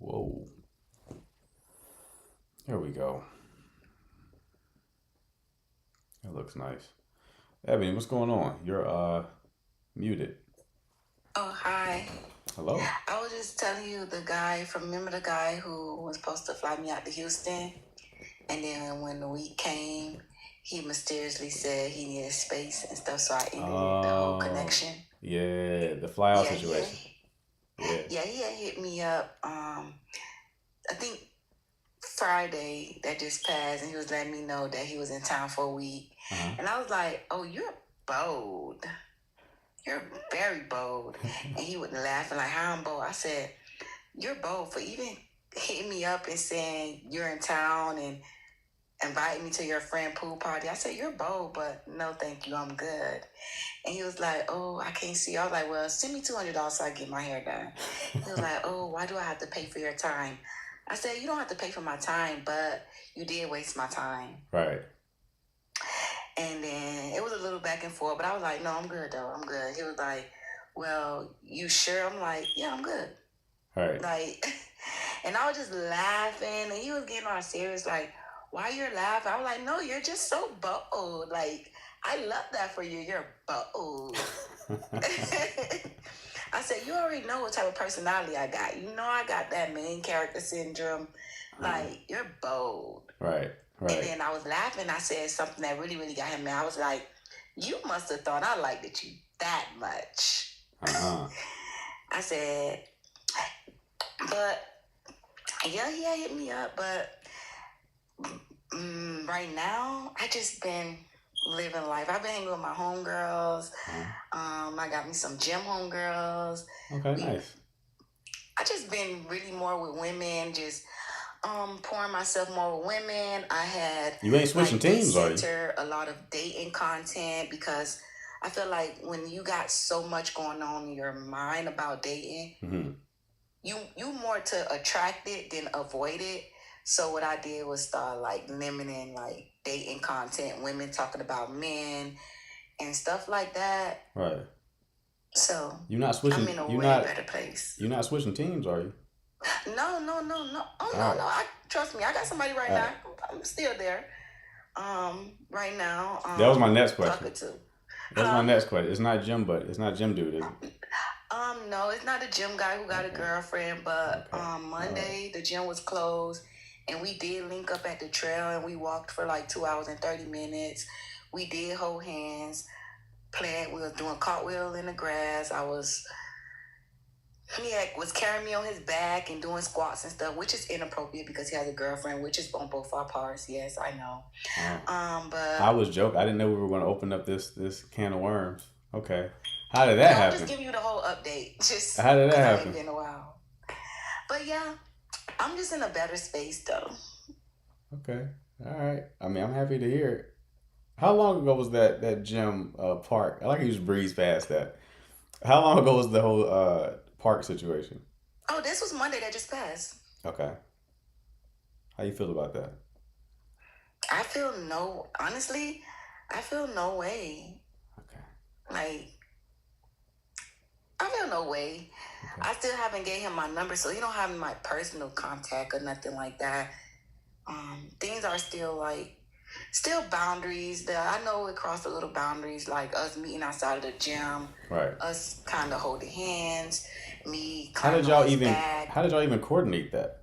Whoa. There we go. That looks nice. Ebony, what's going on? You're muted. Oh, hi. Hello? I was just telling you remember the guy who was supposed to fly me out to Houston? And then when the week came, he mysteriously said he needed space and stuff, so I ended the whole Oh, connection. yeah, the fly out Yeah, situation. Yeah. yeah, he had hit me up, I think Friday that just passed, and he was letting me know that he was in town for a week. Uh-huh. And I was like, oh, you're bold. You're very bold. And he would laugh and like, how I'm bold. I said, you're bold for even hitting me up and saying you're in town and inviting me to your friend pool party. I said, you're bold, but no, thank you. I'm good. And he was like, oh, I can't see. I was like, well, send me $200 so I get my hair done. He was like, oh, why do I have to pay for your time? I said, you don't have to pay for my time, but you did waste my time. Right. And then it was a little back and forth, but I was like, no, I'm good though. I'm good. He was like, well, you sure? I'm like, yeah, I'm good. Right. Like, and I was just laughing, and he was getting all serious, like, why you're laughing? I was like, no, you're just so bold. Like, I love that for you. You're bold. I said, you already know what type of personality I got. You know I got that main character syndrome. Like, you're bold. Right. And Right. then I was laughing. I said something that really, really got him mad. I was like, you must have thought I liked you that much. Uh-huh. I said, but yeah, he had hit me up, but right now I just been living life. I've been hanging with my homegirls. I got me some gym homegirls. Okay, nice. I just been really more with women, just pouring myself more with women. I had You ain't switching teams, are you? center a lot of dating content because I feel like when you got so much going on in your mind about dating, Mm-hmm. you more to attract it than avoid it. So what I did was start like limiting like dating content, women talking about men and stuff like that. Right. So You're not I'm switching. in a You're way not. better place. You're not switching teams, are you? No, no, no, no. Oh All no, right. no. I trust me. I got somebody right All now. right. I'm still there. Right now. That was my next question. Talking to. That's my Huh? next question. It's not Jim, but it's not Jim, dude, is it? No, it's not a gym guy who got a Okay. girlfriend, but Okay. All right. Monday the gym was closed and we did link up at the trail and we walked for like 2 hours and 30 minutes. We did hold hands, we was doing cartwheel in the grass. He was carrying me on his back and doing squats and stuff, which is inappropriate because he has a girlfriend, which is on both our parts. Yes, I know. But I was joking. I didn't know we were going to open up this can of worms. Okay. How did no, that I'm just happen? giving you the whole update, just How did that because I ain't happen? been in a while. But yeah, I'm just in a better space though. Okay. All right. I mean, I'm happy to hear it. How long ago was that gym park? I like you just breeze past that. How long ago was the whole park situation? Oh, this was Monday that just passed. Okay. How you feel about that? Honestly, I feel no way. Okay. Like, I feel no way. Okay. I still haven't gave him my number, so he don't have my personal contact or nothing like that. Things are still boundaries that I know it crossed a little boundaries, like us meeting outside of the gym, Right. us kind of holding hands, me How did climbing y'all on his even back. how did y'all even coordinate that?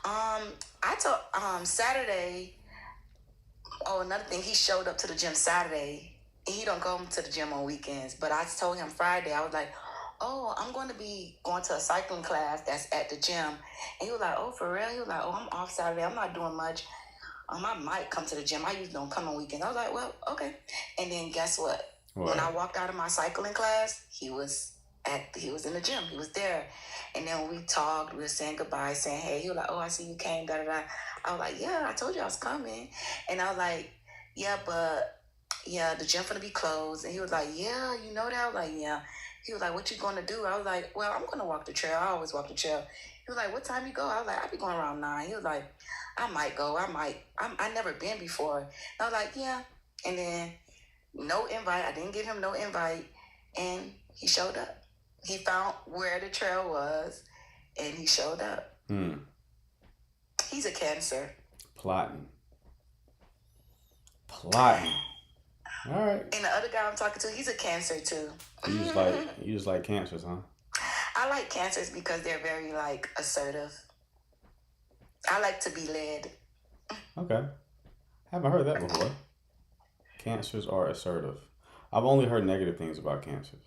I told Saturday. Oh, another thing, he showed up to the gym Saturday. He don't go to the gym on weekends, but I told him Friday. I was like, "Oh, I'm going to be going to a cycling class that's at the gym." And he was like, "Oh, for real?" He was like, "Oh, I'm off Saturday. I'm not doing much. I might come to the gym. I usually don't come on weekends." I was like, "Well, okay." And then guess what? When I What? walked out of my cycling class, he was in the gym. He was there. And then we talked, we were saying goodbye, saying, hey, he was like, oh, I see you came, da da da. I was like, yeah, I told you I was coming. And I was like, yeah, but yeah, the gym gonna be closed. And he was like, yeah, you know that? I was like, yeah. He was like, what you gonna do? I was like, well, I'm gonna walk the trail. I always walk the trail. He was like, what time you go? I was like, I'll be going around 9. He was like, I might go. I never been before. And I was like, yeah. And then no invite. I didn't give him no invite. And he showed up. He found where the trail was and he showed up. He's a Cancer. Plotting. Plotting. All right. And the other guy I'm talking to, he's a Cancer too. You just like cancers, huh? I like Cancers because they're very like assertive. I like to be led. Okay. Haven't heard that before. Cancers are assertive. I've only heard negative things about cancers.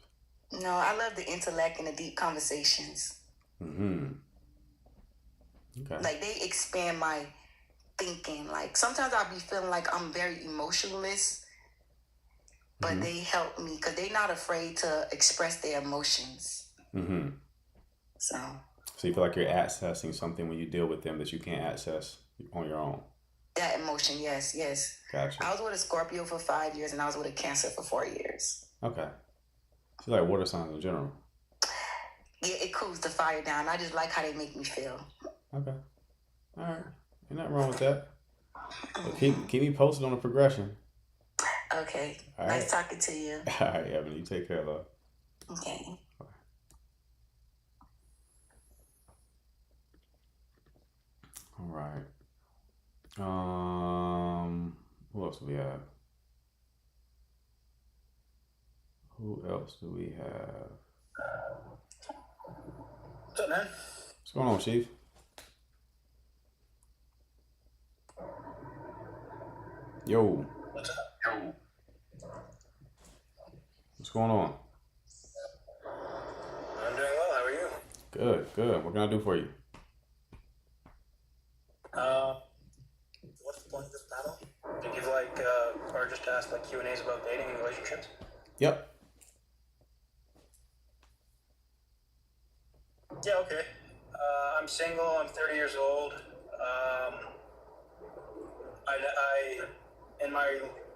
No, I love the intellect and the deep conversations. Okay. Like they expand my thinking. Like sometimes I'll be feeling like I'm very emotionless, but they help me because they're not afraid to express their emotions. So you feel like you're accessing something when you deal with them that you can't access on your own. That emotion, yes. Gotcha. I was with a Scorpio for 5 years and I was with a Cancer for 4 years. Okay. So you like water signs in general? Yeah, it cools the fire down. I just like how they make me feel. Okay. All right. Ain't nothing wrong with that. But keep me posted on the progression. Okay. All nice right. talking to you. All right, Evan. You take care, love. Okay. All right. Who else do we have? What's up, man? What's going on, Chief? Yo. What's up? What's going on? I'm doing well. How are you? Good. What can I do for you? What's the point of this battle? To give or just to ask Q&As about dating and relationships? Yep. Yeah, okay. I'm single. I'm 30 years old.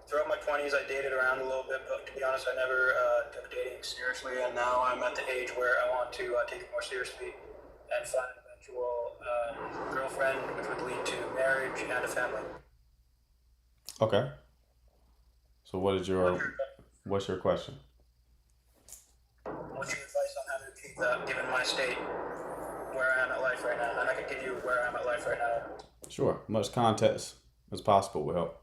Throughout my 20s, I dated around a little bit, but to be honest, I never took dating seriously. And now I'm at the age where I want to take it more seriously and find an eventual girlfriend, which would lead to marriage and a family. Okay. So what's your question? What's your advice on how to achieve that, given my state, where I am at life right now? And I can give you where I am at life right now. Sure. Much context as possible will help.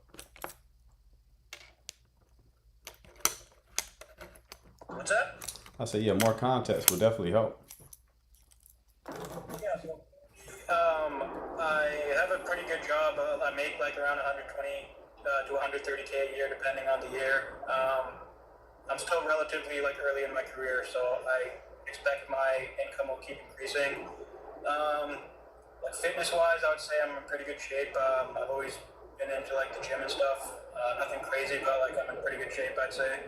What's that? I said, yeah, more context will definitely help. Yeah, so, I have a pretty good job. I make around 120 to 130K a year, depending on the year. I'm still relatively early in my career, so I expect my income will keep increasing. Fitness-wise, I would say I'm in pretty good shape. I've always been into the gym and stuff. Nothing crazy, but I'm in pretty good shape, I'd say.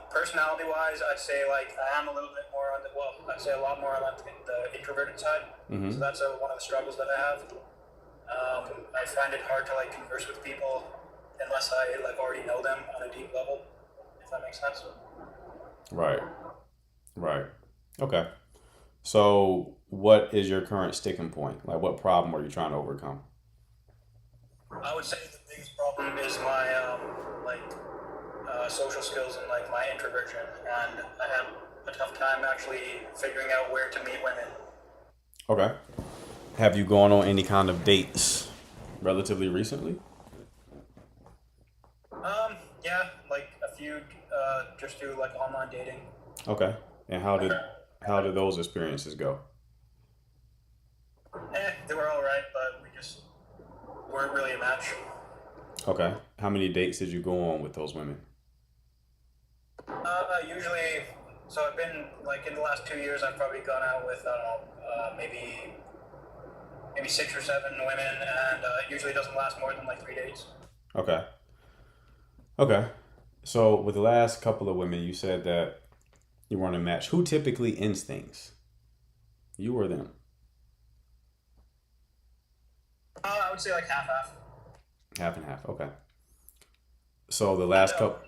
Personality-wise, I'd say I am a little bit more on I'd say a lot more on the introverted side. So that's one of the struggles that I have. I find it hard to converse with people unless I already know them on a deep level, if that makes sense. Right. Okay. So what is your current sticking point? What problem are you trying to overcome? I would say the biggest problem is my social skills and my introversion, and I have a tough time actually figuring out where to meet women. Okay. Have you gone on any kind of dates relatively recently? Yeah, a few, just through online dating. Okay. And how did those experiences go? They were all right, but we just weren't really a match. Okay. How many dates did you go on with those women? Usually, so I've been in the last 2 years, I've probably gone out with maybe 6 or 7 women, and it usually doesn't last more than 3 dates. Okay. So with the last couple of women, you said that you weren't a match. Who typically ends things? You or them? I would say half-half. Half and half. Okay. So the last couple.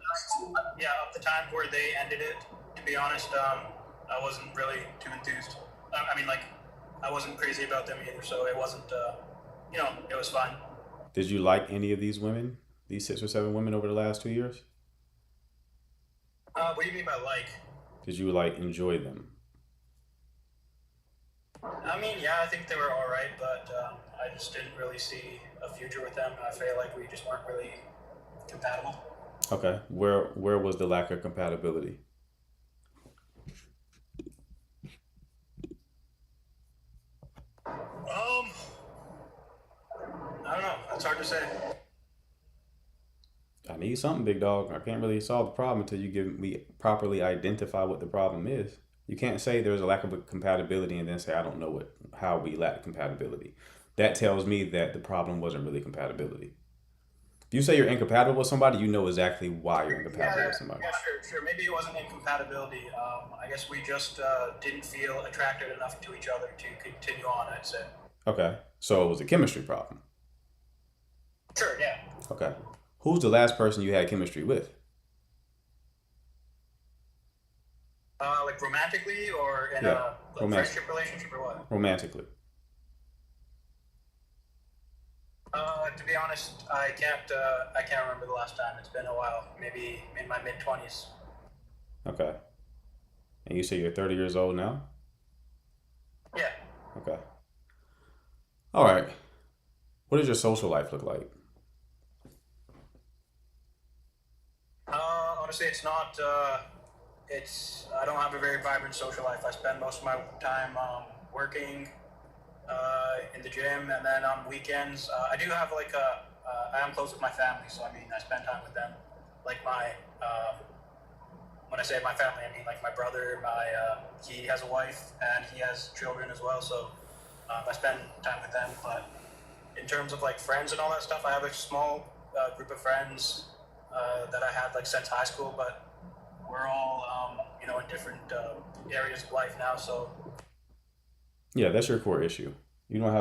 Yeah, up the time where they ended it, to be honest, I wasn't really too enthused. I wasn't crazy about them either, so it wasn't, it was fine. Did you like any of these women? These 6 or 7 women over the last 2 years? What do you mean by like? Did you enjoy them? I mean, yeah, I think they were all right, but I just didn't really see a future with them. I feel like we just weren't really compatible. Okay. Where was the lack of compatibility? Um, I don't know. It's hard to say. I need something, big dog. I can't really solve the problem until you give me properly identify what the problem is. You can't say there's a lack of compatibility and then say I don't know how we lack compatibility. That tells me that the problem wasn't really compatibility. If you say you're incompatible with somebody, you know exactly why you're Yeah, incompatible with somebody. yeah, sure. Maybe it wasn't incompatibility. I guess we just didn't feel attracted enough to each other to continue on, I'd say. Okay. So it was a chemistry problem. Sure, yeah. Okay. Who's the last person you had chemistry with? Like romantically or in Yeah. a like Romantic. friendship relationship or what? Romantically. To be honest, I can't remember the last time. It's been a while. Maybe in my mid 20s. Okay. And you say you're 30 years old now? Yeah. Okay. All right. What does your social life look like? Honestly, it's not. I don't have a very vibrant social life. I spend most of my time working in the gym, and then on weekends, I do have like a. I am close with my family, so I mean, I spend time with them. Like my, when I say my family, I mean like my brother. He has a wife and he has children as well, so I spend time with them. But in terms of like friends and all that stuff, I have a small group of friends that I had like since high school, but we're all in different areas of life now. So Yeah, that's your core issue. You don't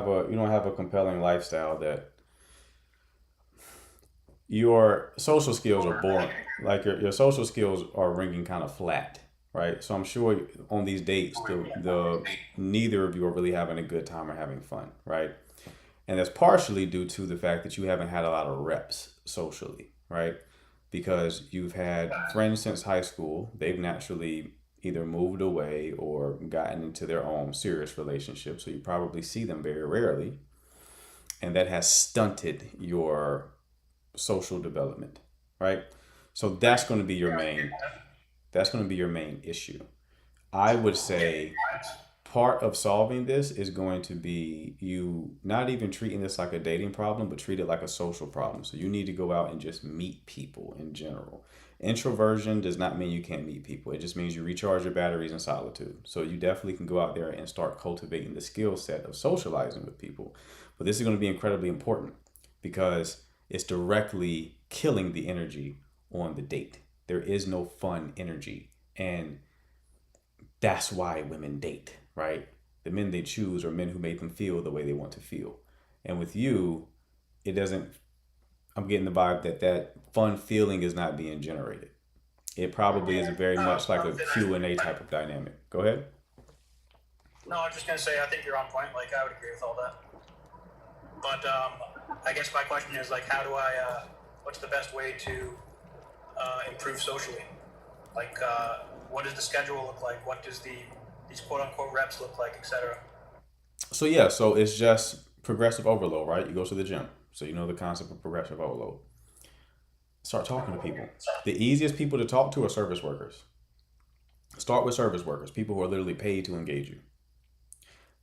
have a compelling lifestyle that your social skills are boring. Like your social skills are ringing kind of flat, right? So I'm sure on these dates, the neither of you are really having a good time or having fun, right? And that's partially due to the fact that you haven't had a lot of reps socially, right? Because you've had friends since high school. They've naturally either moved away or gotten into their own serious relationships. So you probably see them very rarely. And that has stunted your social development, right? So that's going to be your main issue. I would say part of solving this is going to be you not even treating this like a dating problem, but treat it like a social problem. So you need to go out and just meet people in general. Introversion does not mean you can't meet people. It just means you recharge your batteries in solitude. So you definitely can go out there and start cultivating the skill set of socializing with people. But this is going to be incredibly important because it's directly killing the energy on the date. There is no fun energy. And that's why women date, right? The men they choose are men who make them feel the way they want to feel. And with you, it doesn't, I'm getting the vibe that that fun feeling is not being generated. It probably is very much like a Q&A type of dynamic. Go ahead. no, I'm just gonna say I think you're on point. Like I would agree with all that. But I guess my question is like, how do I? What's the best way to improve socially? Like, what does the schedule look like? What does these quote unquote reps look like, etc. So yeah, so it's just progressive overload, right? You go to the gym. So you know the concept of progressive overload. Start talking to people. The easiest people to talk to are service workers. Start with service workers, people who are literally paid to engage you.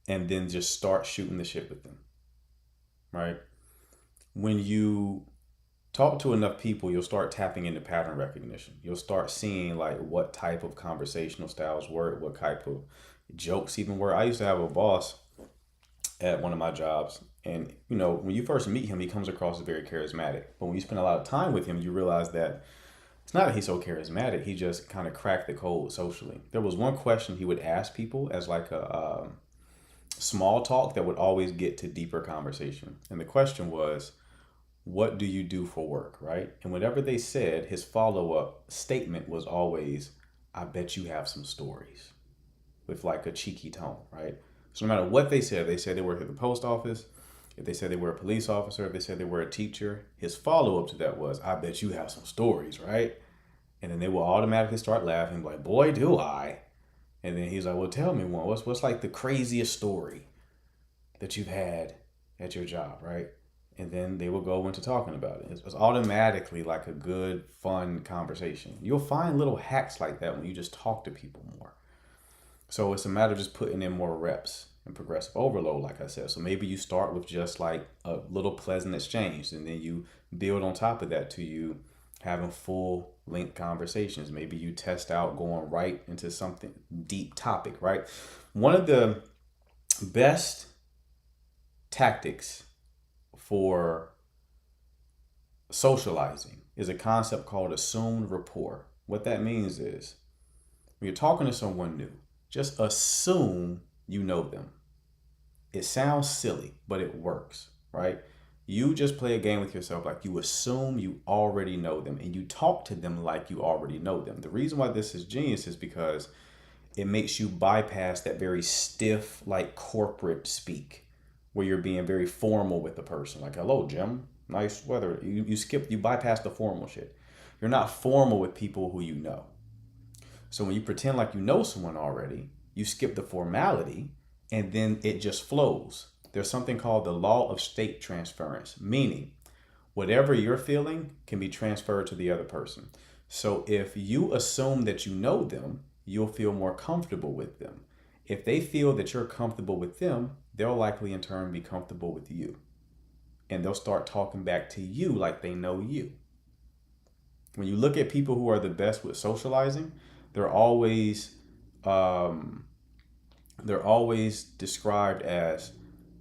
And then just start shooting the shit with them, right? When you talk to enough people, you'll start tapping into pattern recognition. You'll start seeing like what type of conversational styles work, what type of jokes even work. I used to have a boss at one of my jobs, and when you first meet him, he comes across as very charismatic. But when you spend a lot of time with him, you realize that it's not that he's so charismatic. He just kind of cracked the code socially. There was one question he would ask people as like a small talk that would always get to deeper conversation. And the question was, what do you do for work, right? And whatever they said, his follow-up statement was always, I bet you have some stories, with like a cheeky tone, right? So no matter what they said, they said they worked at the post office, if they said they were a police officer, if they said they were a teacher, his follow-up to that was, I bet you have some stories, right? And then they will automatically start laughing like, boy, do I. And then he's like, well, tell me one. What's like the craziest story that you've had at your job, right? And then they will go into talking about it. It's automatically like a good, fun conversation. You'll find little hacks like that when you just talk to people more. So it's a matter of just putting in more reps and progressive overload, like I said. So maybe you start with just like a little pleasant exchange, and then you build on top of that to you having full length conversations. Maybe you test out going right into something deep topic, right? One of the best tactics for socializing is a concept called assumed rapport. What that means is when you're talking to someone new, just assume you know them. It sounds silly, but it works, right? You just play a game with yourself like you assume you already know them, and you talk to them like you already know them. The reason why this is genius is because it makes you bypass that very stiff, like corporate speak where you're being very formal with the person. Like, hello, Jim, nice weather. You bypass the formal shit. You're not formal with people who you know. So when you pretend like you know someone already, you skip the formality and then it just flows. There's something called the law of state transference, meaning whatever you're feeling can be transferred to the other person. So if you assume that you know them, you'll feel more comfortable with them. If they feel that you're comfortable with them, they'll likely in turn be comfortable with you. And they'll start talking back to you like they know you. When you look at people who are the best with socializing, they're always described as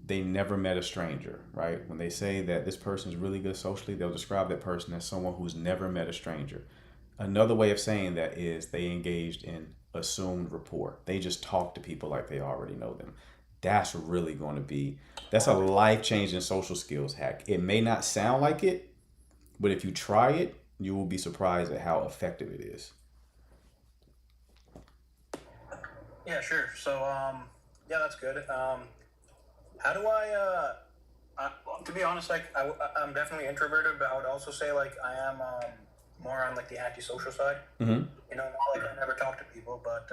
they never met a stranger, right? When they say that this person is really good socially, they'll describe that person as someone who's never met a stranger. Another way of saying that is they engaged in assumed rapport. They just talk to people like they already know them. That's a life-changing social skills hack. It may not sound like it, but if you try it, you will be surprised at how effective it is. Yeah, sure. So, yeah, that's good. How do to be honest, like, I'm definitely introverted, but I would also say, like, I am more on, like, the antisocial side. Mm-hmm. You know, not like I never talk to people, but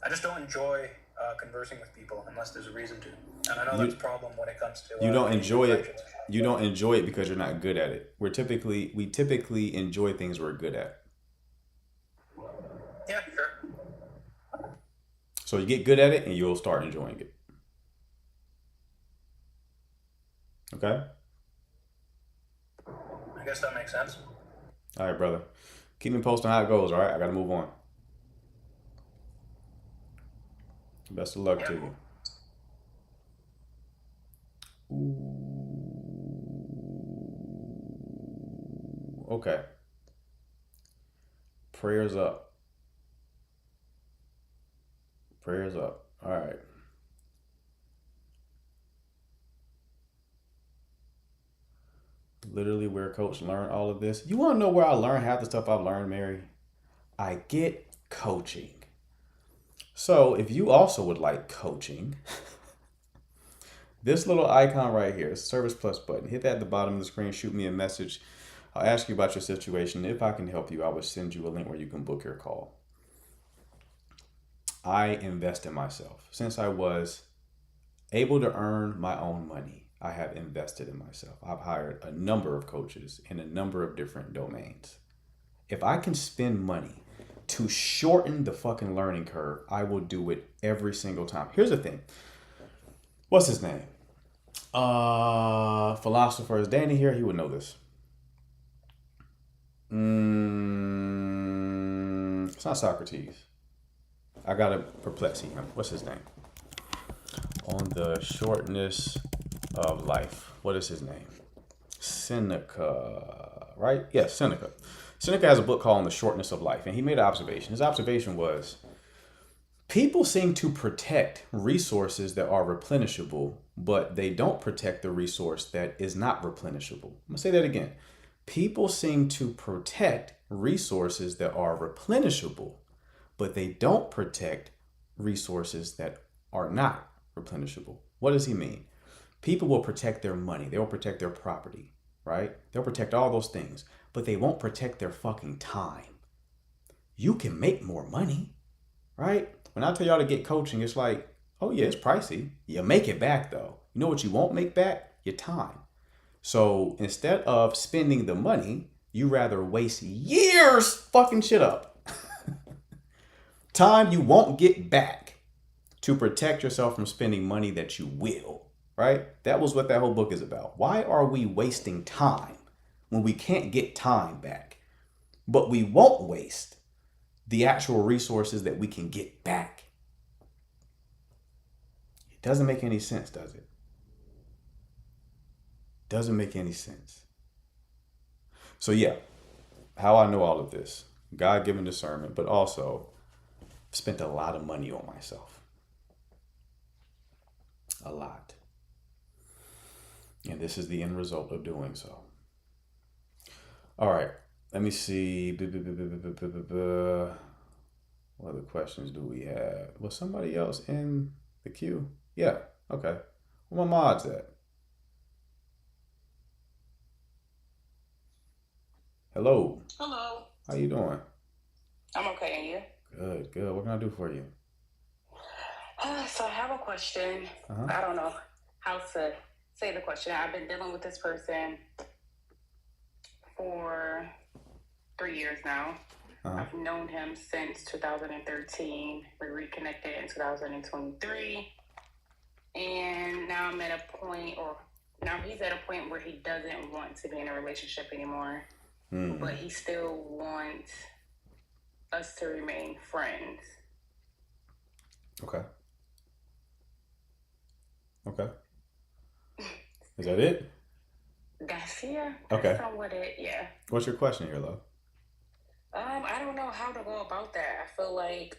I just don't enjoy conversing with people unless there's a reason to. And I know that's a problem when it comes to... you don't enjoy it. You don't enjoy it because you're not good at it. We typically enjoy things we're good at. Yeah, sure. So you get good at it and you'll start enjoying it. Okay? I guess that makes sense. All right, brother. Keep me posted on how it goes, all right? I got to move on. Best of luck to you. Ooh. Okay. Prayers up. Prayers up. All right. Literally where Coach learned all of this. You want to know where I learned half the stuff I've learned, Mary? I get coaching. So if you also would like coaching, this little icon right here, Service Plus button, hit that at the bottom of the screen, shoot me a message. I'll ask you about your situation. If I can help you, I will send you a link where you can book your call. I invest in myself. Since I was able to earn my own money, I have invested in myself. I've hired a number of coaches in a number of different domains. If I can spend money to shorten the fucking learning curve, I will do it every single time. Here's the thing. What's his name? Philosopher. Is Danny here? He would know this. It's not Socrates. I gotta perplex him. What's his name? On the shortness of life. What is his name? Seneca, right? Yes, Seneca. Seneca has a book called On the Shortness of Life, and he made an observation. His observation was, people seem to protect resources that are replenishable, but they don't protect the resource that is not replenishable. I'm gonna say that again. People seem to protect resources that are replenishable, but they don't protect resources that are not replenishable. What does he mean? People will protect their money. They will protect their property, right? They'll protect all those things, but they won't protect their fucking time. You can make more money, right? When I tell y'all to get coaching, it's like, oh yeah, it's pricey. You make it back though. You know what you won't make back? Your time. So instead of spending the money, you rather waste years fucking shit up. Time you won't get back to protect yourself from spending money that you will, right? That was what that whole book is about. Why are we wasting time when we can't get time back? But we won't waste the actual resources that we can get back. It doesn't make any sense, does it? Doesn't make any sense. So yeah, how I know all of this, God-given discernment, but also spent a lot of money on myself. A lot. And this is the end result of doing so. All right, let me see. What other questions do we have? Was somebody else in the queue? Yeah, okay. Where my mods at? Hello. Hello. How you doing? I'm okay, and you? Good, good. What can I do for you? So I have a question. Uh-huh. I don't know how to say the question. I've been dealing with this person for 3 years now. Uh-huh. I've known him since 2013. We reconnected in 2023. And now I'm at a point, or now he's at a point where he doesn't want to be in a relationship anymore. Mm. But he still wants us to remain friends. Okay. Okay. Is that it? That's Okay. somewhat it, yeah. What's your question here, love? I don't know how to go about that. I feel like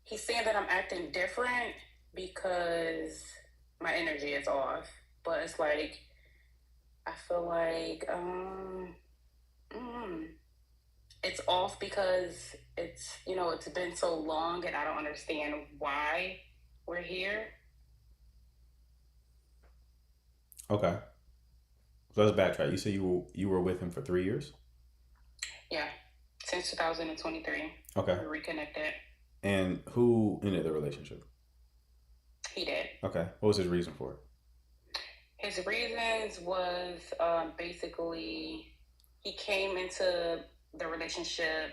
he's saying that I'm acting different because my energy is off. But it's like I feel like it's off because it's been so long and I don't understand why we're here. Okay. So let's backtrack. You said you were with him for 3 years? Yeah. Since 2023. Okay. We reconnected. And who ended the relationship? He did. Okay. What was his reason for it? His reasons was basically he came into the relationship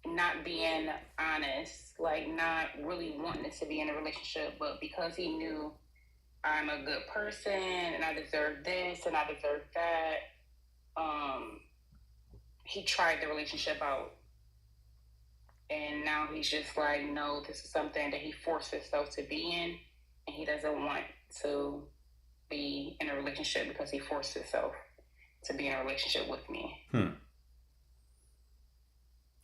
not being honest, like not really wanting to be in a relationship, but because he knew I'm a good person and I deserve this and I deserve that, he tried the relationship out. And now he's just like, no, this is something that he forced himself to be in, and he doesn't want to be in a relationship because he forced himself to be in a relationship with me.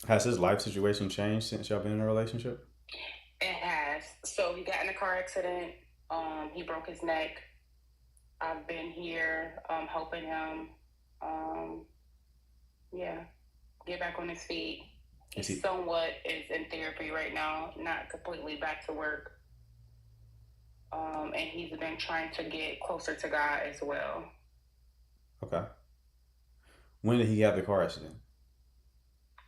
Has his life situation changed since y'all been in a relationship? It has. So he got in a car accident. He broke his neck. I've been here helping him. Get back on his feet. He somewhat is in therapy right now, not completely back to work. And he's been trying to get closer to God as well. Okay. When did he have the car accident?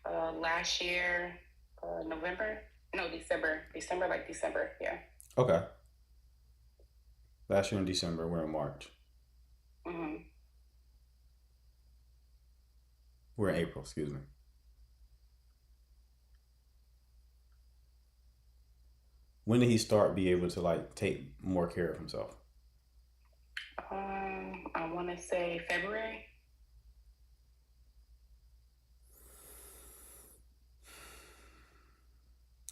Last year, December, yeah. Okay. Last year in December, we're in March. Mm-hmm. We're in April, excuse me. When did he start be able to like take more care of himself? I want to say February.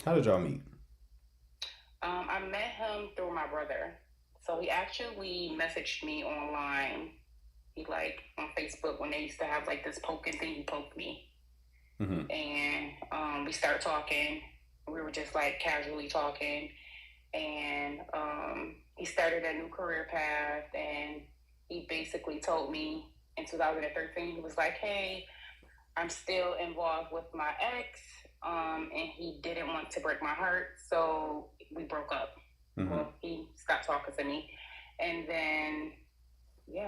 How did y'all meet? I met him through my brother. So he actually messaged me online. He on Facebook when they used to have like this poking thing, he poked me. Mm-hmm. And we started talking. We were just like casually talking. And he started a new career path. And he basically told me in 2013, he was like, hey, I'm still involved with my ex. And he didn't want to break my heart. So we broke up. Mm-hmm. Well, he stopped talking to me. And then,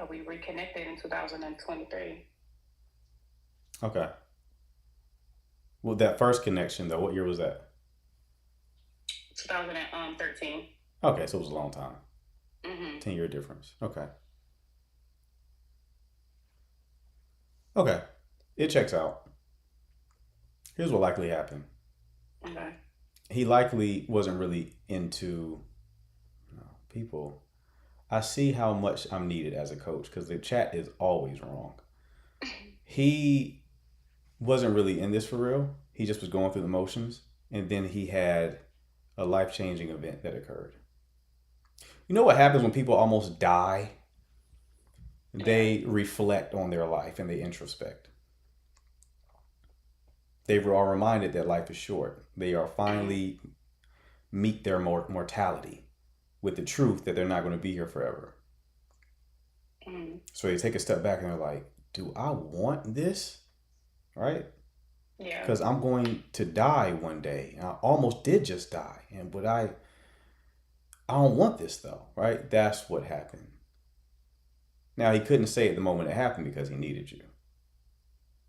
we reconnected in 2023. Okay. Well, that first connection though, what year was that? 2013. Okay, so it was a long time. Mm-hmm. 10-year difference. Okay. Okay. It checks out. Here's what likely happened. Okay. He likely wasn't really into people. I see how much I'm needed as a coach because the chat is always wrong. He wasn't really in this for real. He just was going through the motions. And then he had a life-changing event that occurred. You know what happens when people almost die? They reflect on their life and they introspect. They are reminded that life is short. They are finally meet their mortality with the truth that they're not going to be here forever. Mm-hmm. So they take a step back and they're like, do I want this? Right? Yeah. Because I'm going to die one day. I almost did just die. But I don't want this though, right? That's what happened. Now he couldn't say it the moment it happened because he needed you.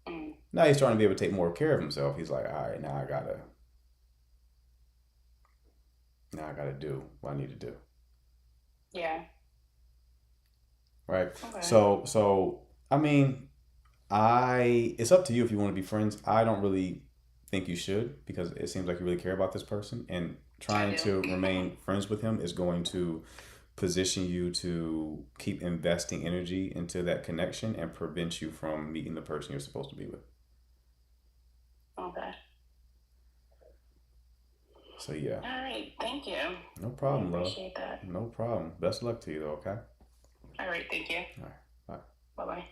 Mm. Now he's starting to be able to take more care of himself. He's like, all right, now I gotta do what I need to do. Yeah. Right. Okay. So I mean, it's up to you if you want to be friends. I don't really think you should because it seems like you really care about this person, and trying to remain friends with him is going to position you to keep investing energy into that connection and prevent you from meeting the person you're supposed to be with. Okay. So yeah. All right. Thank you. No problem, love. Appreciate that. No problem. Best of luck to you though, okay? All right. Thank you. All right. Bye. Bye-bye.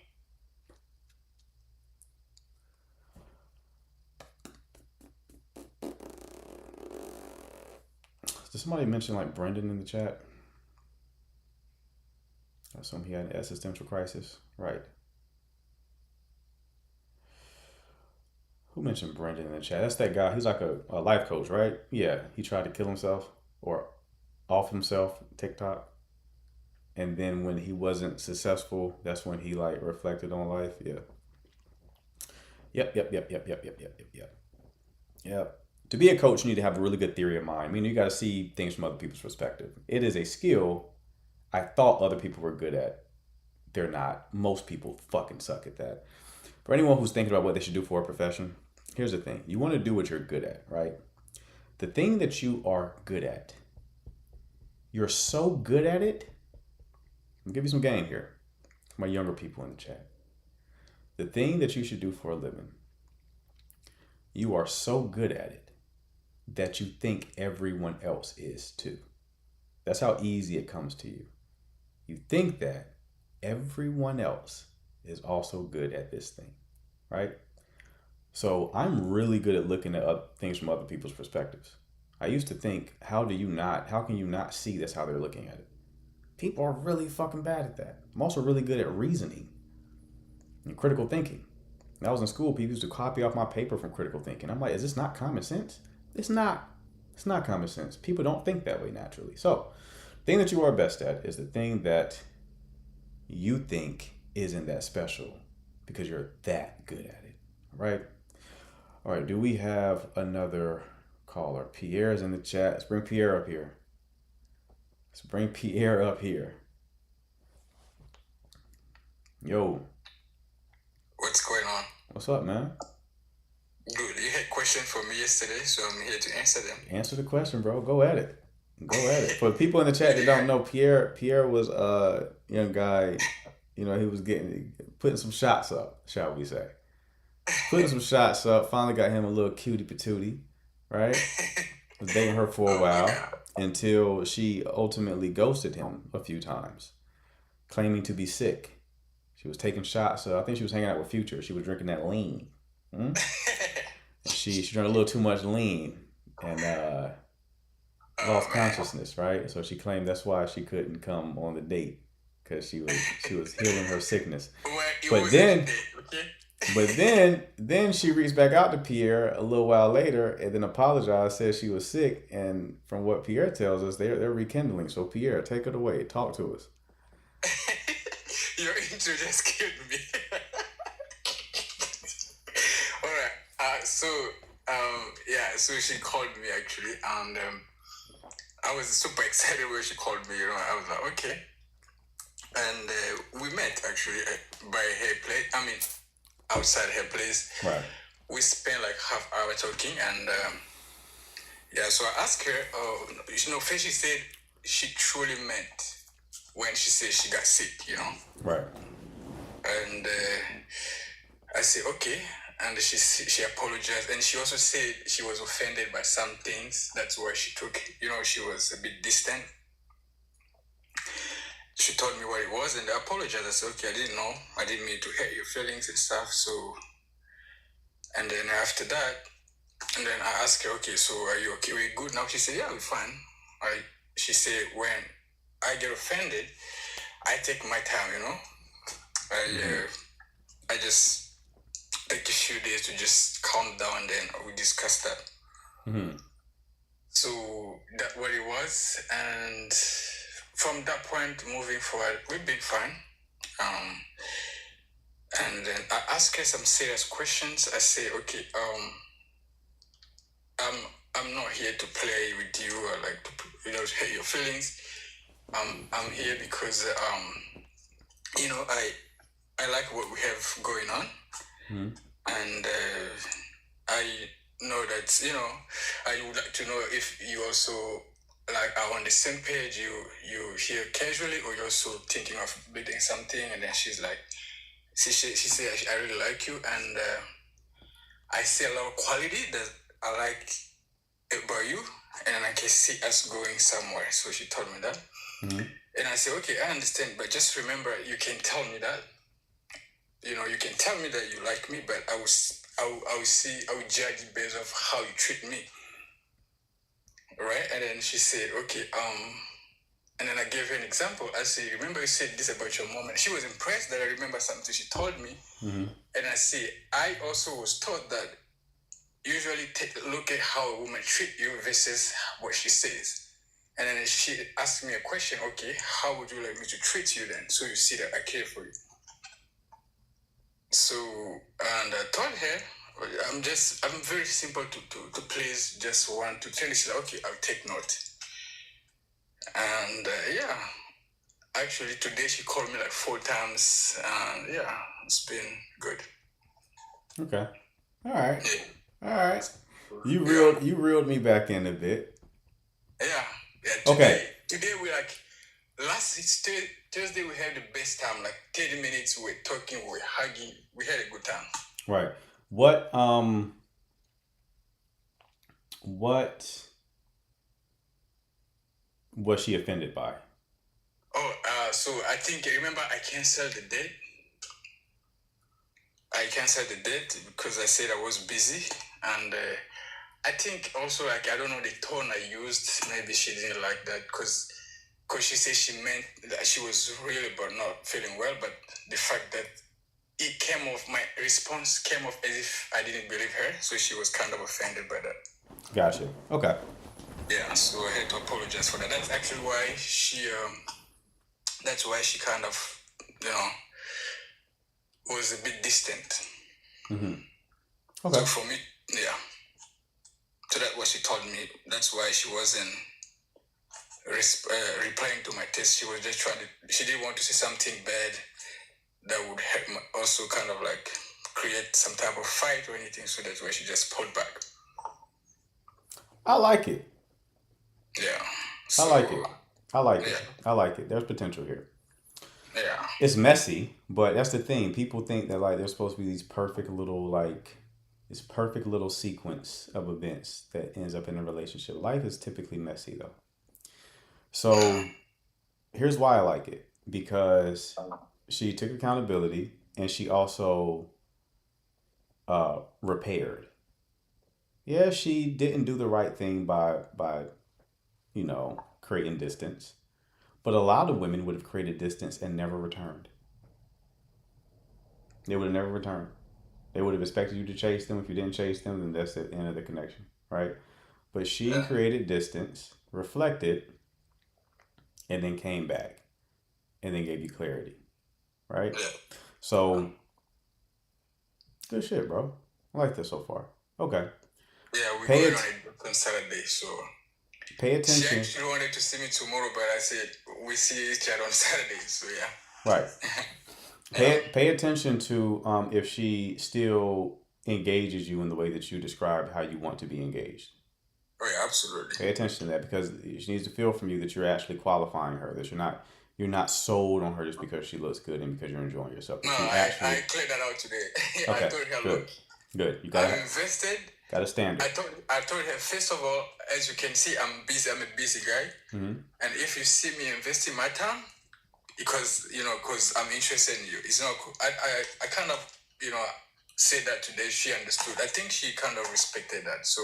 Did somebody mention like Brendan in the chat? I assume he had an existential crisis. Right. Who mentioned Brendan in the chat? That's that guy. He's like a life coach, right? Yeah. He tried to kill himself or off himself, TikTok. And then when he wasn't successful, that's when he like reflected on life. Yeah. Yep. To be a coach, you need to have a really good theory of mind. I mean, you got to see things from other people's perspective. It is a skill I thought other people were good at. They're not. Most people fucking suck at that. For anyone who's thinking about what they should do for a profession, here's the thing. You want to do what you're good at, right? The thing that you are good at, you're so good at it. I'll give you some game here. My younger people in the chat. The thing that you should do for a living, you are so good at it that you think everyone else is too. That's how easy it comes to you. You think that everyone else is also good at this thing, right? So I'm really good at looking at things from other people's perspectives. I used to think, how can you not see that's how they're looking at it? People are really fucking bad at that. I'm also really good at reasoning and critical thinking. When I was in school, people used to copy off my paper from critical thinking. I'm like, is this not common sense? It's not. It's not common sense. People don't think that way naturally. So, the thing that you are best at is the thing that you think isn't that special because you're that good at it, right? All right, do we have another caller? Pierre's in the chat. Let's bring Pierre up here. Yo. What's going on? What's up, man? Good. You had a question for me yesterday, so I'm here to answer them. Answer the question, bro. Go at it. For the people in the chat that don't know, Pierre was a young guy. You know, he was putting some shots up, shall we say. Finally got him a little cutie patootie, right? Was dating her for a while until she ultimately ghosted him a few times, claiming to be sick. She was taking shots. I think she was hanging out with Future. She was drinking that lean. She drank a little too much lean and lost consciousness, right? So she claimed that's why she couldn't come on the date because she was healing her sickness. But then she reached back out to Pierre a little while later and then apologized, said she was sick, and from what Pierre tells us, they're rekindling. So Pierre, take it away. Talk to us. Your intro just killed me. Alright, so Yeah, so she called me actually, and I was super excited when she called me. I was like, okay, and we met actually by her place. I mean, outside her place. Right. We spent like half hour talking, and yeah. So I asked her. First she said she truly meant when she said she got sick. Right. And I said okay, and she apologized, and she also said she was offended by some things. That's why she took. She was a bit distant. She told me what it was, and I apologized. I said okay, I didn't know. I didn't mean to hurt your feelings and stuff. So, and then after that, and then I asked her, okay, so are you okay? We're good now. She said, yeah, we're fine. She said when I get offended, I take my time. I just take a few days to just calm down, and then we discuss that. Mm-hmm. So that's what it was, and from that point moving forward, we've been fine. And then I asked her some serious questions. I say, okay, I'm not here to play with you or like to hurt your feelings. I'm here because I like what we have going on. Mm-hmm. And I know that I would like to know if you also like are on the same page. You here casually, or you're also thinking of building something. And then she's like, she said, I really like you, and I see a lot of quality that I like about you, and I can see us going somewhere. So she told me that. Mm-hmm. And I said, okay, I understand, but just remember, you can tell me that. You can tell me that you like me, but I will judge you based off how you treat me. Right? And then she said, okay, and then I gave her an example. I said, remember you said this about your mom? And she was impressed that I remember something she told me. Mm-hmm. And I said, I also was taught that usually take a look at how a woman treat you versus what she says. And then she asked me a question, okay, how would you like me to treat you then? So you see that I care for you. So, and I told her, I'm very simple to please, just 1 to 10. She said, okay, I'll take note. And yeah, actually today she called me like 4 times, and yeah, it's been good. Okay. All right. All right. You reeled me back in a bit. Yeah. Today we Thursday we had the best time, like 30 minutes, we were talking, we were hugging, we had a good time. Right. What was she offended by? So I think, remember I canceled the date? I canceled the date because I said I was busy, and I think also, like, I don't know the tone I used, maybe she didn't like that, because she said she meant that she was really but not feeling well, but the fact that my response came off as if I didn't believe her, so she was kind of offended by that. Gotcha. Okay. Yeah, so I had to apologize for that. That's actually why she kind of, was a bit distant. Mm-hmm. Okay. So for me, yeah. So that's what she told me. That's why she wasn't replying to my text. She was just she didn't want to say something bad that would also kind of like create some type of fight or anything. So that's why she just pulled back. I like it. Yeah. I like it. I like it. There's potential here. Yeah. It's messy, but that's the thing. People think that like there's supposed to be this perfect little sequence of events that ends up in a relationship. Life is typically messy though. So here's why I like it. Because she took accountability and she also repaired. Yeah, she didn't do the right thing by creating distance. But a lot of women would have created distance and never returned. They would have never returned. They would have expected you to chase them. If you didn't chase them, then that's the end of the connection, right? But she created distance, reflected, and then came back, and then gave you clarity, right? So, good shit, bro. I like this so far. Okay. Yeah, we're Pay going it. on a date on Saturday, so Pay she attention. actually wanted to see me tomorrow, but I said we see each other on Saturday. So yeah. Right. Yeah. Pay attention to if she still engages you in the way that you described how you want to be engaged. Oh yeah, absolutely. Pay attention to that because she needs to feel from you that you're actually qualifying her, that you're not sold on her just because she looks good and because you're enjoying yourself. No, She I cleared that out today. I okay, told her, good, look, good. You I'm invested. got a standard. I told her, first of all, as you can see, I'm busy. I'm a busy guy, and if you see me investing my time, because I'm interested in you, it's not. I kind of said that today. She understood. I think she kind of respected that. So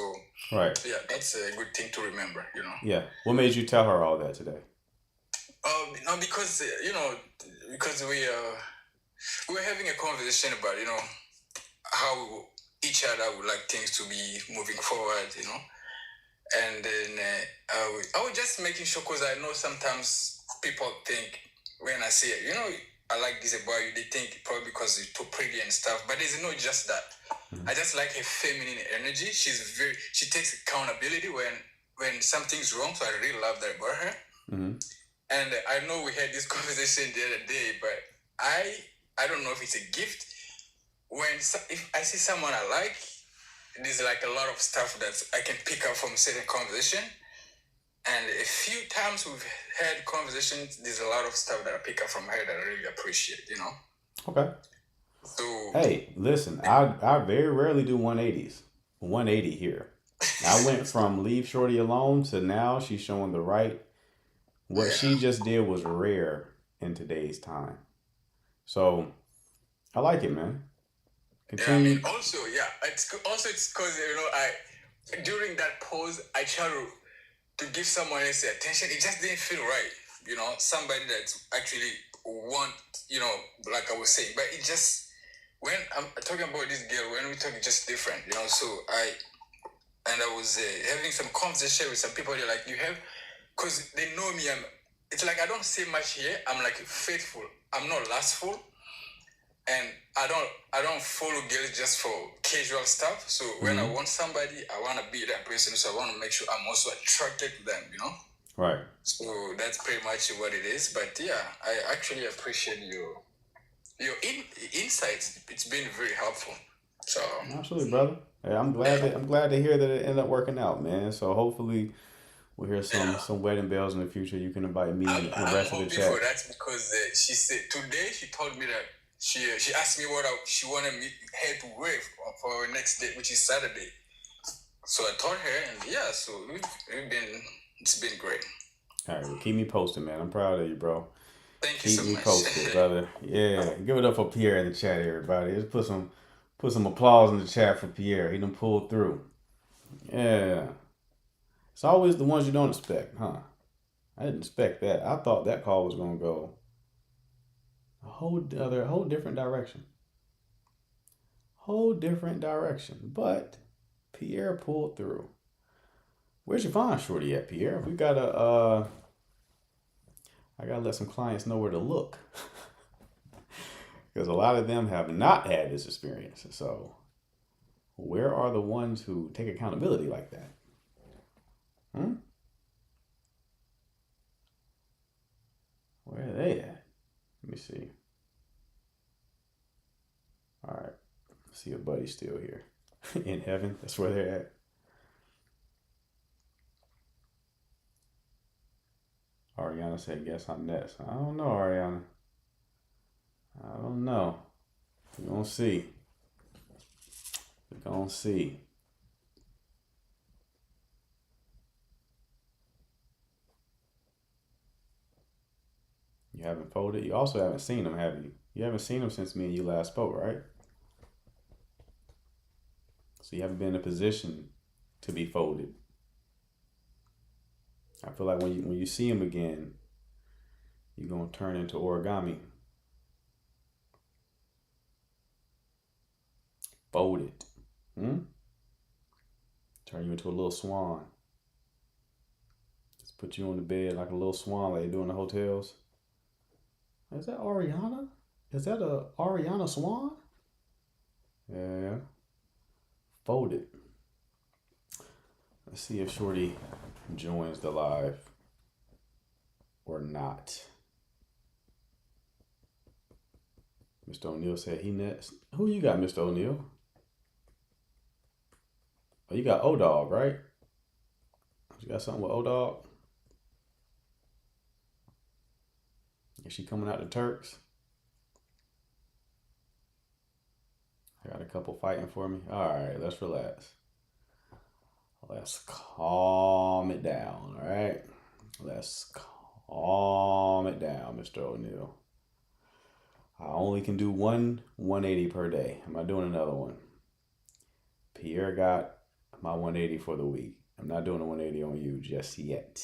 Right. yeah, that's a good thing to remember. Yeah. What made you tell her all that today? No, because because we were having a conversation about how each other would like things to be moving forward, and then I was just making sure because I know sometimes people think when I say I like this about you, they think probably because you're too pretty and stuff, but it's not just that. I just like her feminine energy. She takes accountability when something's wrong, so I really love that about her. And I know we had this conversation the other day, but I don't know if it's a gift. If I see someone I like, there's like a lot of stuff that I can pick up from certain conversation. And a few times we've had conversations, there's a lot of stuff that I pick up from her that I really appreciate, Okay. So hey, listen, I very rarely do 180s. 180 here. I went from leave Shorty alone to now she's showing the right. What she just did was rare in today's time. So I like it, man. Continue. Yeah, I mean, also, it's because I during that pause I try to give someone else attention. It just didn't feel right, somebody that's actually like I was saying. But it just when I'm talking about this girl, when we talk, it's just different, So I was having some conversation with some people. They're like, you have, because they know me. It's like I don't say much here. I'm like faithful. I'm not lustful. And I don't follow girls just for casual stuff. So when I want somebody, I want to be that person. So I want to make sure I'm also attracted to them, Right. So that's pretty much what it is. But yeah, I actually appreciate your insights. It's been very helpful. So absolutely, brother. Hey, I'm glad to hear that it ended up working out, man. So hopefully we'll hear some wedding bells in the future. You can invite me and the rest of the chat. That's because she said today she told me that she asked me what she wanted me her to wear for our next date, which is Saturday. So I told her, and so it's been great. All right, well, keep me posted, man. I'm proud of you, bro. Thank you so much. Keep me posted, brother. Yeah, give it up for Pierre in the chat, everybody. Let's put some applause in the chat for Pierre. He done pulled through. Yeah. It's always the ones you don't expect, huh? I didn't expect that. I thought that call was gonna go a whole different direction. Whole different direction. But Pierre pulled through. Where's your fine shorty at, Pierre? We gotta I gotta let some clients know where to look. Because a lot of them have not had this experience. So where are the ones who take accountability like that? Where are they at? Let me see. All right. See if Buddy's still here. In heaven. That's where they're at. Ariana said, guess I'm next. I don't know, Ariana. I don't know. We're going to see. We're going to see. You haven't folded? You also haven't seen him, have you? You haven't seen him since me and you last spoke, right? So you haven't been in a position to be folded. I feel like when you see him again, you're going to turn into origami. Folded. Turn you into a little swan. Just put you on the bed like a little swan like they do in the hotels. Is that Ariana? Is that a Ariana Swan? Yeah. Folded. Let's see if Shorty joins the live or not. Mr. O'Neal said he next. Who you got, Mr. O'Neal? Oh, you got O-Dog, right? You got something with O-Dog? Is she coming out the Turks? I got a couple fighting for me. All right, let's relax. Let's calm it down, all right? Let's calm it down, Mr. O'Neal. I only can do 180 per day. I'm not doing another one. Pierre got my 180 for the week. I'm not doing a 180 on you just yet.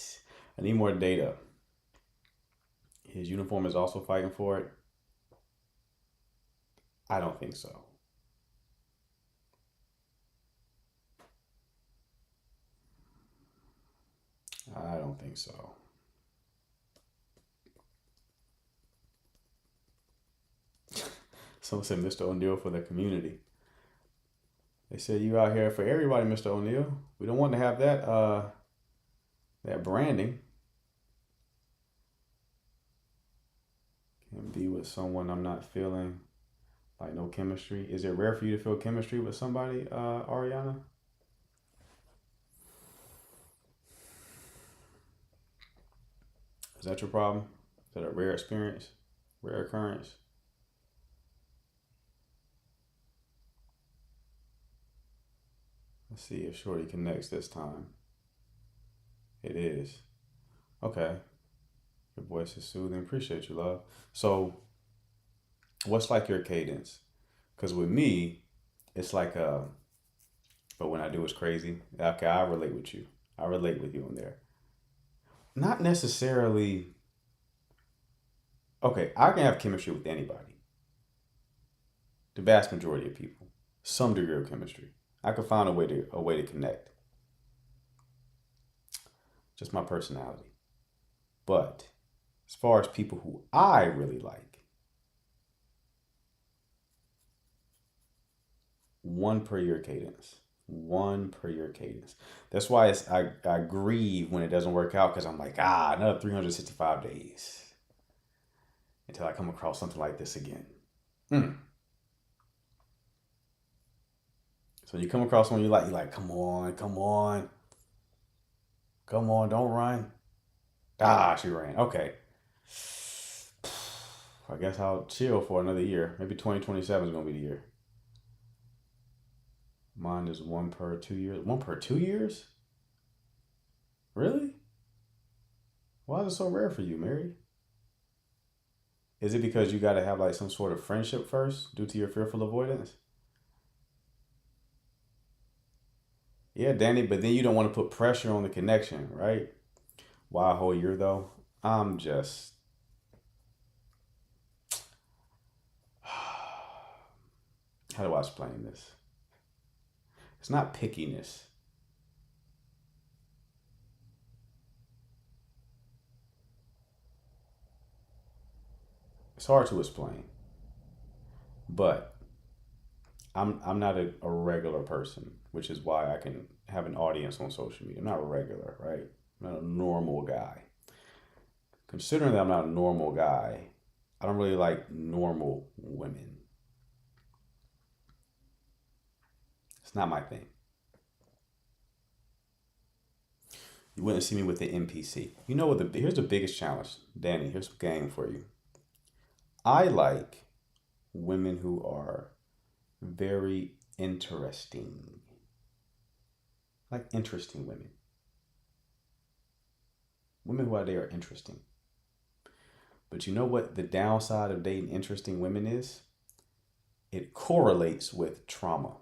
I need more data. His uniform is also fighting for it. I don't think so. I don't think so. Someone said Mr. O'Neal for the community. They said you out here for everybody, Mr. O'Neal. We don't want to have that branding. Can be with someone I'm not feeling like no chemistry. Is it rare for you to feel chemistry with somebody, Ariana? Is that your problem? Is that a rare experience? Rare occurrence? Let's see if Shorty connects this time. It is. Okay. Your voice is soothing. Appreciate you, love. So, what's like your cadence? Because with me, it's like but when I do it's crazy. Okay, I relate with you. I relate with you in there. Not necessarily. Okay, I can have chemistry with anybody. The vast majority of people. Some degree of chemistry. I could find a way to connect. Just my personality. But as far as people who I really like, 1 per year cadence. 1 per year cadence. That's why I grieve when it doesn't work out, because I'm like, another 365 days until I come across something like this again. So you come across someone you're like, come on, don't run. She ran. Okay. I guess I'll chill for another year. Maybe 2027 is going to be the year. Mine is 1 per 2 years. 1 per 2 years? Really? Why is it so rare for you, Mary? Is it because you got to have like some sort of friendship first due to your fearful avoidance? Yeah, Danny, but then you don't want to put pressure on the connection, right? Why a whole year though? I'm just... How do I explain this? It's not pickiness. It's hard to explain. But I'm not a regular person, which is why I can have an audience on social media. I'm not a regular, right? I'm not a normal guy. Considering that I'm not a normal guy, I don't really like normal women. It's not my thing. You wouldn't see me with the NPC. You know what? Here's the biggest challenge, Danny. Here's some game for you. I like women who are very interesting. Like interesting women. Women who they are interesting. But you know what the downside of dating interesting women is? It correlates with trauma.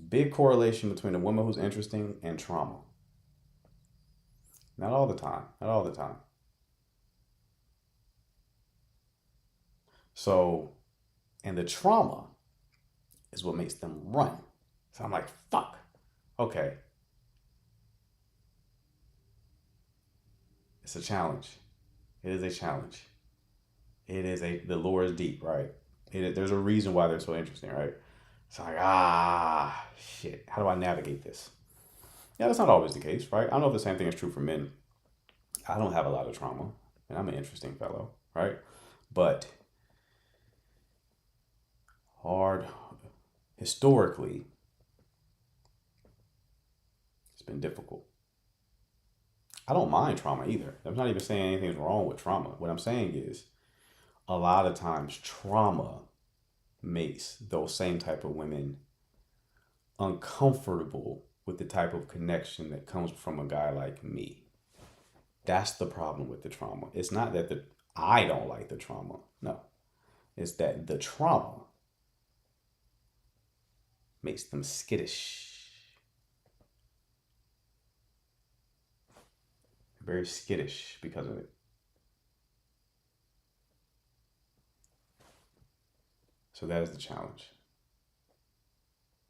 Big correlation between a woman who's interesting and trauma. Not all the time. Not all the time. So, and the trauma is what makes them run. So I'm like, fuck. Okay. It's a challenge. It is a challenge. The lore is deep, right? There's a reason why they're so interesting, right? It's like, shit, how do I navigate this? Yeah, that's not always the case, right? I don't know if the same thing is true for men. I don't have a lot of trauma, and I'm an interesting fellow, right? But historically, it's been difficult. I don't mind trauma either. I'm not even saying anything's wrong with trauma. What I'm saying is, a lot of times trauma makes those same type of women uncomfortable with the type of connection that comes from a guy like me. That's the problem with the trauma. It's not that I don't like the trauma. No. It's that the trauma makes them skittish. Very skittish because of it. So that is the challenge.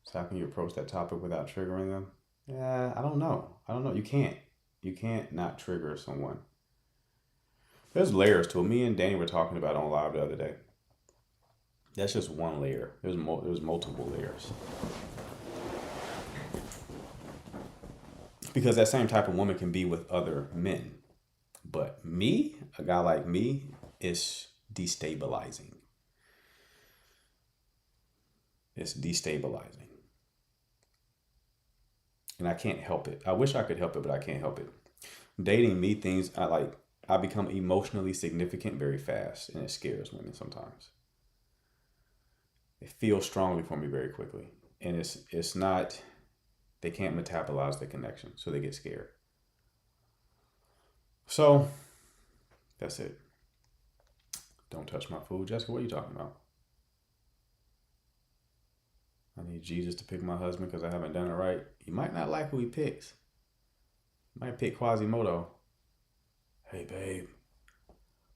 So how can you approach that topic without triggering them? Yeah, I don't know. You can't. You can't not trigger someone. There's layers to it. Me and Danny were talking about it on live the other day. That's just one layer. There's multiple layers. Because that same type of woman can be with other men. But me, a guy like me, is destabilizing. It's destabilizing. And I can't help it. I wish I could help it, but I can't help it. Dating me, I become emotionally significant very fast, and it scares women sometimes. It feels strongly for me very quickly. And it's not, they can't metabolize the connection, so they get scared. So, that's it. Don't touch my food. Jessica, what are you talking about? I need Jesus to pick my husband because I haven't done it right. You might not like who he picks. You might pick Quasimodo. Hey, babe,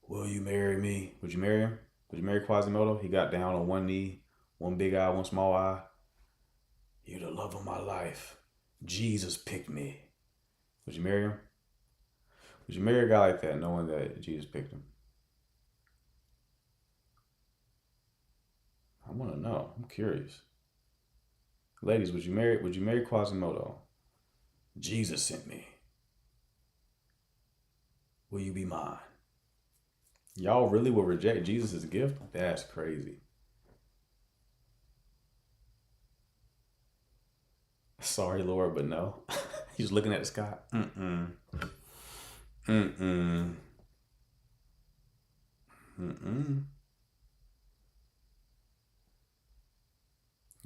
will you marry me? Would you marry him? Would you marry Quasimodo? He got down on one knee, one big eye, one small eye. You're the love of my life. Jesus picked me. Would you marry him? Would you marry a guy like that knowing that Jesus picked him? I want to know. I'm curious. Ladies, would you marry Quasimodo? Jesus sent me. Will you be mine? Y'all really will reject Jesus' gift? That's crazy. Sorry, Lord, but no. He's looking at the sky.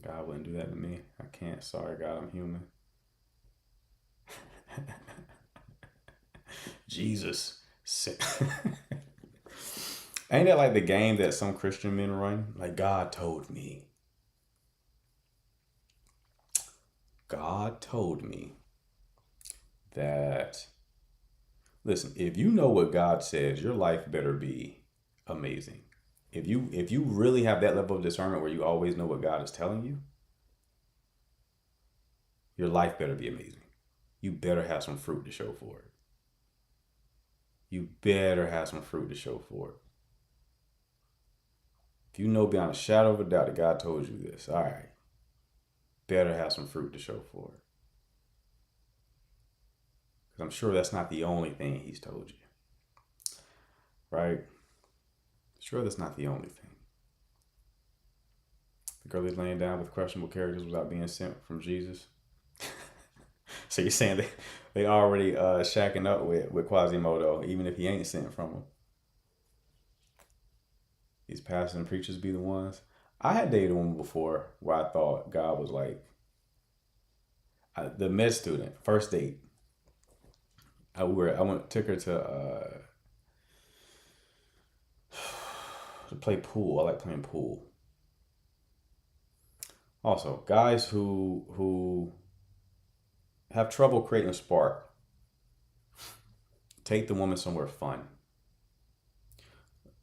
God wouldn't do that to me. I can't. Sorry, God, I'm human. Jesus. Ain't that like the game that some Christian men run? Like, God told me. God told me that, listen, if you know what God says, your life better be amazing. If you really have that level of discernment where you always know what God is telling you, your life better be amazing. You better have some fruit to show for it. You better have some fruit to show for it. If you know beyond a shadow of a doubt that God told you this, all right, better have some fruit to show for it. Because I'm sure that's not the only thing he's told you. Right? Sure, that's not the only thing. The girl is laying down with questionable characters without being sent from Jesus. So you're saying they already shacking up with Quasimodo, even if he ain't sent from him. These pastors and preachers be the ones. I had dated a woman before where I thought God was like, the med student, first date. Took her to play pool. I like playing pool. Also, guys who have trouble creating a spark, take the woman somewhere fun.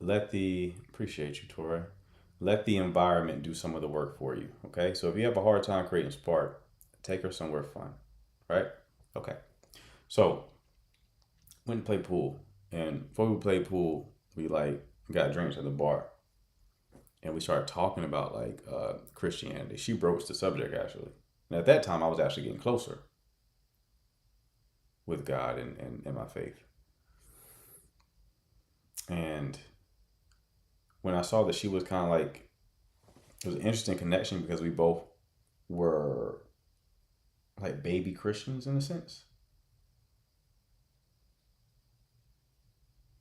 Appreciate you, Torre. Let the environment do some of the work for you, okay? So if you have a hard time creating a spark, take her somewhere fun, right? Okay. So went to play pool. And before we played pool, we like got drinks at the bar. And we started talking about like Christianity. She broached the subject actually. And at that time, I was actually getting closer with God and my faith. And when I saw that she was kind of like, it was an interesting connection because we both were like baby Christians in a sense.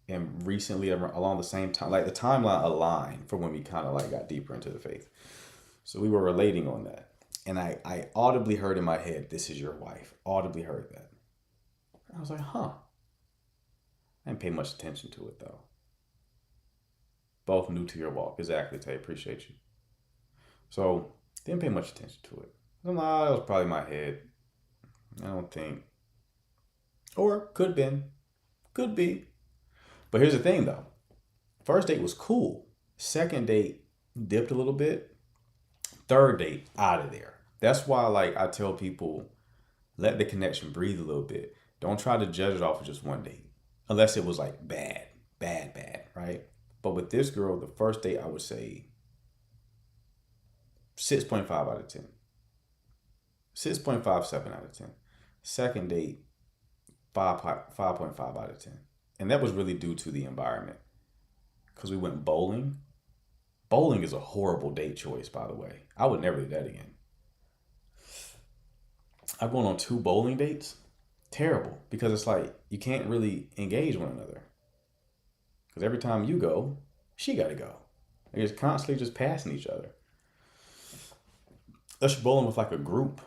And recently, along the same time, like the timeline aligned for when we kind of like got deeper into the faith. So we were relating on that. And I audibly heard in my head, "This is your wife." Audibly heard that. I was like, huh. I didn't pay much attention to it though. Both new to your walk. Exactly, Tay. Appreciate you. So, didn't pay much attention to it. I'm like, that was probably my head. I don't think. Or could been. Could be. But here's the thing though. First date was cool. Second date dipped a little bit. Third date, out of there. That's why like I tell people, let the connection breathe a little bit. Don't try to judge it off of just one date. Unless it was like bad, right? But with this girl, the first date I would say 6.5 out of 10. 6.57 out of 10. Second date, 5.5 out of 10. And that was really due to the environment. Because we went bowling. Bowling is a horrible date choice, by the way. I would never do that again. I've gone on 2 bowling dates. Terrible. Because it's like, you can't really engage one another. Because every time you go, she got to go. They're just constantly just passing each other. Us bowling with like a group.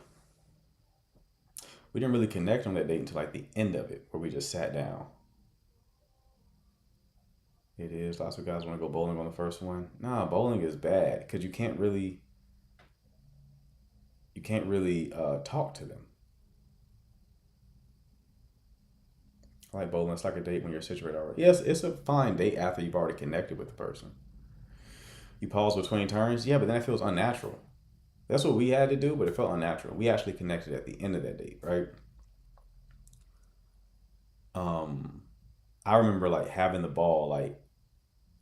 We didn't really connect on that date until like the end of it, where we just sat down. It is. Lots of guys want to go bowling on the first one. Nah, bowling is bad because you can't really talk to them. I like bowling. It's like a date when you're situated already. Yes, it's a fine date after you've already connected with the person. You pause between turns. Yeah, but then it feels unnatural. That's what we had to do, but it felt unnatural. We actually connected at the end of that date, right? I remember like having the ball, like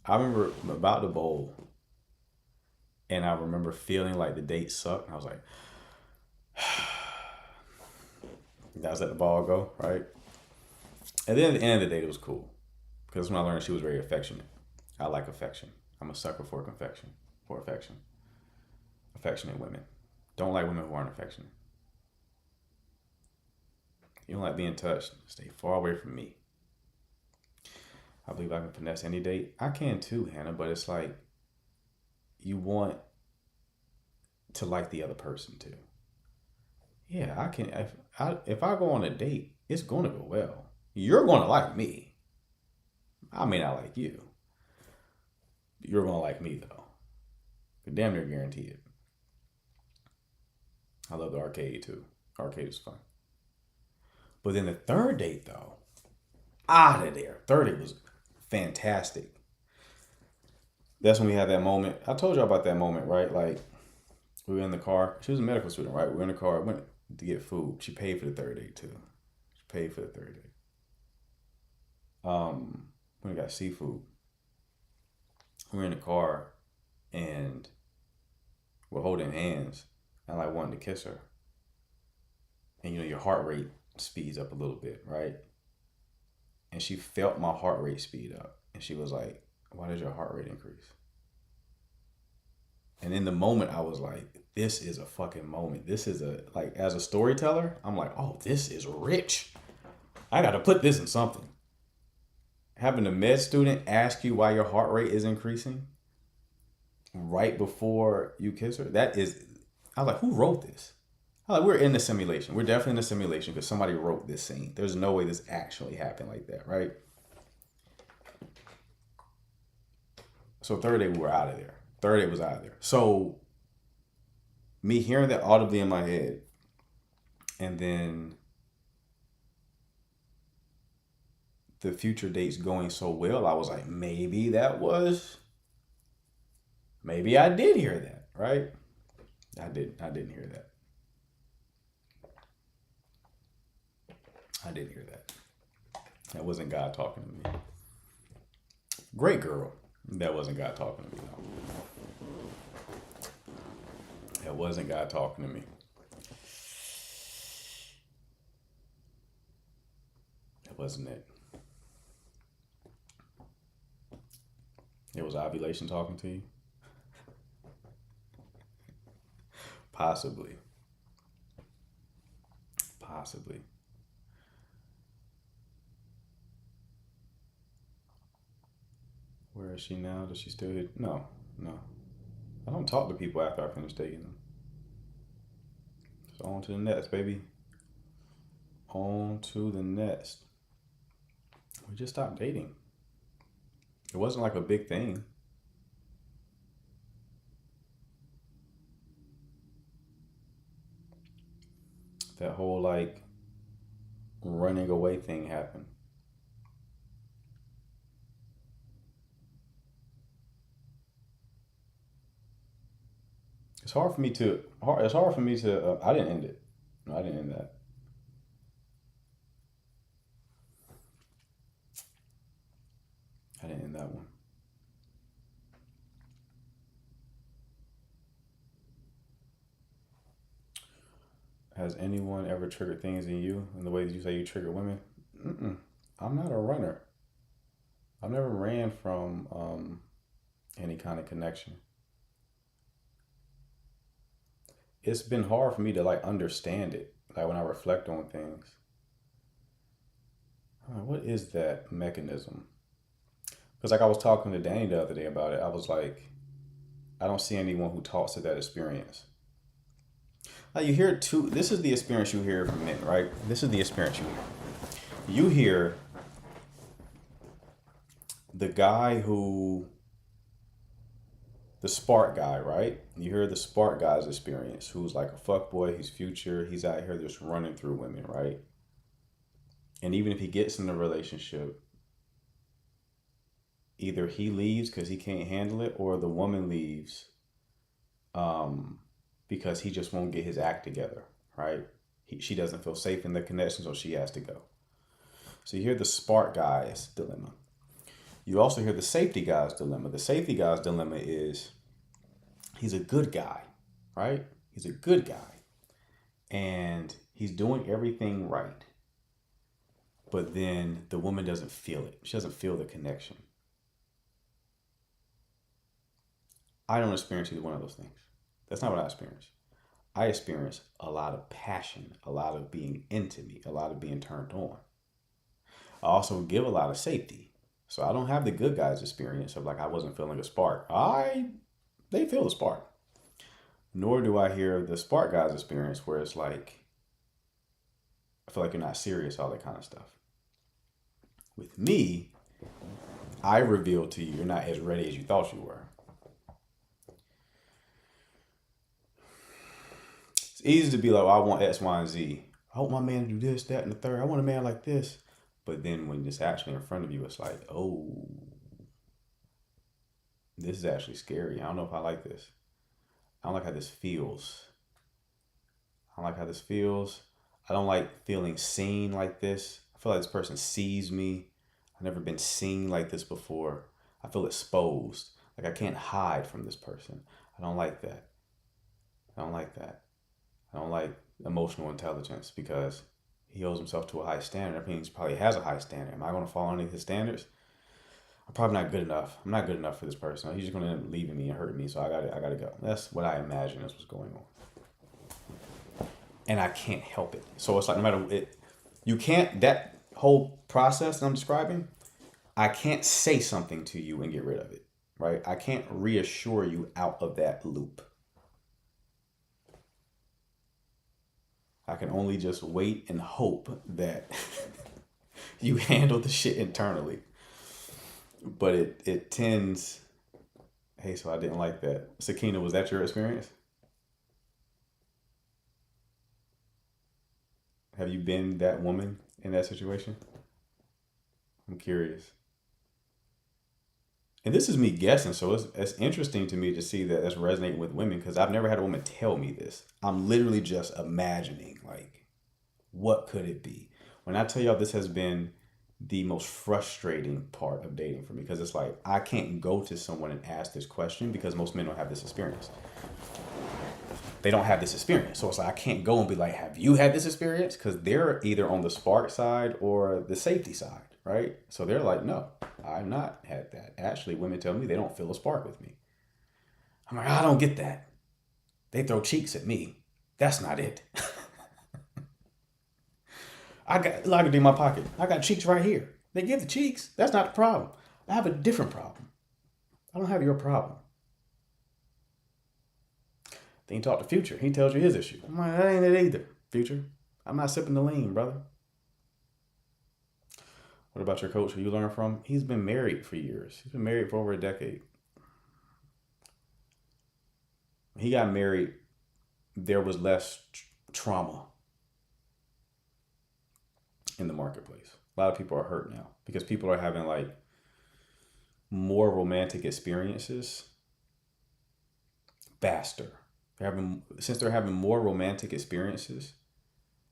I remember about to bowl and I remember feeling like the date sucked. And I was like, I was let the ball go, right? And then at the end of the date, it was cool. Because when I learned she was very affectionate. I like affection. I'm a sucker for affection. Affectionate women. Don't like women who aren't affectionate. You don't like being touched, stay far away from me. I believe I can finesse any date. I can too, Hannah, but it's like you want to like the other person too. Yeah, I can. If I go on a date, it's going to go well. You're going to like me. I may not like you. You're going to like me though. Damn near guaranteed. I love the arcade too. Arcade is fun. But then the third date though, out of there. Third date was fantastic. That's when we had that moment. I told you about that moment, right? Like we were in the car. She was a medical student, right? We were in the car. Went to get food. She paid for the third date too. She paid for the third date. We got seafood. We were in the car and we're holding hands and I wanted to kiss her. And your heart rate speeds up a little bit, right? And she felt my heart rate speed up. And she was like, "Why did your heart rate increase?" And in the moment, I was like, this is a fucking moment. This is as a storyteller, I'm like, oh, this is rich. I got to put this in something. Having a med student ask you why your heart rate is increasing right before you kiss her, I was like, who wrote this? I was like, we're in the simulation. We're definitely in the simulation because somebody wrote this scene. There's no way this actually happened like that, right? So third day, we were out of there. Third day was out of there. So me hearing that audibly in my head and then the future dates going so well, I was like, maybe I did hear that, right? I didn't hear that. I didn't hear that. That wasn't God talking to me. Great girl. That wasn't God talking to me. No. That wasn't God talking to me. That wasn't it. It was ovulation talking to you? Possibly. Possibly. Where is she now? Does she still hit? No. I don't talk to people after I finish dating them. So on to the next, baby. On to the next. We just stopped dating. It wasn't like a big thing. That whole like running away thing happened. It's hard for me to. I didn't end it. No, I didn't end that. I didn't end that one. Has anyone ever triggered things in you in the way that you say you trigger women? I'm not a runner. I've never ran from any kind of connection. It's been hard for me to like understand it. Like when I reflect on things. What is that mechanism? Because like I was talking to Danny the other day about it. I was like, I don't see anyone who talks to that experience. Like you hear this is the experience you hear from men, right? This is the experience you hear. You hear the guy the spark guy, right? You hear the spark guy's experience, who's like a fuckboy, he's future, he's out here just running through women, right? And even if he gets in a relationship, either he leaves because he can't handle it, or the woman leaves because he just won't get his act together, right? She doesn't feel safe in the connection, so she has to go. So you hear the spark guy's dilemma. You also hear the safety guy's dilemma. The safety guy's dilemma is he's a good guy, right? He's a good guy. And he's doing everything right. But then the woman doesn't feel it. She doesn't feel the connection. I don't experience either one of those things. That's not what I experience. I experience a lot of passion, a lot of being into me, a lot of being turned on. I also give a lot of safety. So I don't have the good guy's experience of like I wasn't feeling a spark. They feel the spark. Nor do I hear the spark guy's experience where it's like, I feel like you're not serious, all that kind of stuff. With me, I reveal to you, you're not as ready as you thought you were. It's easy to be like, I want X, Y, and Z. I want my man to do this, that, and the third. I want a man like this. But then when it's actually in front of you, it's like, oh, this is actually scary. I don't know if I like this. I don't like how this feels. I don't like how this feels. I don't like feeling seen like this. I feel like this person sees me. I've never been seen like this before. I feel exposed. Like I can't hide from this person. I don't like that. I don't like that. I don't like emotional intelligence because he holds himself to a high standard. That means he probably has a high standard. Am I going to fall under his standards? I'm probably not good enough. I'm not good enough for this person. He's just going to end up leaving me and hurting me. So I gotta go. That's what I imagine is what's going on. And I can't help it. So it's like no matter it, you can't, that whole process that I'm describing, I can't say something to you and get rid of it, right? I can't reassure you out of that loop. I can only just wait and hope that you handle the shit internally. But it tends, hey, so I didn't like that. Sakina, was that your experience? Have you been that woman in that situation? I'm curious. And this is me guessing, so it's interesting to me to see that that's resonating with women because I've never had a woman tell me this. I'm literally just imagining, like, what could it be? When I tell y'all this has been the most frustrating part of dating for me, because it's like I can't go to someone and ask this question because most men don't have this experience. They don't have this experience. So it's like I can't go and be like, have you had this experience? Because they're either on the spark side or the safety side, right? So they're like, no, I've not had that. Actually, women tell me they don't feel a spark with me. I'm like, I don't get that. They throw cheeks at me. That's not it. I got laundry in my pocket. I got cheeks right here. They give the cheeks. That's not the problem. I have a different problem. I don't have your problem. Then you talk to Future. He tells you his issue. I'm like, that ain't it either, Future. I'm not sipping the lean, brother. What about your coach who you learn from? He's been married for years. He's been married for over a decade. He got married. There was less trauma in the marketplace. A lot of people are hurt now because people are having like more romantic experiences faster. Since they're having more romantic experiences,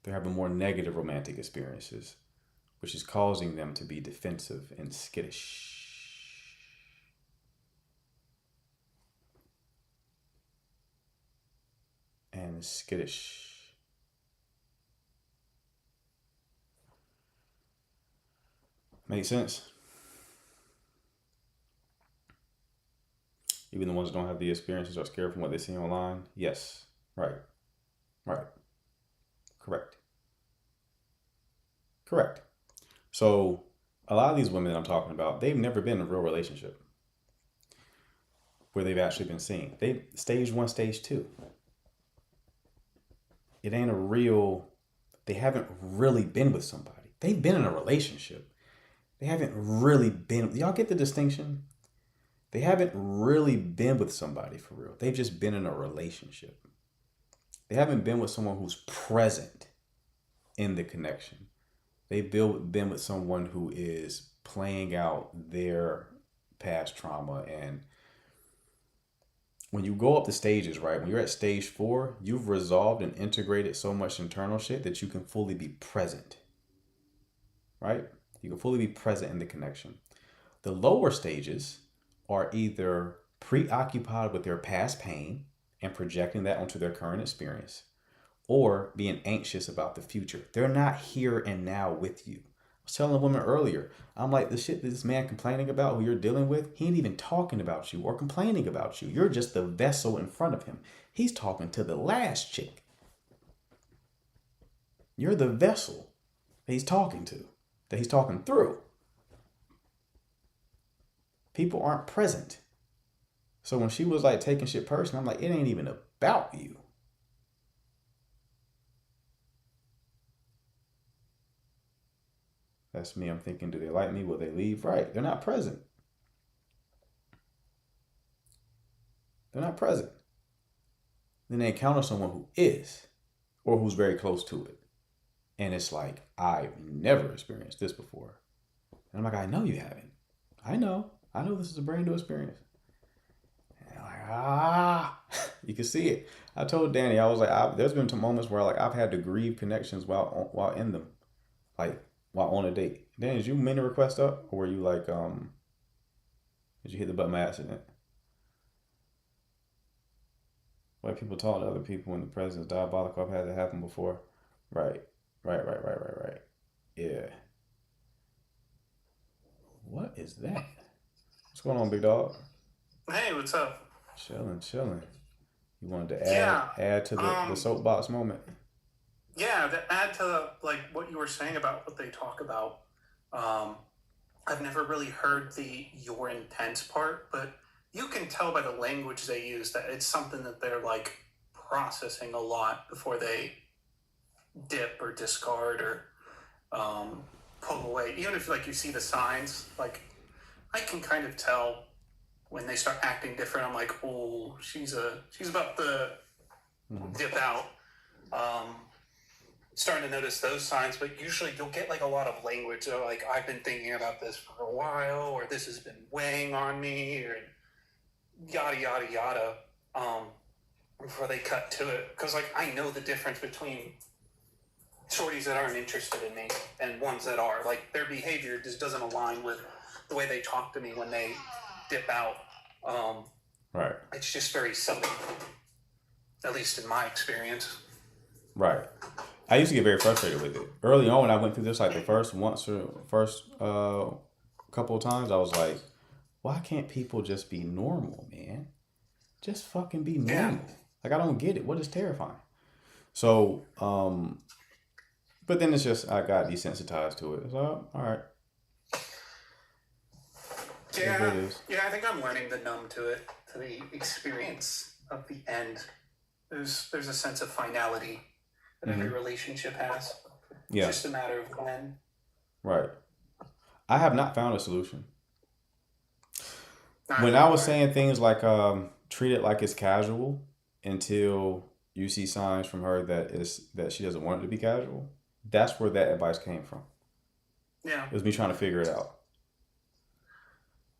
they're having more negative romantic experiences, which is causing them to be defensive and skittish. And skittish. Make sense? Even the ones that don't have the experiences are scared from what they see online? Yes. Right. Right. Correct. Correct. So a lot of these women that I'm talking about, they've never been in a real relationship where they've actually been seen. They stage 1, stage 2. It ain't a real, they haven't really been with somebody. They've been in a relationship. They haven't really been, y'all get the distinction? They haven't really been with somebody for real. They've just been in a relationship. They haven't been with someone who's present in the connection. They've been with someone who is playing out their past trauma. And when you go up the stages, right, when you're at stage 4, you've resolved and integrated so much internal shit that you can fully be present, right? You can fully be present in the connection. The lower stages are either preoccupied with their past pain and projecting that onto their current experience, or being anxious about the future. They're not here and now with you. I was telling a woman earlier, I'm like, the shit that this man complaining about who you're dealing with, he ain't even talking about you or complaining about you. You're just the vessel in front of him. He's talking to the last chick. You're the vessel that he's talking to, that he's talking through. People aren't present. So when she was like taking shit personal, I'm like, it ain't even about you. That's me. I'm thinking, do they like me? Will they leave? Right. They're not present. They're not present. Then they encounter someone who is, or who's very close to it. And it's like, I've never experienced this before. And I'm like, I know you haven't. I know this is a brand new experience. And I'm like, you can see it. I told Danny, I was like, there's been moments where like I've had to grieve connections while in them, like while on a date. Danny, did you mean to request up, or were you like, did you hit the button by accident? Why people talk to other people when the president's diabolical? I've had that happen before. Right. Yeah. What is that? What's going on, big dog? Hey, what's up? Chilling. You wanted to add to the soapbox moment? Yeah, to add to like what you were saying about what they talk about. I've never really heard the your intense part, but you can tell by the language they use that it's something that they're like processing a lot before they dip or discard or pull away. Even if like you see the signs, like I can kind of tell when they start acting different. I'm like, oh, she's about to dip out. Starting to notice those signs, but usually you'll get like a lot of language. So like, I've been thinking about this for a while, or this has been weighing on me, or yada yada yada. Before they cut to it, because like I know the difference between shorties that aren't interested in me and ones that are. Like, their behavior just doesn't align with the way they talk to me when they dip out. Right. It's just very silly, at least in my experience. Right. I used to get very frustrated with it. Early on, when I went through this, like the first couple of times, I was like, why can't people just be normal, man? Just fucking be normal. Yeah. Like, I don't get it. What is terrifying? So, but then it's just, I got desensitized to it. So, all right. Yeah, It is. yeah, I think I'm learning to numb to it, to the experience of the end. There's a sense of finality that every relationship has. Yeah. It's just a matter of when. Right. I have not found a solution. Not When I was anymore. saying things like treat it like it's casual until you see signs from her that she doesn't want it to be casual, that's where that advice came from. Yeah. It was me trying to figure it out.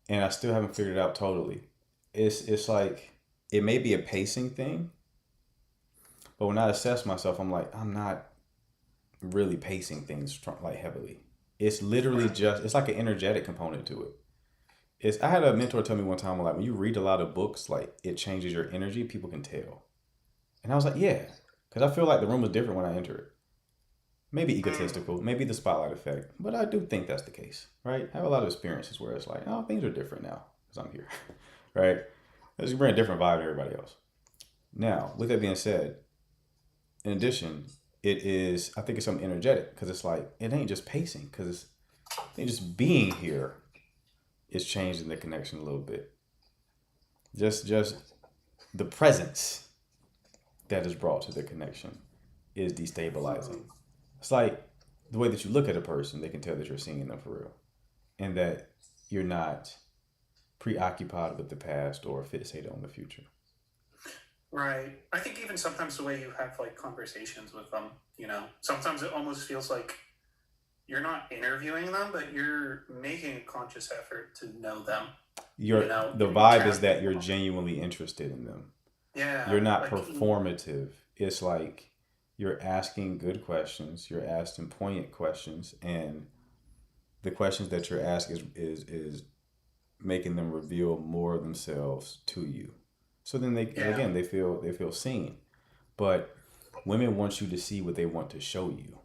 And I still haven't figured it out totally. It's like, it may be a pacing thing, but when I assess myself, I'm like, I'm not really pacing things like heavily. It's literally just, it's like an energetic component to it. I had a mentor tell me one time, like, when you read a lot of books, like, it changes your energy. People can tell. And I was like, yeah, because I feel like the room is different when I enter it. Maybe egotistical, maybe the spotlight effect, but I do think that's the case, right? I have a lot of experiences where it's like, oh, things are different now because I'm here, right? I just bring a different vibe to everybody else. Now, with that being said, in addition, I think it's something energetic because it's like, it ain't just pacing because it ain't just being here. It's changing the connection a little bit. Just the presence that is brought to the connection is destabilizing. It's like the way that you look at a person, they can tell that you're seeing them for real. And that you're not preoccupied with the past or fixated on the future. Right. I think even sometimes the way you have like conversations with them, sometimes it almost feels like you're not interviewing them, but you're making a conscious effort to know them. The vibe is that you're genuinely interested in them. Yeah. You're not like, performative. It's like you're asking good questions, you're asking poignant questions, and the questions that you're asking is making them reveal more of themselves to you. So then they feel seen. But women want you to see what they want to show you.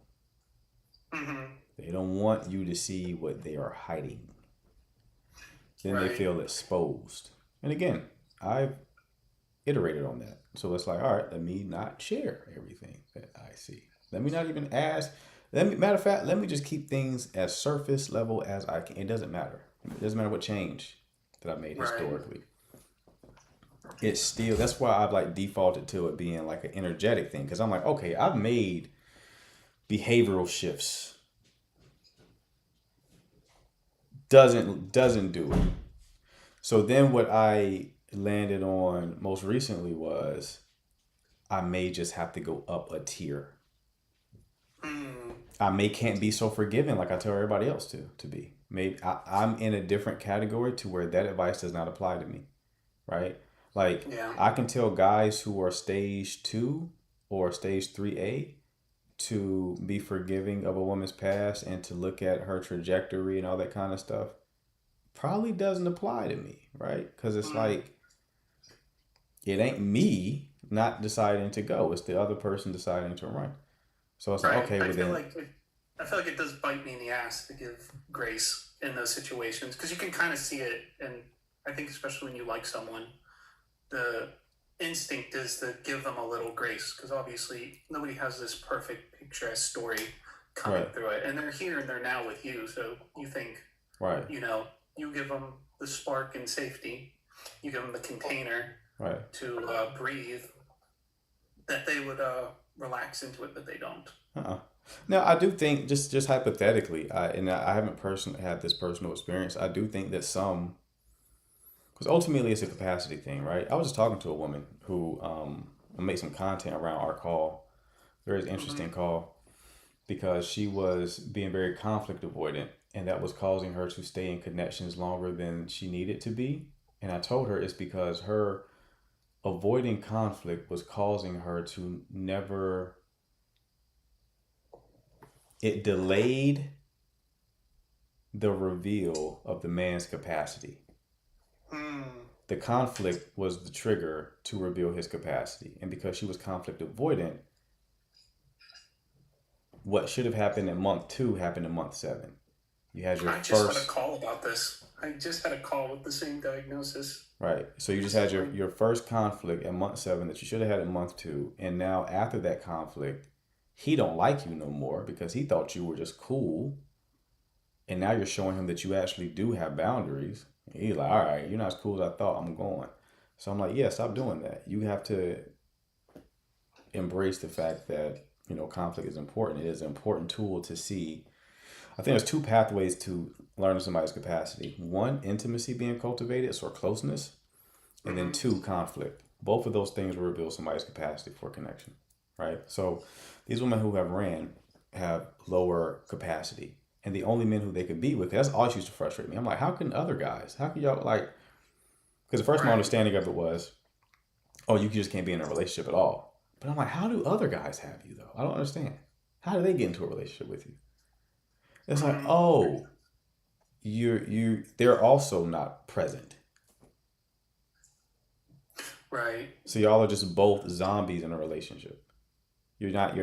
Mm-hmm. They don't want you to see what they are hiding. Then they Right. feel exposed. And again, I've iterated on that. So it's like, all right, let me not share everything that I see. Let me not even ask. Matter of fact, let me just keep things as surface level as I can. It doesn't matter. It doesn't matter what change that I made Right. historically. It's still, that's why I've like defaulted to it being like an energetic thing. Because I'm like, okay, I've made behavioral shifts. Doesn't do it. So then what I landed on most recently was I may just have to go up a tier. I can't be so forgiving like I tell everybody else to be. Maybe I'm in a different category to where that advice does not apply to me, right? Like, Yeah. I can tell guys who are stage 2 or stage 3A to be forgiving of a woman's past and to look at her trajectory and all that kind of stuff. Probably doesn't apply to me, right? Because it's like, it ain't me not deciding to go. It's the other person deciding to run. So it's like, Right. okay, I well feel then. like it does bite me in the ass to give grace in those situations because you can kind of see it, and I think especially when you like someone, the instinct is to give them a little grace because obviously nobody has this perfect picturesque story coming Right. through it, and they're here and they're now with you. So you think, Right. you give them the spark and safety, you give them the container Right. to breathe, that they would relax into it, but they don't. Now, I do think, just hypothetically, I haven't personally had this personal experience. I do think that because ultimately it's a capacity thing, right? I was just talking to a woman who made some content around our call, very interesting call, because she was being very conflict avoidant, and that was causing her to stay in connections longer than she needed to be. And I told her it's because her avoiding conflict was causing her to never it delayed the reveal of the man's capacity. The conflict was the trigger to reveal his capacity. And because she was conflict avoidant, what should have happened in month 2 happened in month 7. You had your I just had a call about this. I just had a call with the same diagnosis. Right. So you just had your first conflict in month 7 that you should have had in month 2. And now after that conflict, he don't like you no more because he thought you were just cool. And now you're showing him that you actually do have boundaries. He's like, all right, you're not as cool as I thought. I'm going. So I'm like, yeah, stop doing that. You have to embrace the fact that, conflict is important. It is an important tool to see. I think there's 2 pathways to learning somebody's capacity. 1, intimacy being cultivated, so closeness. And then 2, conflict. Both of those things will reveal somebody's capacity for connection, right? So these women who have ran have lower capacity. And the only men who they could be with, that's always used to frustrate me. I'm like, how can other guys, how can y'all because the first my understanding of it was, oh, you just can't be in a relationship at all. But I'm like, how do other guys have you though? I don't understand. How do they get into a relationship with you? It's like, oh, they're also not present. Right. So y'all are just both zombies in a relationship. You're not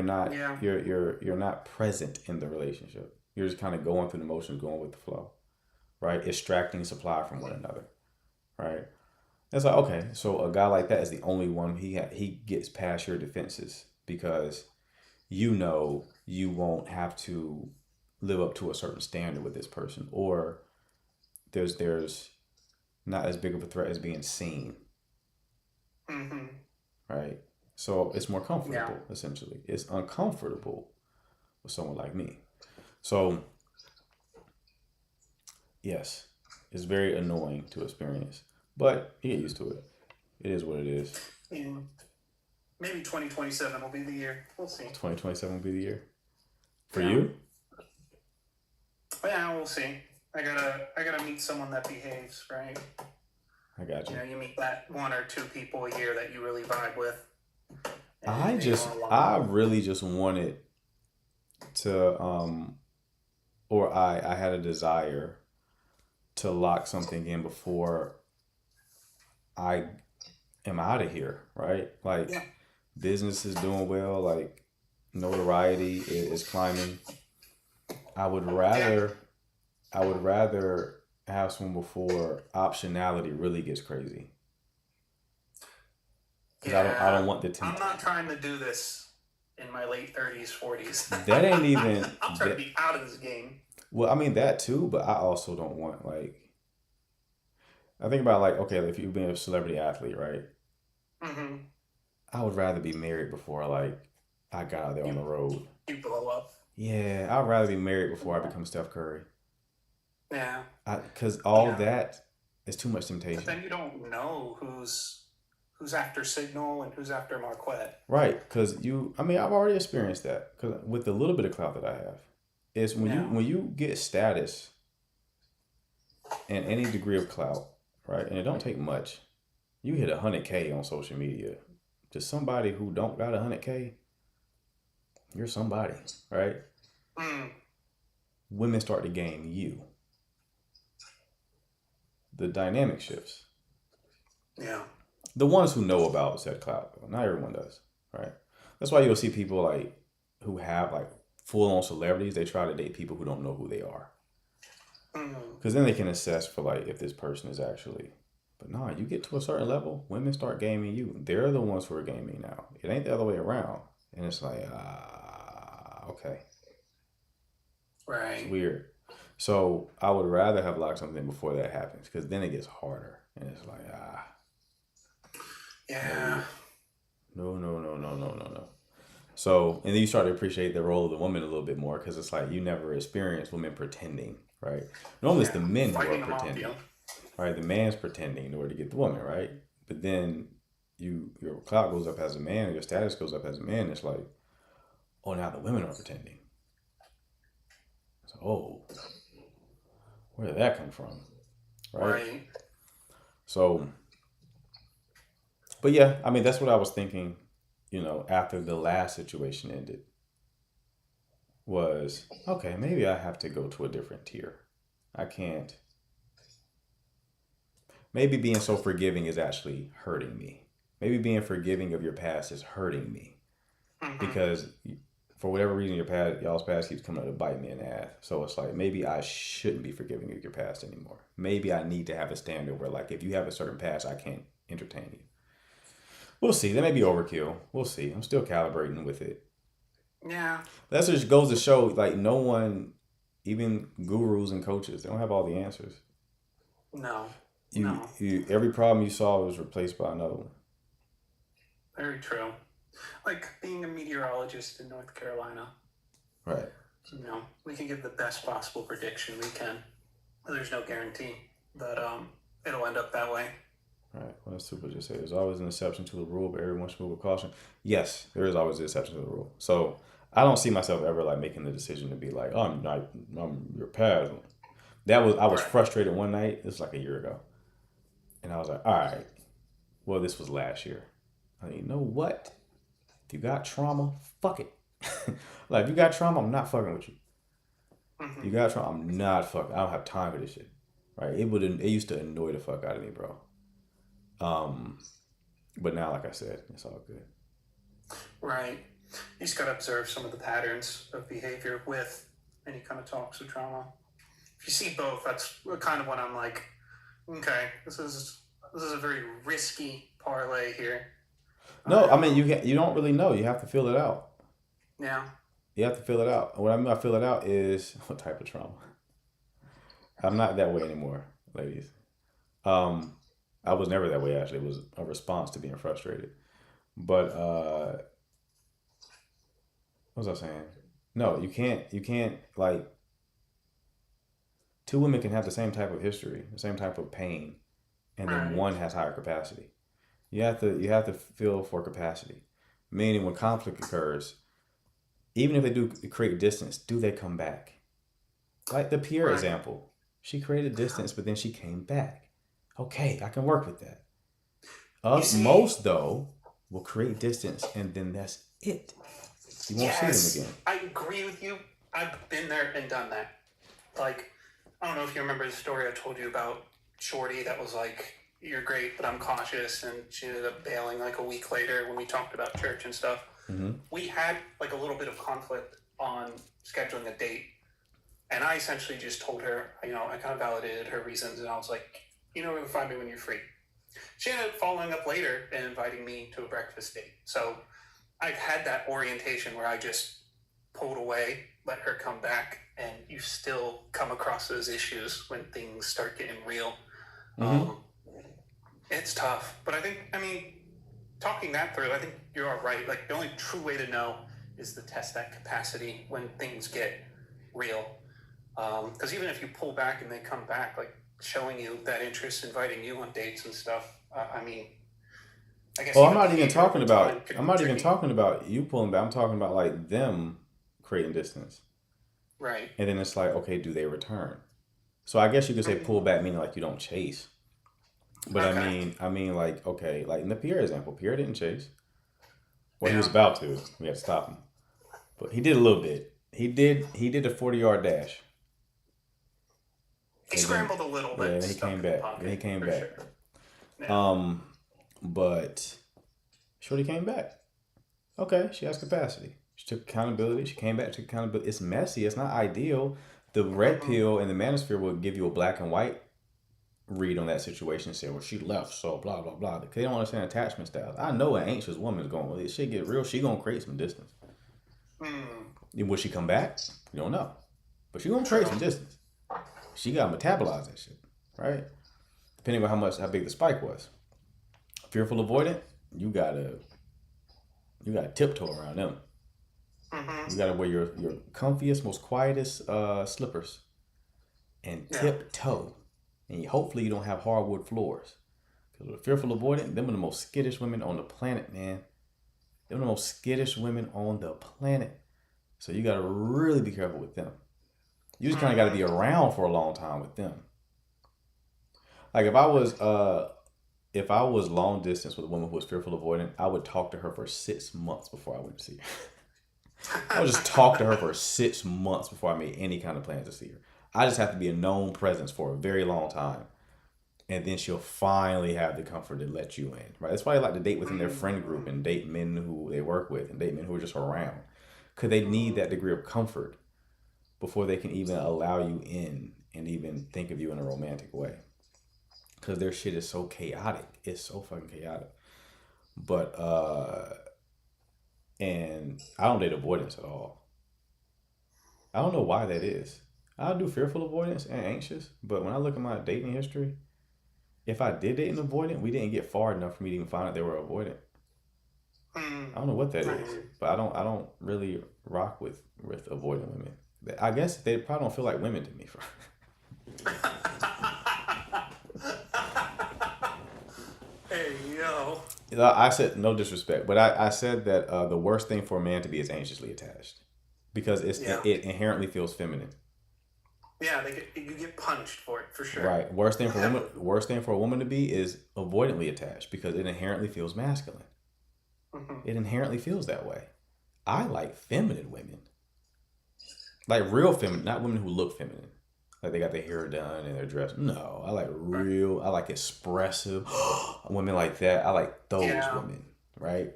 present in the relationship. You're just kind of going through the motions, going with the flow, right? Extracting supply from one another, right? It's like, okay, so a guy like that is the only one he gets past your defenses because you won't have to live up to a certain standard with this person, or there's not as big of a threat as being seen, right? So it's more comfortable, essentially. It's uncomfortable with someone like me. So, yes, it's very annoying to experience, but you get used to it. It is what it is. Yeah. Maybe 2027 will be the year. We'll see. 2027 will be the year. For you? Yeah, we'll see. I gotta meet someone that behaves, right? I got you. You meet that 1 or 2 people a year that you really vibe with. I really just wanted to or I had a desire to lock something in before I am out of here, right? Business is doing well, notoriety is climbing. I would rather have someone before optionality really gets crazy. Because I don't want the I'm not trying to do this in my late 30s, 40s. That ain't even. I'm trying to be out of this game. Well, I mean that too, but I also don't want I think about if you've been a celebrity athlete, right? Mm-hmm. I would rather be married before I got out there on the road. You blow up. Yeah, I'd rather be married before I become Steph Curry. Yeah. Because that is too much temptation. But then you don't know who's after Signal and who's after Marquette. Right, because I've already experienced that. Because with the little bit of clout that I have, is when you get status and any degree of clout, right, and it don't take much, you hit 100K on social media. Just somebody who don't got 100K, you're somebody, right? Women start to game you. The dynamic shifts. Yeah. The ones who know about said clout, not everyone does, right? That's why you'll see people who have full-on celebrities. They try to date people who don't know who they are, because then they can assess for if this person is actually. But no, you get to a certain level, women start gaming you. They're the ones who are gaming now. It ain't the other way around, and it's okay, right? It's weird. So I would rather have locked something before that happens, because then it gets harder, and it's Yeah. No. So, and then you start to appreciate the role of the woman a little bit more, because it's you never experience women pretending, right? Normally it's the men who are pretending, right? The man's pretending in order to get the woman, right? But then your clout goes up as a man, your status goes up as a man. It's oh, now the women are pretending. So, where did that come from, right? So. But yeah, that's what I was thinking, after the last situation ended. was, okay, maybe I have to go to a different tier. I can't. Maybe being so forgiving is actually hurting me. Maybe being forgiving of your past is hurting me because for whatever reason, y'all's past keeps coming up to bite me in the ass. So it's like, maybe I shouldn't be forgiving of your past anymore. Maybe I need to have a standard where, like, if you have a certain past, I can't entertain you. We'll see. That may be overkill. We'll see. I'm still calibrating with it. Yeah. That just goes to show, like, no one, even gurus and coaches, they don't have all the answers. No. Every problem you saw was replaced by another one. Very true. Like being a meteorologist in North Carolina. Right. We can give the best possible prediction we can. There's no guarantee that it'll end up that way. Right. Well, that's super just say there's always an exception to the rule, but everyone should move with caution. Yes, there is always an exception to the rule. So I don't see myself ever like making the decision to be like, oh, I'm your past. I was frustrated one night. This was like a year ago. And I was like, all right, well, this was last year. I mean, you know what? If you got trauma, fuck it. Like, if you got trauma, I'm not fucking with you. You got trauma, I'm not fucking. I don't have time for this shit. Right? It used to annoy the fuck out of me, bro. But now, like I said, it's all good. Right. You just gotta observe some of the patterns of behavior with any kind of talks of trauma. If you see both, that's kind of when I'm like, okay, this is a very risky parlay here. No, I mean you don't really know. You have to feel it out. Yeah. You have to feel it out. What I mean by feel it out is what type of trauma. I'm not that way anymore, ladies. I was never that way. Actually, it was a response to being frustrated. But what was I saying? No, you can't like. Two women can have the same type of history, the same type of pain, and then one has higher capacity. You have to feel for capacity. Meaning when conflict occurs, even if they do create distance, do they come back? Like the Pierre example. She created distance, but then she came back. Okay, I can work with that. Most, though, will create distance, and then that's it. You won't see them again. I agree with you. I've been there and done that. Like, I don't know if you remember the story I told you about Shorty that was like, you're great, but I'm cautious, and she ended up bailing like a week later when we talked about church and stuff. We had like a little bit of conflict on scheduling a date, and I essentially just told her, I kind of validated her reasons, and I was like, find me when you're free. She ended up following up later and inviting me to a breakfast date. So I've had that orientation where I just pulled away, let her come back, and you still come across those issues when things start getting real. It's tough, but talking that through, I think you're all right. Like, the only true way to know is to test that capacity when things get real. Because even if you pull back and they come back, like showing you that interest, inviting you on dates and stuff, I guess. Well, I'm not even talking about you pulling back. I'm talking about like them creating distance. Right. And then it's like, okay, do they return? So I guess you could say pull back, meaning like you don't chase. But okay. I mean, like, okay, like in the Pierre example, Pierre didn't chase. Well, he was about to. We had to stop him. But he did a little bit. He did a 40-yard dash. He scrambled a little bit. Yeah, he came back. Sure. Yeah. But Shorty came back. Okay, she has capacity. She took accountability. She came back, took accountability. It's messy. It's not ideal. The red pill and the manosphere will give you a black and white read on that situation and say, well, she left, so blah, blah, blah. They don't understand attachment styles. I know an anxious woman is going, well, if shit get real, she going to create some distance. Will she come back? You don't know. But she going to create some distance. She got to metabolize that shit, right? Depending on how big the spike was. Fearful avoidant, you gotta tiptoe around them. You gotta wear your comfiest, most quietest slippers and tiptoe. And hopefully you don't have hardwood floors. Because with fearful avoidant, them are the most skittish women on the planet, man. Them are the most skittish women on the planet. So you gotta really be careful with them. You just kind of gotta be around for a long time with them. Like if I was long distance with a woman who was fearful avoidant, I would talk to her for 6 months before I went to see her. I would just talk to her for 6 months before I made any kind of plans to see her. I just have to be a known presence for a very long time. And then she'll finally have the comfort to let you in, right? That's why they like to date within their friend group and date men who they work with and date men who are just around. Because they need that degree of comfort before they can even allow you in and even think of you in a romantic way. Because their shit is so chaotic. It's so fucking chaotic. But, and I don't date avoidance at all. I don't know why that is. I do fearful avoidance and anxious, but when I look at my dating history, if I did date an avoidant, we didn't get far enough for me to even find out they were avoidant. I don't know what that is, but I don't really rock with avoidant women. I guess they probably don't feel like women to me. Hey, yo. I said no disrespect, but I said that the worst thing for a man to be is anxiously attached because it inherently feels feminine. Yeah, you get punished for it for sure. Right. Worst thing for a woman to be is avoidantly attached because it inherently feels masculine. Mm-hmm. It inherently feels that way. I like feminine women, like real feminine, not women who look feminine, like they got their hair done and they're dressed. No, I like real. I like expressive women like that. I like those women, right?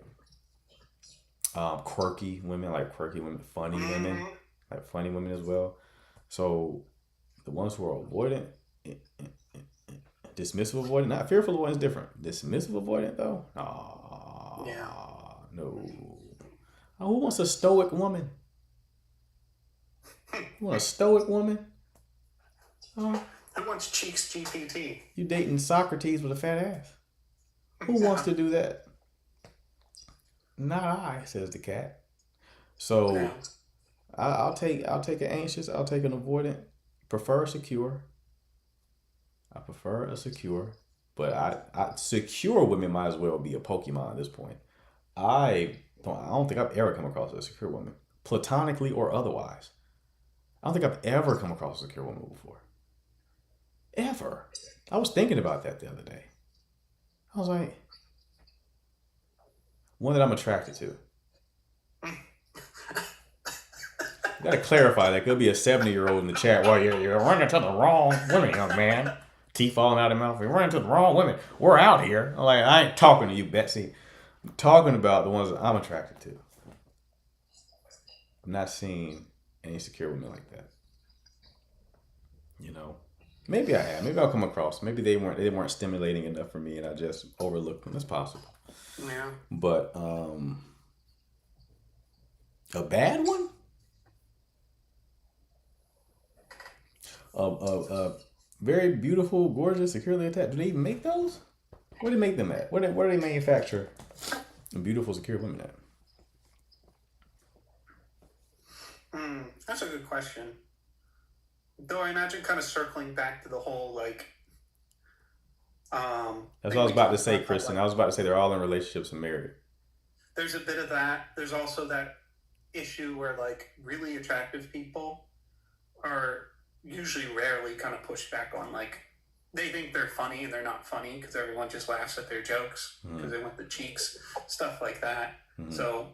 Quirky women, like quirky women, funny women, like funny women as well. So the ones who are avoidant, dismissive avoidant, not fearful avoidant is different. Dismissive avoidant though, no. Who wants a stoic woman? You want a stoic woman? Who wants cheeks GPT? You dating Socrates with a fat ass? Who wants to do that? Not I, says the cat. So. I'll take an anxious. I'll take an avoidant. Prefer secure. I prefer a secure, but I secure women might as well be a Pokemon at this point. I don't think I've ever come across a secure woman, platonically or otherwise. I don't think I've ever come across a secure woman before. Ever. I was thinking about that the other day. I was like, one that I'm attracted to. You gotta clarify that. Could be a 70-year-old in the chat. Well, you're running to the wrong women, young man. Teeth falling out of mouth. You're running to the wrong women. We're out here. I'm like, I ain't talking to you, Betsy. I'm talking about the ones that I'm attracted to. I'm not seeing any secure women like that. You know, maybe I have. Maybe I'll come across. Maybe they weren't stimulating enough for me, and I just overlooked them. That's possible. Yeah. But a bad one. Very beautiful, gorgeous, securely attached. Do they even make those? Where do they make them at? Where do they manufacture beautiful, secure women at? That's a good question. Though I imagine kind of circling back to the whole like. That's what I was about to say, Kristen. I was about to say they're all in relationships and married. There's a bit of that. There's also that issue where like really attractive people are usually rarely kind of pushed back on, like they think they're funny and they're not funny because everyone just laughs at their jokes because they want the cheeks, stuff like that. So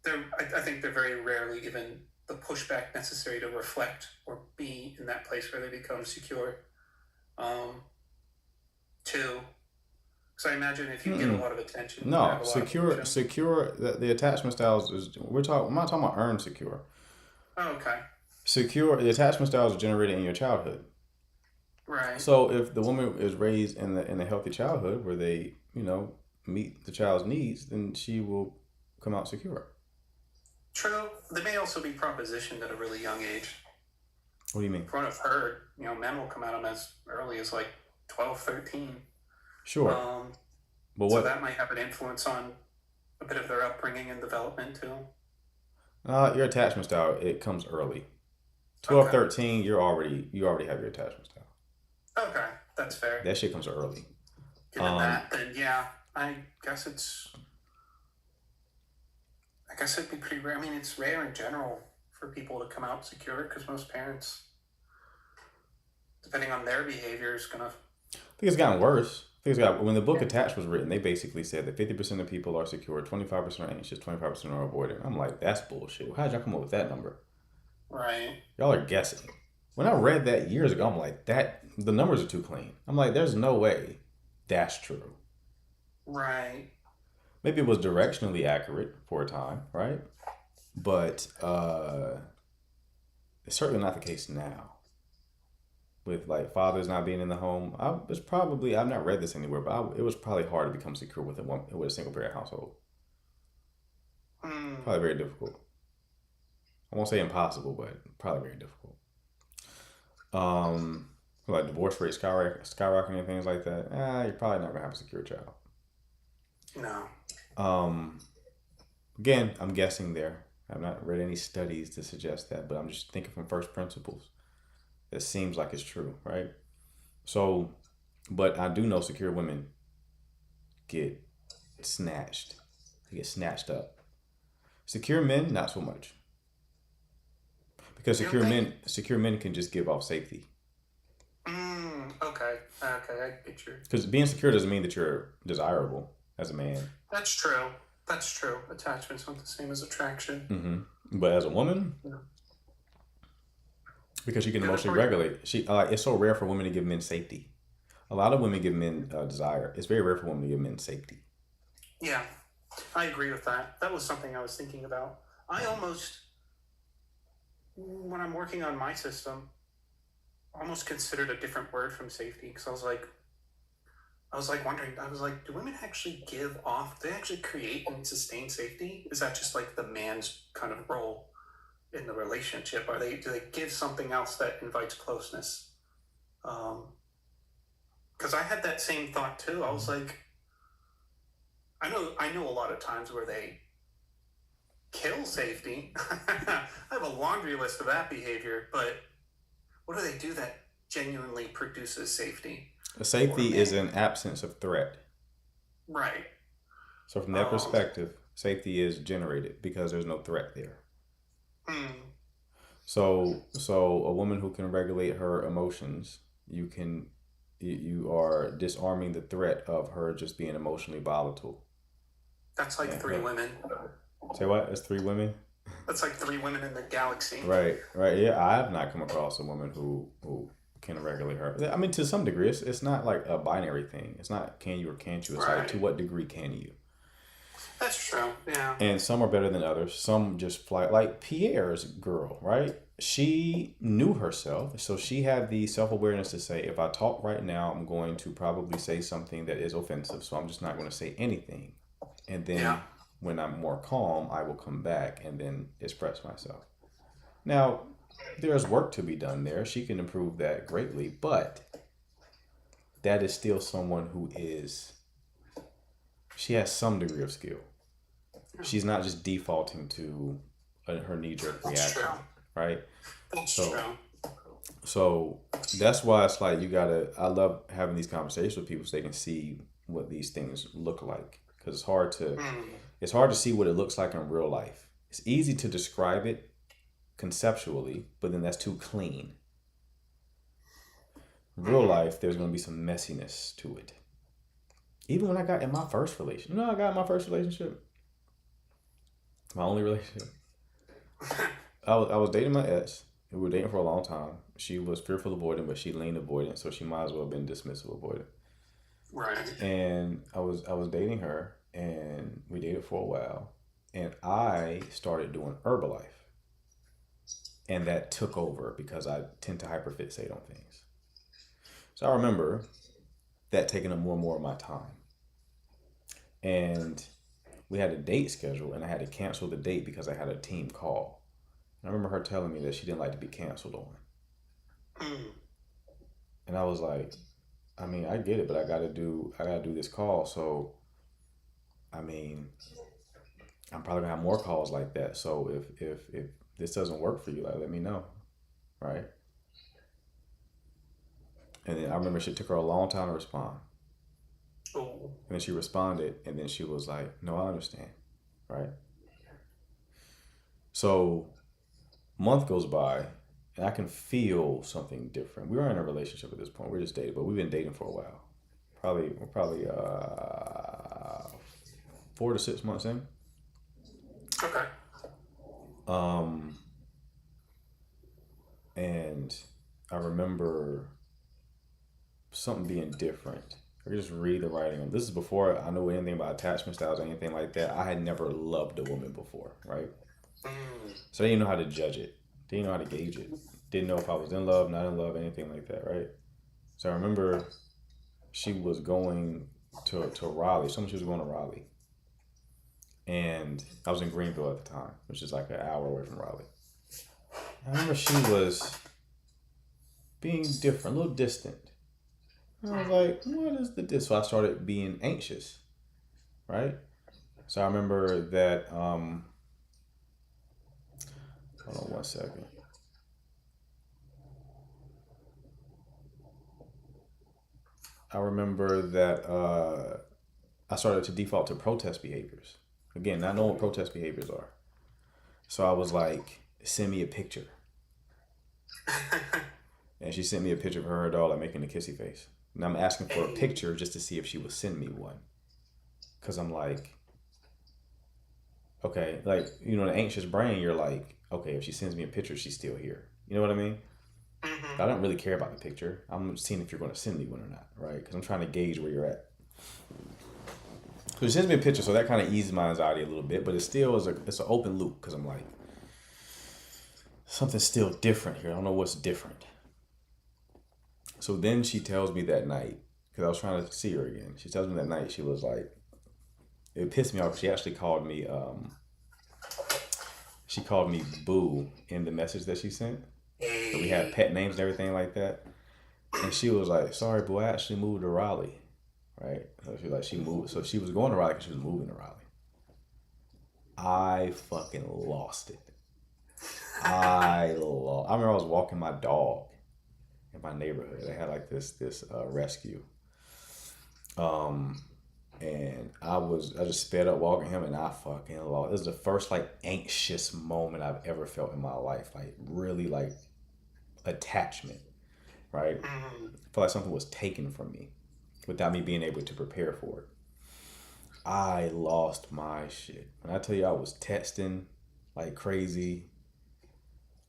I think they're very rarely given the pushback necessary to reflect or be in that place where they become secure. Too, because I imagine if you get a lot of attention, no, secure. The attachment styles is I'm not talking about earned secure. Oh, okay. Secure, the attachment styles are generated in your childhood. Right. So if the woman is raised in a healthy childhood where they, meet the child's needs, then she will come out secure. True. They may also be propositioned at a really young age. What do you mean? From what I've heard, men will come out of them as early as like 12, 13. Sure. But so that might have an influence on a bit of their upbringing and development too. Your attachment style, it comes early. 12, 13, you already have your attachment style. Okay, that's fair. That shit comes early. Given that, then yeah, I guess it'd be pretty rare. I mean, it's rare in general for people to come out secure because most parents, depending on their behavior, is gonna. I think it's gotten worse. When the book Attached was written, they basically said that 50% of people are secure, 25% are anxious, 25% are avoidant. I'm like, that's bullshit. How'd y'all come up with that number? Right. Y'all are guessing. When I read that years ago, I'm like, the numbers are too clean. I'm like, there's no way that's true. Right. Maybe it was directionally accurate for a time, right? But it's certainly not the case now. With like fathers not being in the home, I've not read this anywhere, but it was probably hard to become secure with a single parent household. Probably very difficult. I won't say impossible, but probably very difficult. Like divorce rates skyrocketing and things like that. You're probably not gonna have a secure child. No. Again, I'm guessing there. I've not read any studies to suggest that, but I'm just thinking from first principles. It seems like it's true, right? So, but I do know secure women get snatched. They get snatched up. Secure men, not so much. Because secure men can just give off safety. Okay, I get you. Because being secure doesn't mean that you're desirable as a man. That's true. Attachment's not the same as attraction. Mm-hmm. But as a woman, because she can emotionally regulate. It's so rare for women to give men safety. A lot of women give men desire. It's very rare for women to give men safety. Yeah, I agree with that. That was something I was thinking about. I almost, when I'm working on my system, almost considered a different word from safety, because I was wondering, do women actually give off, do they actually create and sustain safety? Is that just like the man's kind of role in the relationship? Do they give something else that invites closeness? Because I had that same thought too. I was like, I know a lot of times where they kill safety. I have a laundry list of that behavior, but what do they do that genuinely produces safety? Safety is an absence of threat. Right. So from that perspective, safety is generated because there's no threat there. So a woman who can regulate her emotions, you are disarming the threat of her just being emotionally volatile. That's like 3 women. Say what? That's 3 women? That's like 3 women in the galaxy. Right. Yeah, I have not come across a woman who can regulate her. I mean, to some degree, it's not like a binary thing. It's not can you or can't you. It's like to what degree can you? That's true. Yeah. And some are better than others. Some just fly. Like Pierre's girl, right? She knew herself, so she had the self-awareness to say, if I talk right now, I'm going to probably say something that is offensive, so I'm just not going to say anything. And then when I'm more calm, I will come back and then express myself. Now, there's work to be done there. She can improve that greatly, but that is still someone who she has some degree of skill. She's not just defaulting to her knee-jerk reaction, right? That's true. So that's why it's like I love having these conversations with people so they can see what these things look like. Because it's hard to see what it looks like in real life. It's easy to describe it conceptually, but then that's too clean. In real life, there's going to be some messiness to it. Even when I got in my first relationship. I got in my first relationship. My only relationship. I was dating my ex. We were dating for a long time. She was fearful avoidant, but she leaned avoidant, so she might as well have been dismissive avoidant. Right. And I was dating her, and we dated for a while, and I started doing Herbalife, and that took over because I tend to hyperfixate on things. So I remember that taking up more and more of my time, and we had a date schedule, and I had to cancel the date because I had a team call. And I remember her telling me that she didn't like to be canceled on, and I was like, I mean, I get it, but I gotta do this call. So, I mean, I'm probably gonna have more calls like that. So if this doesn't work for you, like, let me know, right? And then I remember it took her a long time to respond. And then she responded, and then she was like, "No, I understand," right? So, a month goes by. And I can feel something different. We were in a relationship at this point. We're just dating, but we've been dating for a while, We're probably 4 to 6 months in. Okay. And I remember something being different. I could just read the writing. This is before I knew anything about attachment styles or anything like that. I had never loved a woman before, right? So I didn't know how to judge it. Didn't know how to gauge it. Didn't know if I was in love, not in love, anything like that, right? So I remember she was going to Raleigh. She was going to Raleigh. And I was in Greenville at the time, which is like an hour away from Raleigh. I remember she was being different, a little distant. And I was like, what is the this? So I started being anxious, right? So I remember that, hold on 1 second. I remember that I started to default to protest behaviors. Again, not knowing what protest behaviors are. So I was like, send me a picture. And she sent me a picture of her dog like making a kissy face. And I'm asking for a picture just to see if she would send me one. Because I'm like, okay, like, you know, in an anxious brain, you're like, okay, if she sends me a picture, she's still here. You know what I mean? I don't really care about the picture. I'm seeing if you're going to send me one or not, right? Because I'm trying to gauge where you're at. So she sends me a picture, so that kind of eases my anxiety a little bit, but it still is it's an open loop because I'm like, something's still different here. I don't know what's different. So then she tells me that night, because I was trying to see her again. She tells me that night, she was like, it pissed me off. She actually called me, Boo in the message that she sent. So we had pet names and everything like that. And she was like, sorry, Boo, I actually moved to Raleigh. Right? So she moved. So she was going to Raleigh because she was moving to Raleigh. I fucking lost it. I remember I was walking my dog in my neighborhood. They had like this rescue. And I just sped up walking him and I fucking lost. This is the first like anxious moment I've ever felt in my life. Like really like attachment, right? I felt like something was taken from me without me being able to prepare for it. I lost my shit. When I tell you I was texting like crazy,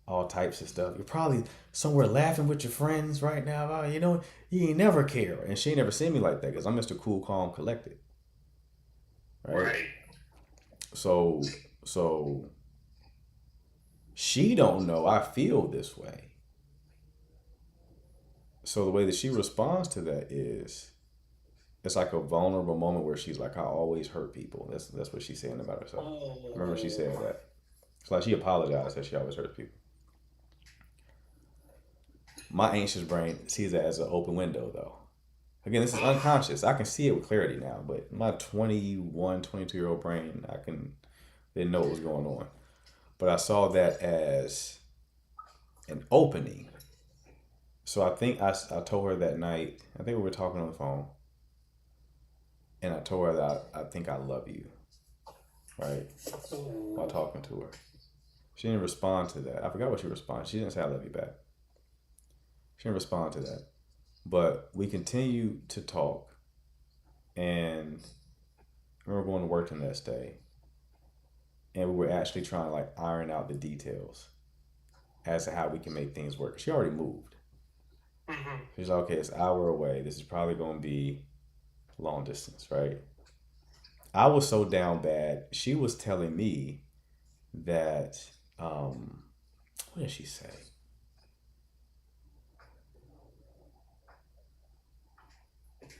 all types of stuff. You're probably somewhere laughing with your friends right now. You know, you ain't never care. And she ain't never seen me like that because I'm Mr. Cool, Calm, Collected. Right? So she don't know I feel this way. So the way that she responds to that is, it's like a vulnerable moment where she's like, I always hurt people. That's what she's saying about herself. I remember she said that. It's like she apologized that she always hurts people. My anxious brain sees it as an open window, though. Again, this is unconscious. I can see it with clarity now, but my 21, 22-year-old brain, didn't know what was going on. But I saw that as an opening. So I think I told her that night, I think we were talking on the phone, and I told her that I think I love you, right? While talking to her. She didn't respond to that. I forgot what she responded. She didn't say I love you back. She didn't respond to that. But we continued to talk, and I remember going to work the next day, and we were actually trying to like iron out the details as to how we can make things work. She already moved. She's like, okay, it's an hour away. This is probably going to be long distance, right? I was so down bad. She was telling me that, what did she say?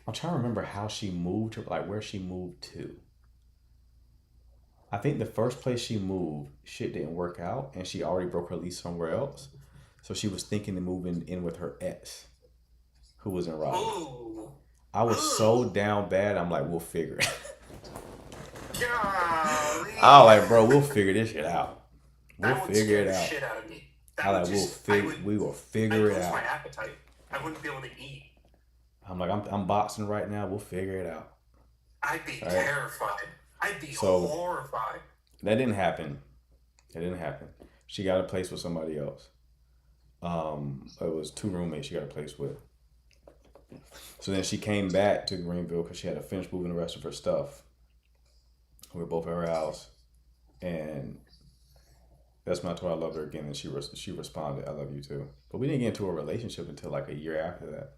I'm trying to remember how she moved, like where she moved to. I think the first place she moved, shit didn't work out, and she already broke her lease somewhere else. So she was thinking of moving in with her ex, who was in Raleigh. I was so down bad, I'm like, we'll figure it. I was like, bro, we'll figure this shit out. We'll figure it out. Shit out of me. We will figure it out. My appetite. I wouldn't be able to eat. I'm like, I'm boxing right now. We'll figure it out. I'd be terrified. I'd be horrified. That didn't happen. She got a place with somebody else. It was 2 roommates she got a place with. So then she came back to Greenville because she had to finish moving the rest of her stuff. We were both at her house, and that's when I told her I loved her again, and she responded, "I love you too." But we didn't get into a relationship until like a year after that.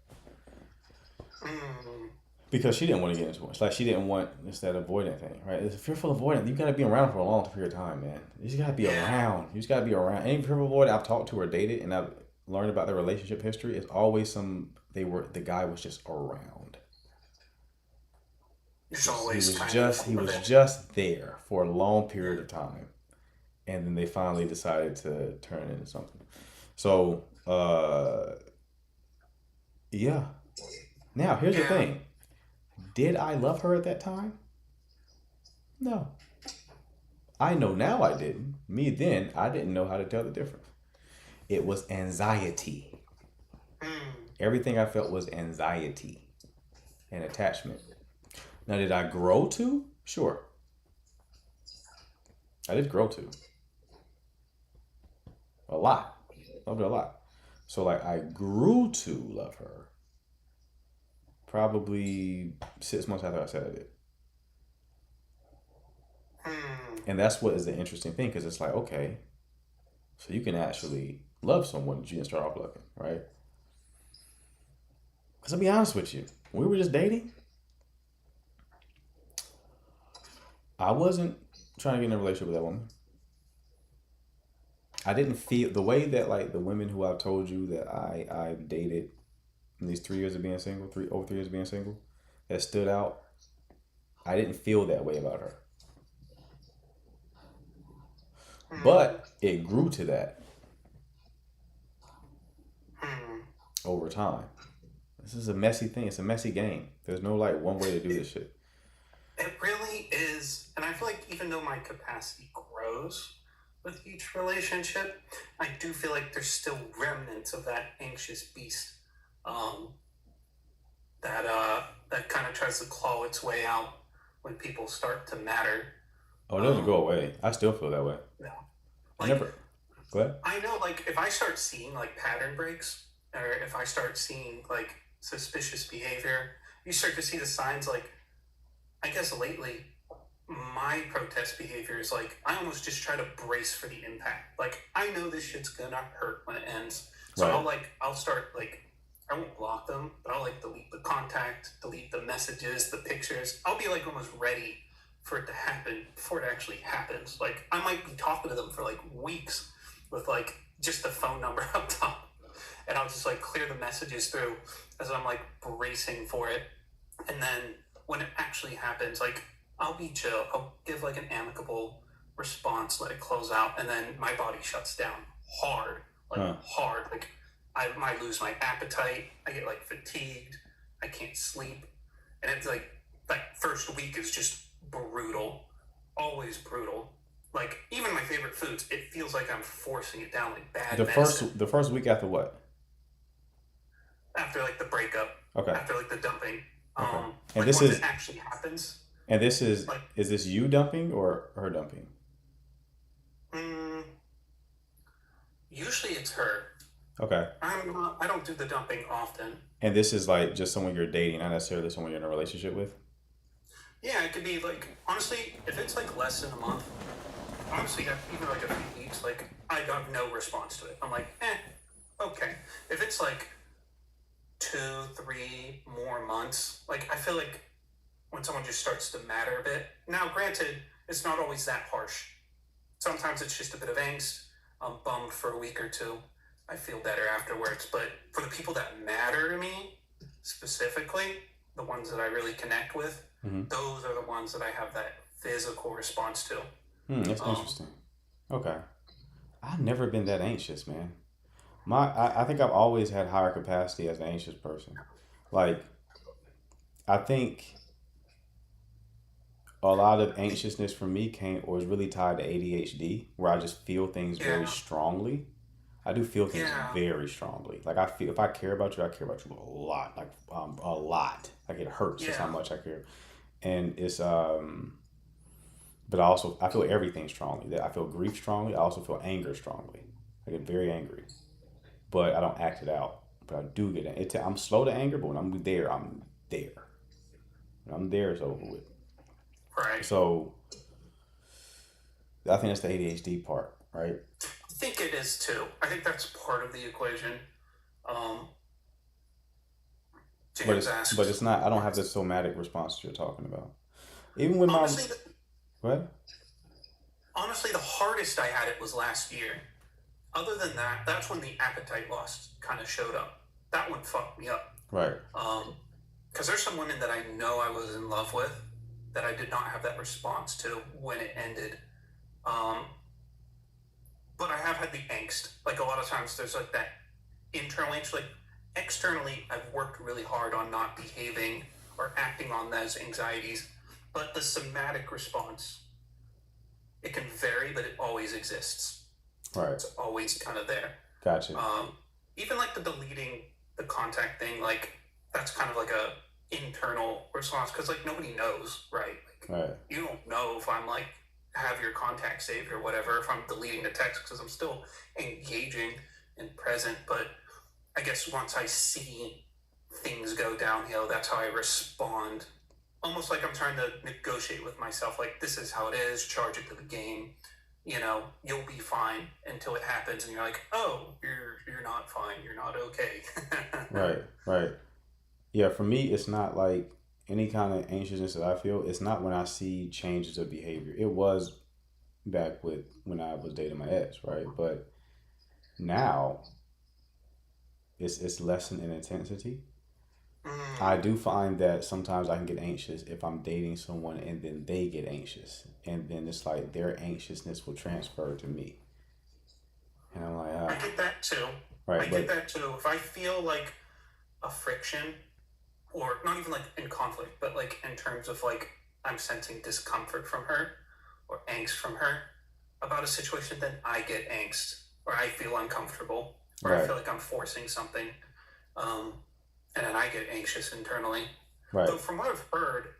Because she didn't want to get into it. It's like she didn't want it's that avoidant thing, right? It's a fearful avoidant. You got to be around for a long period of time, man. You just got to be around. You just got to be around. Any fearful avoidant I've talked to or dated, and I've learned about their relationship history, it's always the guy was just around. It's always he was just there for a long period of time, and then they finally decided to turn it into something. So, yeah. Now here's the thing. Did I love her at that time? No. I know now I didn't. Me then, I didn't know how to tell the difference. It was anxiety. Everything I felt was anxiety and attachment. Now, did I grow to? Sure. I did grow to. A lot. Loved her a lot. So, like, I grew to love her probably 6 months after I said I did. And that's what is the interesting thing, because it's like, okay, so you can actually love someone that you didn't start off loving, right? Because I'll be honest with you, when we were just dating, I wasn't trying to get in a relationship with that woman. I didn't feel the way that like the women who I've told you that I've dated in these 3 years of being single, over 3 years of being single, that stood out. I didn't feel that way about her. But it grew to that over time. This is a messy thing. It's a messy game. There's no like one way to do this shit. It really is. And I feel like even though my capacity grows with each relationship, I do feel like there's still remnants of that anxious beast that kind of tries to claw its way out when people start to matter. Oh, it doesn't go away. I still feel that way. No. I never. Go ahead. I know, like, if I start seeing, like, pattern breaks, or if I start seeing, like, suspicious behavior, you start to see the signs, like, I guess lately, my protest behavior is, like, I almost just try to brace for the impact. Like, I know this shit's gonna hurt when it ends. So Right. I'll start, like, I won't block them, but I'll, like, delete the contact, delete the messages, the pictures. I'll be, like, almost ready for it to happen before it actually happens. Like, I might be talking to them for, like, weeks with, like, just the phone number up top. And I'll just, like, clear the messages through as I'm, like, bracing for it. And then when it actually happens, like, I'll be chill. I'll give, like, an amicable response, let it close out, and then my body shuts down hard. Like, hard. Like, I might lose my appetite. I get, like, fatigued. I can't sleep. And it's, like, that first week is just brutal. Always brutal. Like, even my favorite foods, it feels like I'm forcing it down, like bad medicine. The first week after what? After, like, the breakup. Okay. After, like, the dumping. Okay. And And like, this once is it actually happens. and this is Like, is this you dumping or her dumping? Usually it's her. Okay. I don't do the dumping often. And this is like just someone you're dating, not necessarily someone you're in a relationship with. Yeah, it could be like, honestly, if it's like less than a month, honestly, even like a few weeks, like I have no response to it. I'm like, okay. If it's like 2, 3 more months, like I feel like when someone just starts to matter a bit. Now, granted, it's not always that harsh. Sometimes it's just a bit of angst. I'm bummed for a week or two. I feel better afterwards. But for the people that matter to me, specifically, the ones that I really connect with, those are the ones that I have that physical response to. That's interesting. Okay. I've never been that anxious, man. I think I've always had higher capacity as an anxious person. Like, I think a lot of anxiousness for me came or is really tied to ADHD, where I just feel things very strongly. I do feel things very strongly. Like I feel if I care about you, I care about you a lot. Like a lot. Like it hurts just how much I care. And it's but I feel everything strongly. I feel grief strongly. I also feel anger strongly. I get very angry, but I don't act it out. but I do get it. I'm slow to anger, but when I'm there, I'm there. When I'm there, it's over with. Right. So I think that's the ADHD part, right? I think it is too. I think that's part of the equation. But it's not. I don't have the somatic response you're talking about. Even with honestly, what? Honestly, the hardest I had it was last year. Other than that, that's when the appetite loss kind of showed up. That one fucked me up. Right. Because there's some women that I know I was in love with that I did not have that response to when it ended. But I have had the angst. Like a lot of times there's like that internal angst. Like externally, I've worked really hard on not behaving or acting on those anxieties. But the somatic response, it can vary, but it always exists. Right. It's always kind of there. Gotcha. Even like the deleting the contact thing, like that's kind of like a internal response because like nobody knows, right? Like, right. You don't know if I'm like have your contact saved or whatever, if I'm deleting the text because I'm still engaging and present. But I guess once I see things go downhill, that's how I respond. Almost like I'm trying to negotiate with myself, like this is how it is, charge it to the game. You know, you'll be fine until it happens, and you're like, oh, you're not fine, you're not okay. Right. Yeah, for me, it's not like any kind of anxiousness that I feel. It's not when I see changes of behavior. It was back when I was dating my ex, right? But now, it's lessened in intensity. I do find that sometimes I can get anxious if I'm dating someone and then they get anxious. And then it's like their anxiousness will transfer to me. And I'm like, I get that too. Right, I get that too. If I feel like a friction, or not even like in conflict, but like in terms of like I'm sensing discomfort from her or angst from her about a situation, then I get angst or I feel uncomfortable or I feel like I'm forcing something. And then I get anxious internally. Right. Though from what I've heard,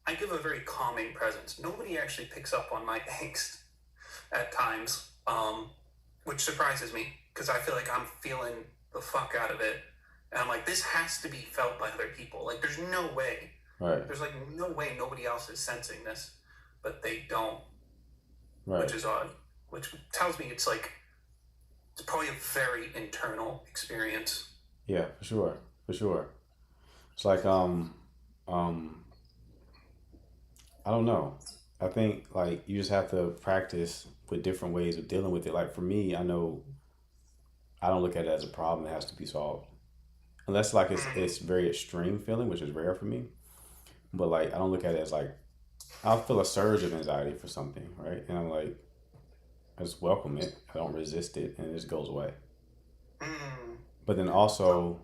I give a very calming presence. Nobody actually picks up on my angst at times, which surprises me because I feel like I'm feeling the fuck out of it. And I'm like, this has to be felt by other people. Like, there's no way. Right. There's like no way nobody else is sensing this, but they don't. Right. Which is odd. Which tells me it's probably a very internal experience. Yeah, for sure. It's like I don't know. I think like you just have to practice with different ways of dealing with it. Like for me, I know I don't look at it as a problem that has to be solved. Unless like it's very extreme feeling, which is rare for me. But like I don't look at it as like I'll feel a surge of anxiety for something, right? And I'm like, I just welcome it. I don't resist it and it just goes away. But then also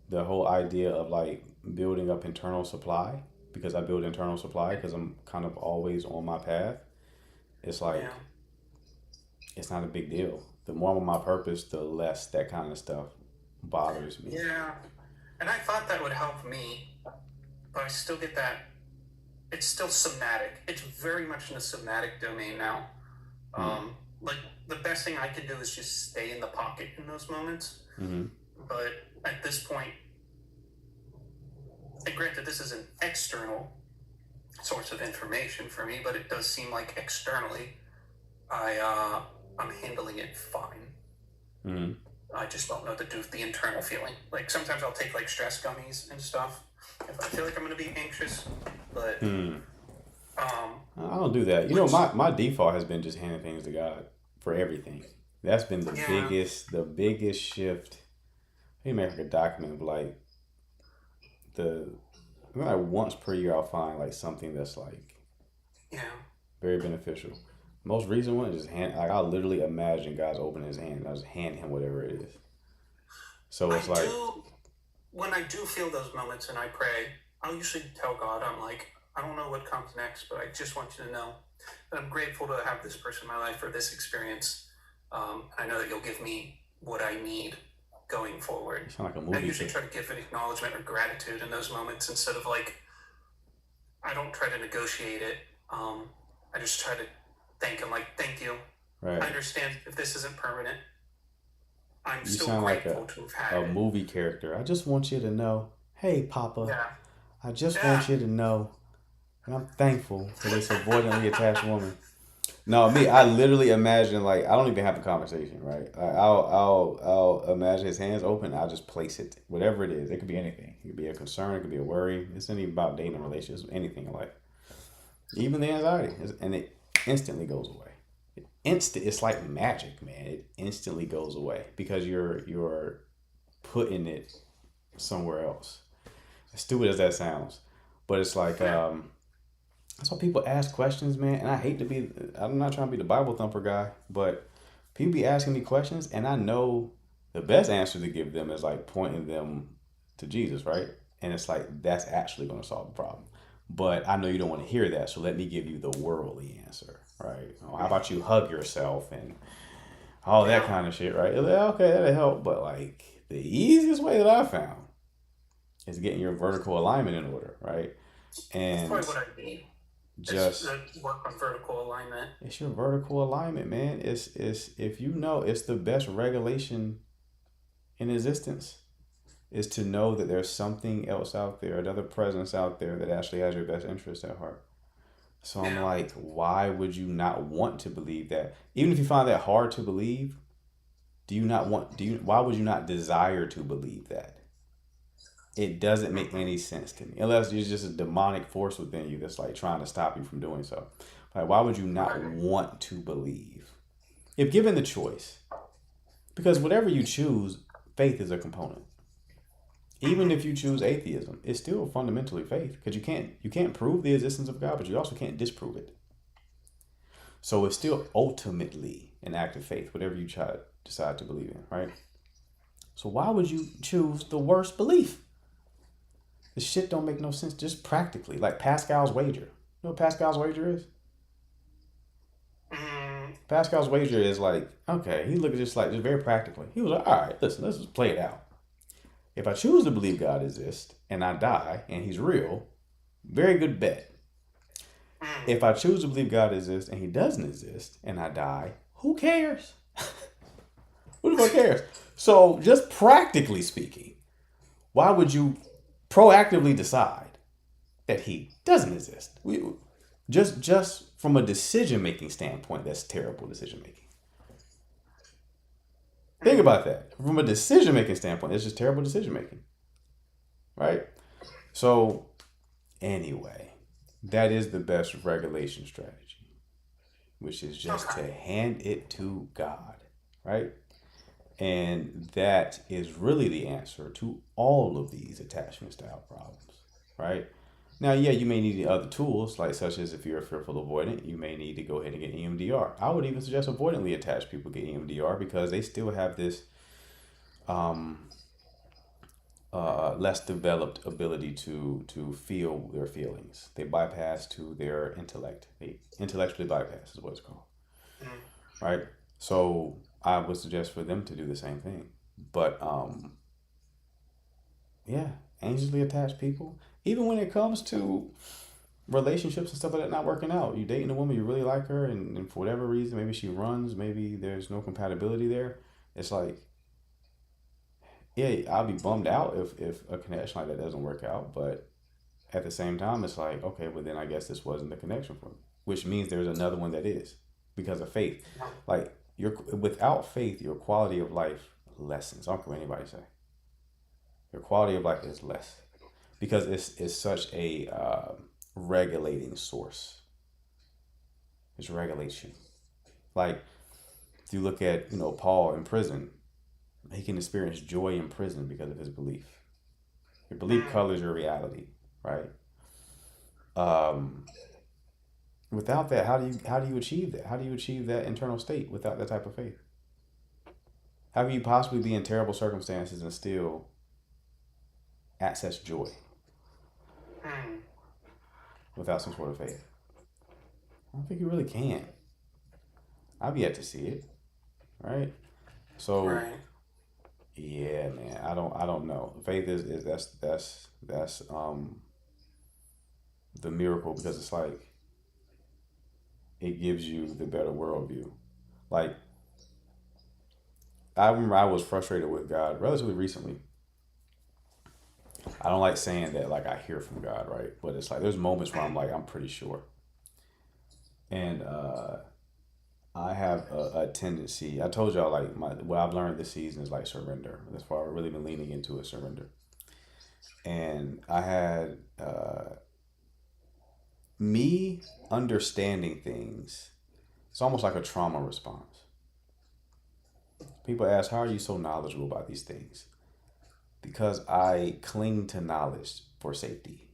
the whole idea of like building up internal supply, because I build internal supply because I'm kind of always on my path. It's like, it's not a big deal. The more I'm on my purpose, the less that kind of stuff bothers me. Yeah. And I thought that would help me, but I still get that. It's still somatic. It's very much in the somatic domain now. Like the best thing I could do is just stay in the pocket in those moments. But at this point, and granted, this is an external source of information for me, but it does seem like externally, I'm handling it fine. I just don't know what to do with the internal feeling. Like sometimes I'll take like stress gummies and stuff if I feel like I'm going to be anxious, but I don't do that. You know, my default has been just handing things to God for everything. That's been the biggest shift. Maybe make like a document of like like once per year I'll find like something that's like very beneficial. Most recent one is just I'll literally imagine God's opening his hand and I just hand him whatever it is. So it's when I do feel those moments and I pray, I'll usually tell God, I'm like, I don't know what comes next, but I just want you to know that I'm grateful to have this person in my life for this experience. I know that you'll give me what I need going forward. You sound like a movie. I usually try to give an acknowledgement or gratitude in those moments instead of like, I don't try to negotiate it. I just try to thank him, like, thank you. Right. I understand if this isn't permanent. I'm You still sound like grateful to have a had it. movie character. I just want you to know, hey, Papa, Yeah. I just Yeah. want you to know, and I'm thankful for this avoidantly attached woman. No, me, I literally imagine like I don't even have the conversation, right? I'll imagine his hands open. I'll just place it, whatever it is. It could be anything. It could be a concern. It could be a worry. It's not even about dating and relationships. Anything in life, even the anxiety, and it instantly goes away. It's like magic, man. It instantly goes away because you're putting it somewhere else. As stupid as that sounds, but it's like that's why people ask questions, man. And I hate to be, I'm not trying to be the Bible thumper guy, but people be asking me questions, and I know the best answer to give them is like pointing them to Jesus, right? And it's like, that's actually going to solve the problem. But I know you don't want to hear that, so let me give you the worldly answer, right? Oh, how about you hug yourself and all that kind of shit, right? Like, okay, that'll help. But like, the easiest way that I found is getting your vertical alignment in order, right? That's And probably what I need. just Work on vertical alignment. it's your vertical alignment, man. It's if you know it's the best regulation in existence is to know that there's something else out there, another presence out there that actually has your best interest at heart. So I'm like, why would you not want to believe that? Even if you find that hard to believe, why would you not desire to believe that? It doesn't make any sense to me. Unless there's just a demonic force within you that's like trying to stop you from doing so. Like, why would you not want to believe? If given the choice, because whatever you choose, faith is a component. Even if you choose atheism, it's still fundamentally faith because you can't prove the existence of God, but you also can't disprove it. So it's still ultimately an act of faith, whatever you decide to believe in, right? So why would you choose the worst belief? This shit don't make no sense just practically. Like Pascal's wager. You know what Pascal's wager is? Pascal's wager is like, okay, he looked just very practically. He was like, all right, listen, let's just play it out. If I choose to believe God exists and I die and he's real, very good bet. If I choose to believe God exists and he doesn't exist and I die, who cares? Who the fuck cares? So just practically speaking, why would you proactively decide that he doesn't exist? Just from a decision-making standpoint, that's terrible decision-making. Think about that. From a decision-making standpoint, it's just terrible decision-making. Right? So, anyway, that is the best regulation strategy, which is just to hand it to God. Right? And that is really the answer to all of these attachment style problems. Right? Now, yeah, you may need the other tools, like such as if you're a fearful avoidant, you may need to go ahead and get EMDR. I would even suggest avoidantly attached people get EMDR because they still have this less developed ability to feel their feelings. They bypass to their intellect. They intellectually bypass is what it's called. Right? So I would suggest for them to do the same thing. But yeah, anxiously attached people. Even when it comes to relationships and stuff like that not working out, you dating a woman, you really like her, and for whatever reason, maybe she runs, maybe there's no compatibility there. It's like, yeah, I'll be bummed out if a connection like that doesn't work out. But at the same time, it's like, okay, well then I guess this wasn't the connection for me, which means there's another one that is because of faith. Like without faith, your quality of life lessens. I don't care what anybody say. Your quality of life is less. Because it's such a regulating source. It's regulation. Like, if you look at, Paul in prison, he can experience joy in prison because of his belief. Your belief colors your reality, right? Without that, how do you achieve that? How do you achieve that internal state without that type of faith? How can you possibly be in terrible circumstances and still access joy without some sort of faith? I don't think you really can. I've yet to see it, right? So, yeah, man, I don't know. Faith is that's the miracle because it's like it gives you the better worldview. Like I remember I was frustrated with God relatively recently. I don't like saying that like I hear from God, right? But it's like there's moments where I'm like, I'm pretty sure. And I have a tendency. I told y'all like what I've learned this season is like surrender. That's why I've really been leaning into it, surrender. And I had me understanding things. It's almost like a trauma response. People ask, "How are you so knowledgeable about these things?" Because I cling to knowledge for safety.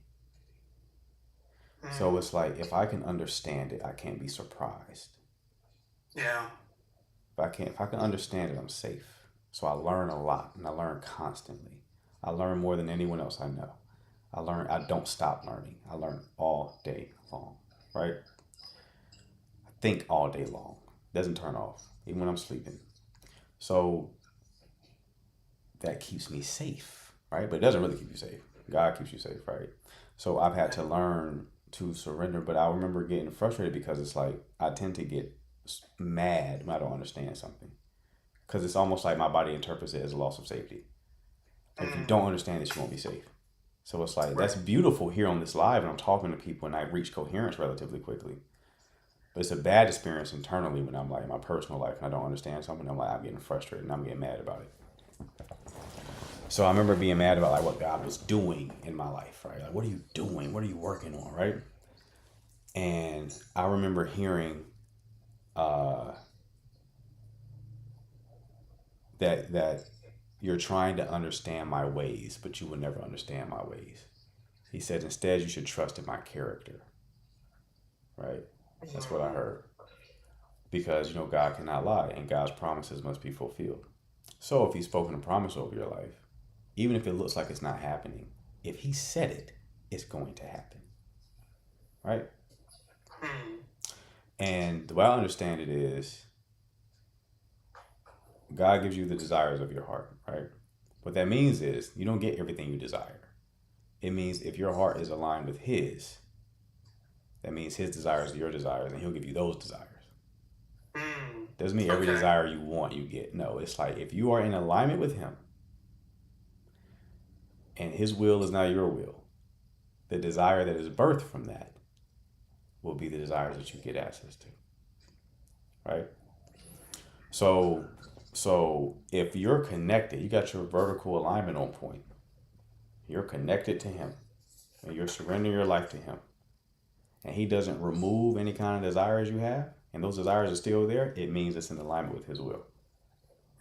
So it's like if I can understand it, I can't be surprised. Yeah. If I can understand it, I'm safe. So I learn a lot and I learn constantly. I learn more than anyone else I know. I don't stop learning. I learn all day long, right? I think all day long. Doesn't turn off, even when I'm sleeping. So that keeps me safe, right? But it doesn't really keep you safe. God keeps you safe, right? So I've had to learn to surrender, but I remember getting frustrated because it's like I tend to get mad when I don't understand something. Because it's almost like my body interprets it as a loss of safety. Like if you don't understand this, you won't be safe. So it's like, that's beautiful here on this live and I'm talking to people and I reach coherence relatively quickly. But it's a bad experience internally when I'm like in my personal life and I don't understand something. I'm like, I'm getting frustrated and I'm getting mad about it. So I remember being mad about like what God was doing in my life, right? Like, what are you doing? What are you working on, right? And I remember hearing that you're trying to understand my ways, but you will never understand my ways. He said, instead, you should trust in my character, right? That's what I heard. Because, God cannot lie and God's promises must be fulfilled. So if he's spoken a promise over your life, even if it looks like it's not happening, if he said it, it's going to happen, right? And the way I understand it is God gives you the desires of your heart, right? What that means is you don't get everything you desire. It means if your heart is aligned with his, that means his desires are your desires and he'll give you those desires. Doesn't mean every desire you want you get. No, it's like if you are in alignment with him and his will is not your will, the desire that is birthed from that will be the desires that you get access to, right? So if you're connected, you got your vertical alignment on point. You're connected to him and you're surrendering your life to him. And he doesn't remove any kind of desires you have, and those desires are still there, it means it's in alignment with his will.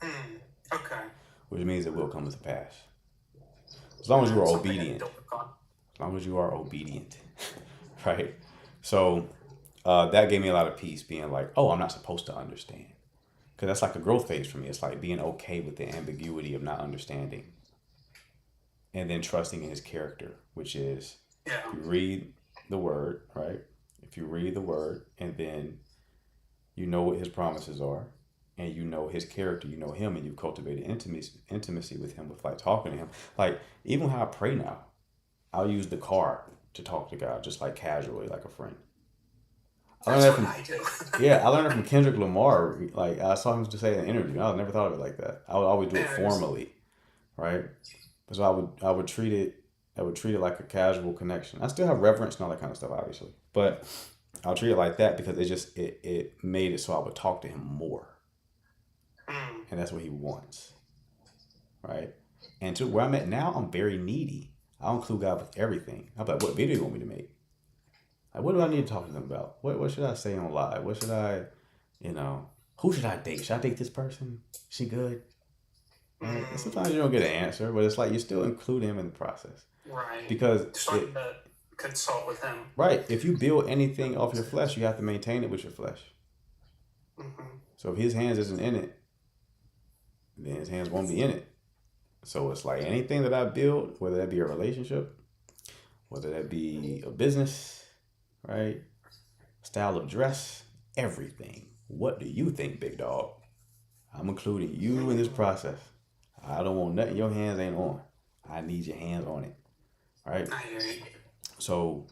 Okay. Which means it will come to pass. As long as you are obedient. As long as you are obedient. Right? So that gave me a lot of peace, being like, oh, I'm not supposed to understand. Because that's like a growth phase for me. It's like being okay with the ambiguity of not understanding. And then trusting in his character, which is if you read the word, right? If you read the word and then you know what his promises are and you know his character, you know him, and you've cultivated intimacy with him, with like talking to him. Like even how I pray now, I'll use the car to talk to God, just like casually, like a friend. I learned I learned it from Kendrick Lamar. Like I saw him to say in an interview. I never thought of it like that. I would always do it formally, right? So I would treat it like a casual connection. I still have reverence and all that kind of stuff, obviously, but I'll treat it like that because it made it so I would talk to him more, and that's what he wants, right? And to where I'm at now, I'm very needy. I don't include God with everything. I'm like, what video do you want me to make? Like, what do I need to talk to them about? What should I say on live? What should I, who should I date? Should I date this person? She good? Right? And sometimes you don't get an answer, but it's like you still include him in the process. Right. Because starting to consult with him. Right. If you build anything off your flesh, you have to maintain it with your flesh. So if his hands isn't in it, then his hands won't be in it. So it's like anything that I build, whether that be a relationship, whether that be a business, right? Style of dress, everything. What do you think, big dog? I'm including you in this process. I don't want nothing your hands ain't on. I need your hands on it. Right? So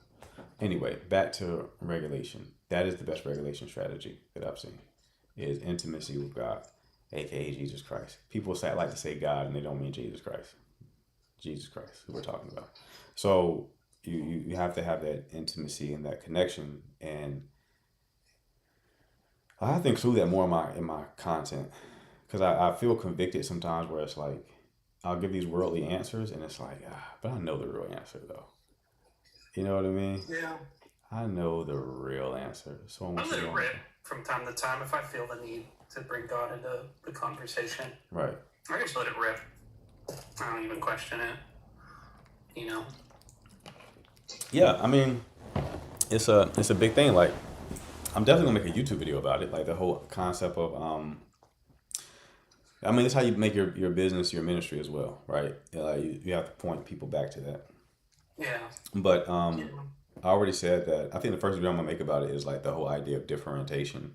anyway, back to regulation. That is the best regulation strategy that I've seen, is intimacy with God. aka Jesus Christ. People like to say God and they don't mean Jesus Christ. Jesus Christ, who we're talking about. So you have to have that intimacy and that connection, and I have to include that more in my content, because I feel convicted sometimes where it's like I'll give these worldly answers and it's like, but I know the real answer though. You know what I mean? Yeah. I know the real answer. So I let it rip from time to time if I feel the need to bring God into the conversation. Right. I just let it rip. I don't even question it. You know? Yeah, I mean, it's a big thing. Like, I'm definitely gonna make a YouTube video about it. Like the whole concept of I mean, that's how you make your business, your ministry as well, right? You have to point people back to that. Yeah. But I already said that I think the first video I'm gonna make about it is like the whole idea of differentiation,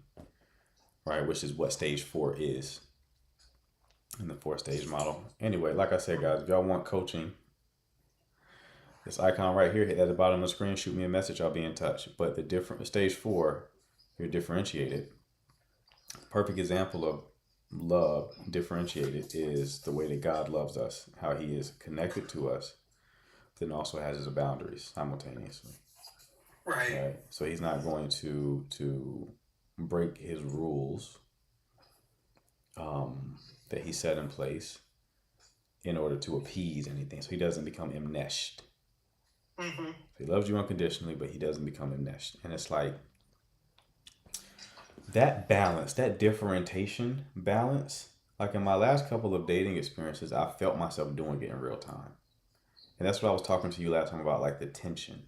right? Which is what stage 4 is in the 4-stage model. Anyway, like I said, guys, if y'all want coaching, this icon right here, hit that at the bottom of the screen, shoot me a message, I'll be in touch. But the different stage 4, you're differentiated. Perfect example of love differentiated is the way that God loves us, how he is connected to us, then also has his boundaries simultaneously. Right. So he's not going to break his rules that he set in place in order to appease anything. So he doesn't become enmeshed. Mm-hmm. So he loves you unconditionally, but he doesn't become enmeshed. And it's like that balance, that differentiation balance, like in my last couple of dating experiences, I felt myself doing it in real time. And that's what I was talking to you last time about, like the tension.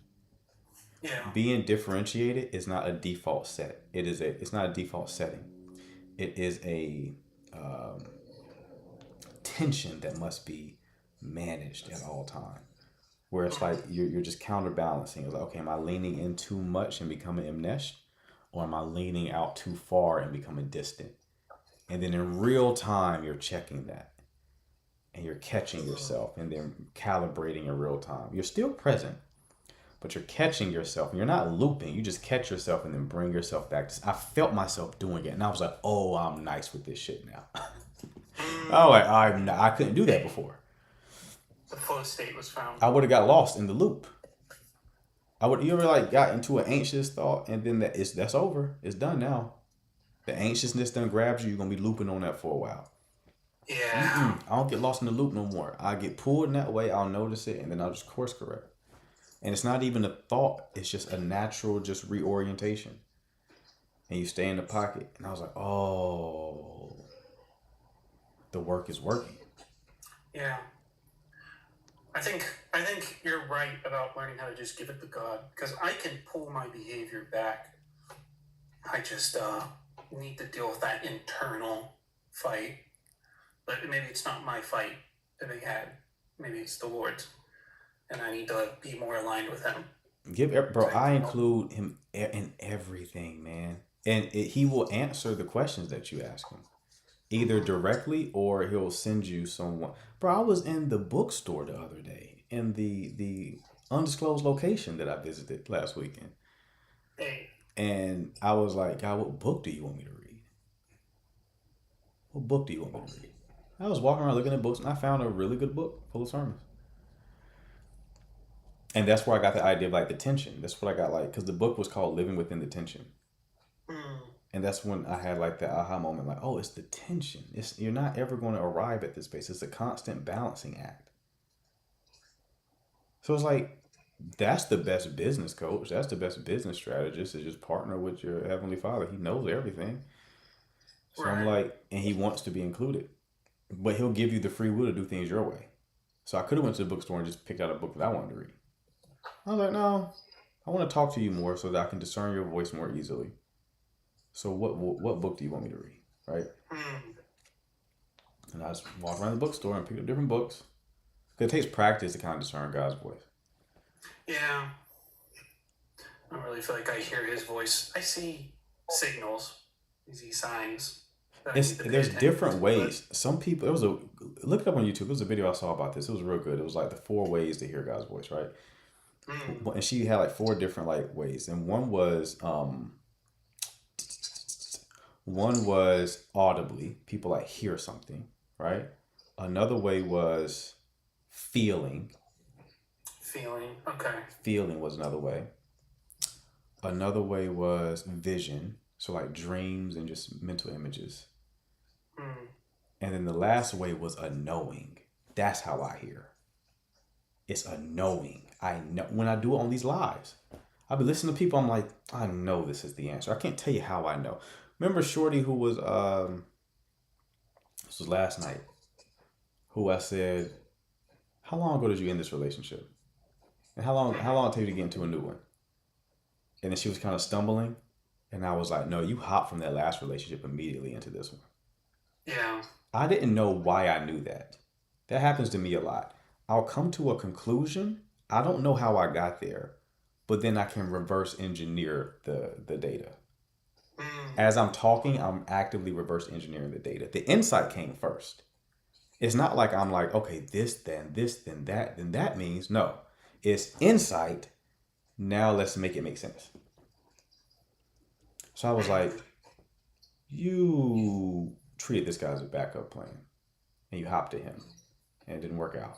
Yeah. Being differentiated is not a default set. It's not a default setting. It is a tension that must be managed at all times. Where it's like you're just counterbalancing. It's like, okay, am I leaning in too much and becoming enmeshed? Or am I leaning out too far and becoming distant? And then in real time, you're checking that. And you're catching yourself and then calibrating in real time. You're still present, but you're catching yourself. And you're not looping. You just catch yourself and then bring yourself back. I felt myself doing it. And I was like, oh, I'm nice with this shit now. I was like, I couldn't do that before. The flow state was found. I would have got lost in the loop. You ever like got into an anxious thought and then that's over. It's done now. The anxiousness done grabs you. You're going to be looping on that for a while. Yeah. I don't get lost in the loop no more. I get pulled in that way. I'll notice it and then I'll just course correct. And it's not even a thought. It's just a natural just reorientation. And you stay in the pocket. And I was like, oh, the work is working. Yeah. I think you're right about learning how to just give it to God, because I can pull my behavior back. I just need to deal with that internal fight. But maybe it's not my fight that I had. Maybe it's the Lord's. And I need to be more aligned with him. I include him in everything, man. And he will answer the questions that you ask him. Either directly or he'll send you someone. Bro, I was in the bookstore the other day in the undisclosed location that I visited last weekend. Hey. And I was like, God, what book do you want me to read? What book do you want me to read? I was walking around looking at books and I found a really good book full of sermons. And that's where I got the idea of like the tension. That's what I got like, because the book was called Living Within the Tension. And that's when I had like the aha moment, like, oh, it's the tension. You're not ever going to arrive at this space. It's a constant balancing act. So it's like, that's the best business coach. That's the best business strategist, is just partner with your Heavenly Father. He knows everything. So right. I'm like, and he wants to be included. But he'll give you the free will to do things your way. So I could have went to the bookstore and just picked out a book that I wanted to read. I was like, no, I want to talk to you more so that I can discern your voice more easily. So what book do you want me to read, right? And I just walked around the bookstore and picked up different books. Because it takes practice to kind of discern God's voice. Yeah. I don't really feel like I hear his voice. I see signals. I see signs. There's different ways. Some people, look it up on YouTube. There was a video I saw about this. It was real good. It was like the 4 ways to hear God's voice, right? And she had like 4 different like ways. And one was One was audibly, people like hear something, right? Another way was feeling. Okay. Feeling was another way. Another way was vision, so like dreams and just mental images. And then the last way was a knowing. That's how I hear. It's a knowing. I know when I do it on these lives. I'll be listening to people, I'm like, I know this is the answer. I can't tell you how I know. Remember Shorty who was this was last night, who I said, how long ago did you end this relationship? And how long it take you to get into a new one? And then she was kind of stumbling. And I was like, no, you hopped from that last relationship immediately into this one. Yeah. I didn't know why I knew that. That happens to me a lot. I'll come to a conclusion. I don't know how I got there, but then I can reverse engineer the data. As I'm talking, I'm actively reverse engineering the data. The insight came first. It's not like I'm like, okay, this, then that, then that means no. It's insight. Now let's make it make sense. So I was like, you treated this guy as a backup plan and you hopped to him and it didn't work out.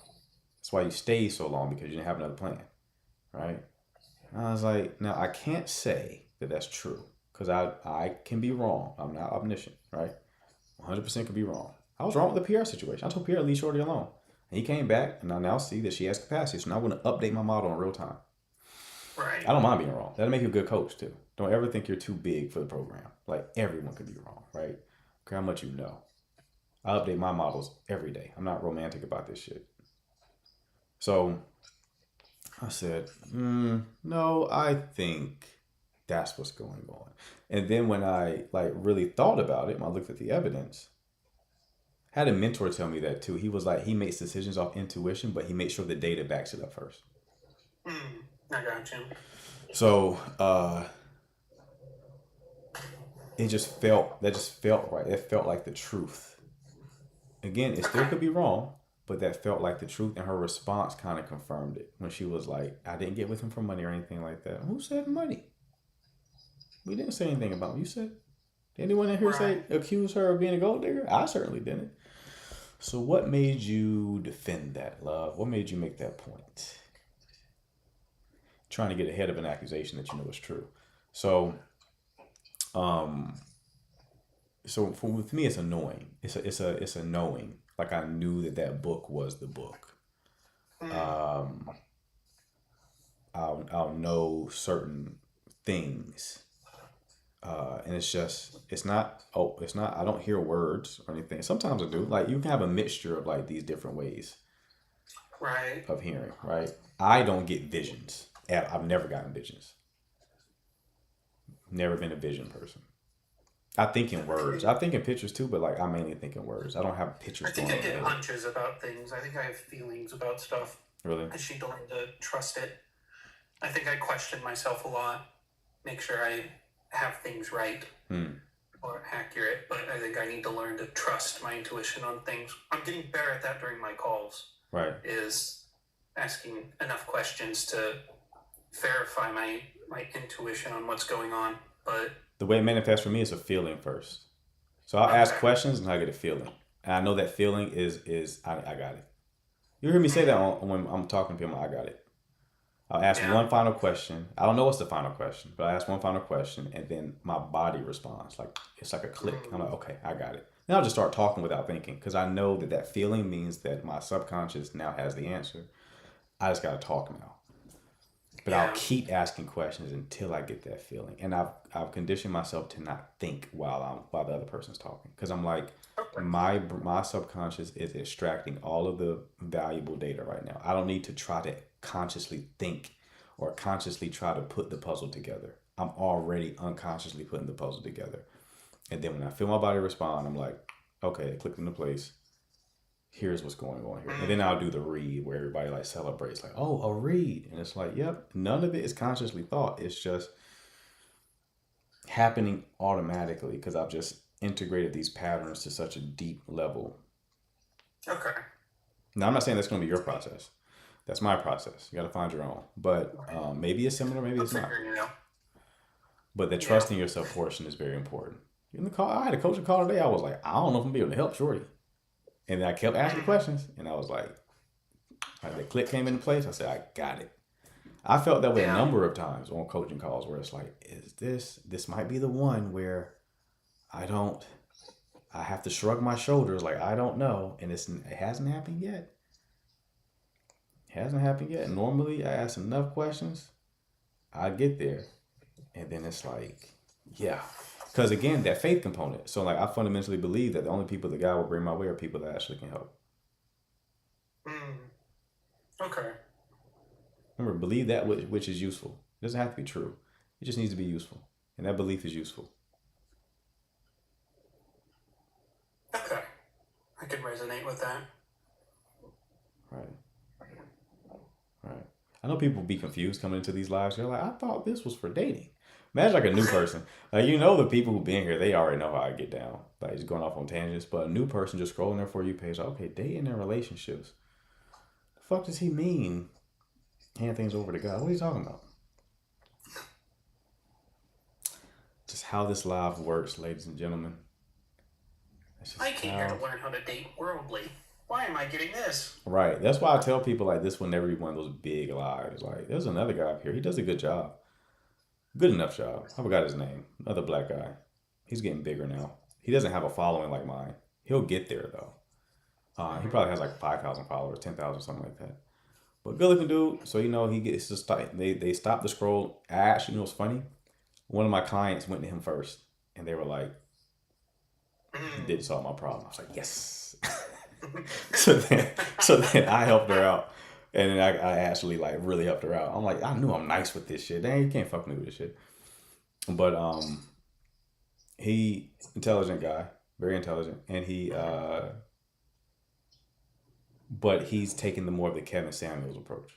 That's why you stayed so long, because you didn't have another plan, right? And I was like, now I can't say that that's true, because I can be wrong. I'm not omniscient, right? 100% could be wrong. I was wrong with the PR situation. I told PR to leave Shorty alone. And he came back, and I now see that she has capacity. So now I want to update my model in real time. Right. I don't mind being wrong. That'll make you a good coach, too. Don't ever think you're too big for the program. Like, everyone could be wrong, right? Care how much you know. I update my models every day. I'm not romantic about this shit. So I said, no, I think that's what's going on. And then when I really thought about it, when I looked at the evidence, I had a mentor tell me that too. He was like, he makes decisions off intuition, but he makes sure the data backs it up first. I got you. So it just felt right. It felt like the truth. Again, it still could be wrong, but that felt like the truth, and her response kind of confirmed it when she was like, I didn't get with him for money or anything like that. Who said money? We didn't say anything about him. You said? Did anyone in here accuse her of being a gold digger? I certainly didn't. So what made you defend that, love? What made you make that point? Trying to get ahead of an accusation that you know is true. So, with me, it's annoying. It's a knowing. Like, I knew that book was the book. I'll know certain things. And it's not, I don't hear words or anything. Sometimes I do. Like, you can have a mixture of like these different ways of hearing, right? I don't get visions. I've never gotten visions. Never been a vision person. I think in words. I think in pictures too, but like I mainly think in words. I don't have pictures. I think I get hunches about things. I think I have feelings about stuff. Really? I just need to learn to trust it. I think I question myself a lot. Make sure I have things right or accurate, but I think I need to learn to trust my intuition on things. I'm getting better at that during my calls. Right. Is asking enough questions to verify my intuition on what's going on. But the way it manifests for me is a feeling first. So I'll ask questions and I get a feeling. And I know that feeling is I got it. You hear me say that when I'm talking to people, I got it. I'll ask one final question. I don't know what's the final question, but I ask one final question and then my body responds. Like, it's like a click. I'm like, okay, I got it. Then I'll just start talking without thinking, because I know that feeling means that my subconscious now has the answer. I just got to talk now. But I'll keep asking questions until I get that feeling. And I've conditioned myself to not think while the other person's talking. Because I'm like, my subconscious is extracting all of the valuable data right now. I don't need to try to consciously think or consciously try to put the puzzle together. I'm already unconsciously putting the puzzle together. And then when I feel my body respond, I'm like, okay, it clicked into place. Here's what's going on here. And then I'll do the read where everybody like celebrates, like, oh, a read. And it's like, yep, none of it is consciously thought. It's just happening automatically because I've just integrated these patterns to such a deep level. Okay. Now, I'm not saying that's going to be your process. That's my process. You got to find your own. But maybe it's similar, maybe it's not. But the trusting yourself portion is very important. In the call, I had a coaching call today. I was like, I don't know if I'm gonna be able to help Shorty. And then I kept asking questions, and I was like, the click came into place. I said, I got it. I felt that way a number of times on coaching calls where it's like, this might be the one where I have to shrug my shoulders like, I don't know. And it hasn't happened yet. It hasn't happened yet. Normally, I ask enough questions, I get there. And then it's like, yeah. Because again, that faith component. So like, I fundamentally believe that the only people that God will bring my way are people that actually can help. Okay. Remember, believe that which is useful. It doesn't have to be true. It just needs to be useful. And that belief is useful. Okay. I can resonate with that. Right. I know people be confused coming into these lives. They're like, I thought this was for dating. Imagine like a new person. Like, the people who've been here, they already know how I get down. Like, just going off on tangents. But a new person just scrolling their For You page, like, okay, dating and relationships. The fuck does he mean? Hand things over to God. What are you talking about? Just how this life works, ladies and gentlemen. I came here to learn how to date worldly. Why am I getting this? Right. That's why I tell people like this will never be one of those big lives. Like, there's another guy up here. He does a good job. Good enough job. I forgot his name. Another black guy. He's getting bigger now. He doesn't have a following like mine. He'll get there though. He probably has like 5,000 followers, 10,000, something like that. But good looking dude. So he gets to start. They stopped the scroll. Actually, what's funny? One of my clients went to him first, and they were like, "He didn't solve my problem." I was like, "Yes." so then I helped her out, and then I actually like really helped her out. I'm like, I knew I'm nice with this shit. Dang, you can't fuck me with this shit. But he intelligent guy, very intelligent, and but he's taking the more of the Kevin Samuels approach,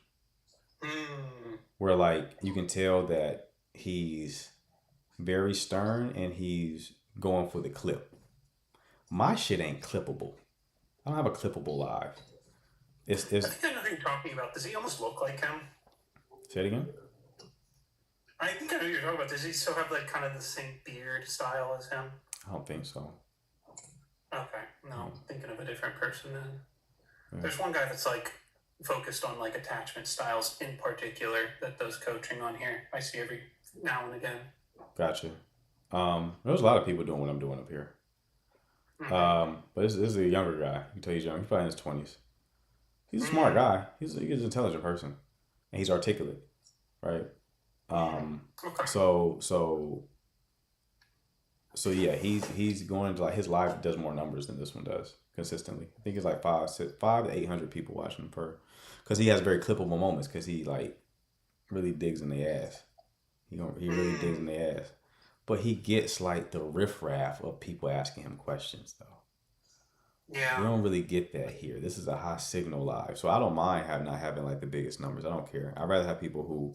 where like you can tell that he's very stern and he's going for the clip. My shit ain't clippable. I don't have a clippable live. I think I know who you're talking about. Does he almost look like him? Say it again? I think I know who you're talking about. Does he still have like kind of the same beard style as him? I don't think so. Okay. No, I'm thinking of a different person then. Yeah. There's one guy that's like focused on like attachment styles in particular that does coaching on here. I see every now and again. Gotcha. There's a lot of people doing what I'm doing up here. But this is a younger guy. You can tell he's young. He's probably in his 20s. He's a smart guy. He's an intelligent person, and he's articulate, right? Okay. So yeah, he's going into like his live does more numbers than this one does consistently. I think it's like 500 to 800 people watching him per, because he has very clippable moments because he like really digs in the ass. He really digs in the ass. But he gets like the riffraff of people asking him questions though. Yeah. You don't really get that here. This is a high signal live. So I don't mind not having like the biggest numbers. I don't care. I'd rather have people who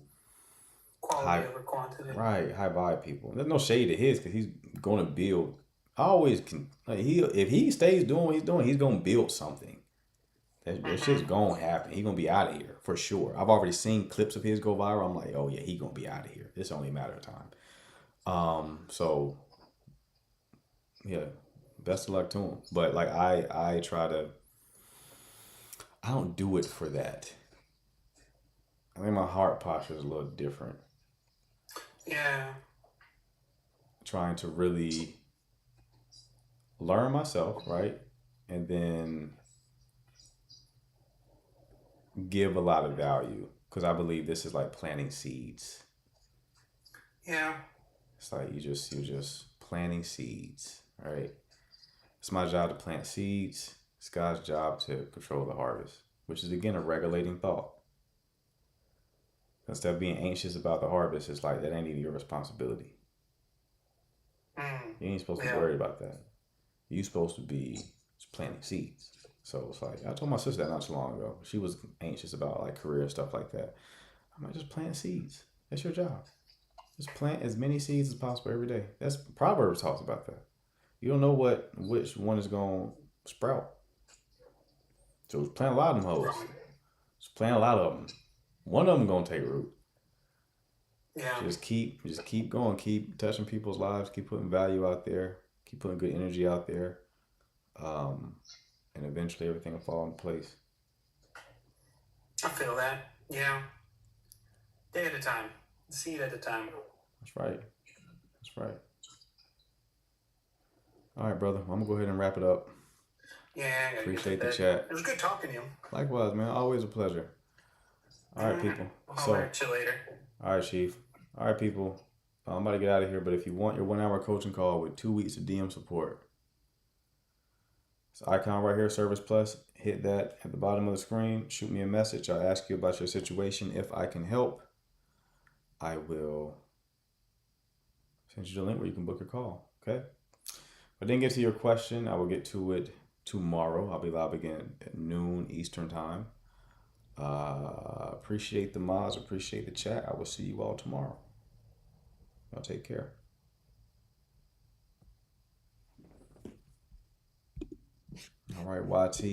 quality over quantity. Right, high vibe people. There's no shade to his because he's going to build. I always can. Like if he stays doing what he's doing, he's going to build something. That shit's going to happen. He's going to be out of here for sure. I've already seen clips of his go viral. I'm like, oh yeah, he's going to be out of here. It's only a matter of time. So yeah, best of luck to him. But like I try to. I don't do it for that. I think my heart posture is a little different. Yeah. Trying to really learn myself, right? And then give a lot of value. Because I believe this is like planting seeds. Yeah. It's like you're just planting seeds, right? It's my job to plant seeds. It's God's job to control the harvest, which is again a regulating thought. Instead of being anxious about the harvest, it's like that ain't even your responsibility. You ain't supposed to be worried about that. You're supposed to be planting seeds. So it's like, I told my sister that not too long ago. She was anxious about like career stuff like that. I'm like, just plant seeds. That's your job. Just plant as many seeds as possible every day. That's Proverbs talks about that. You don't know which one is going to sprout. So just plant a lot of them hoes. Just plant a lot of them. One of them going to take root. Yeah. Just keep going. Keep touching people's lives. Keep putting value out there. Keep putting good energy out there. And eventually everything will fall in place. I feel that. Yeah. Day at a time. Seed at a time. That's right. That's right. All right, brother. I'm going to go ahead and wrap it up. Yeah. Appreciate the chat. It was good talking to you. Likewise, man. Always a pleasure. All right, people. I'll catch you later. All right, Chief. All right, people. I'm about to get out of here, but if you want your 1 hour coaching call with 2 weeks of DM support, it's the icon right here, Service Plus. Hit that at the bottom of the screen. Shoot me a message. I'll ask you about your situation. If I can help, I will send you the link where you can book your call. Okay? If I didn't get to your question, I will get to it tomorrow. I'll be live again at noon Eastern time. Appreciate the mods. Appreciate the chat. I will see you all tomorrow. Y'all take care. All right, YT.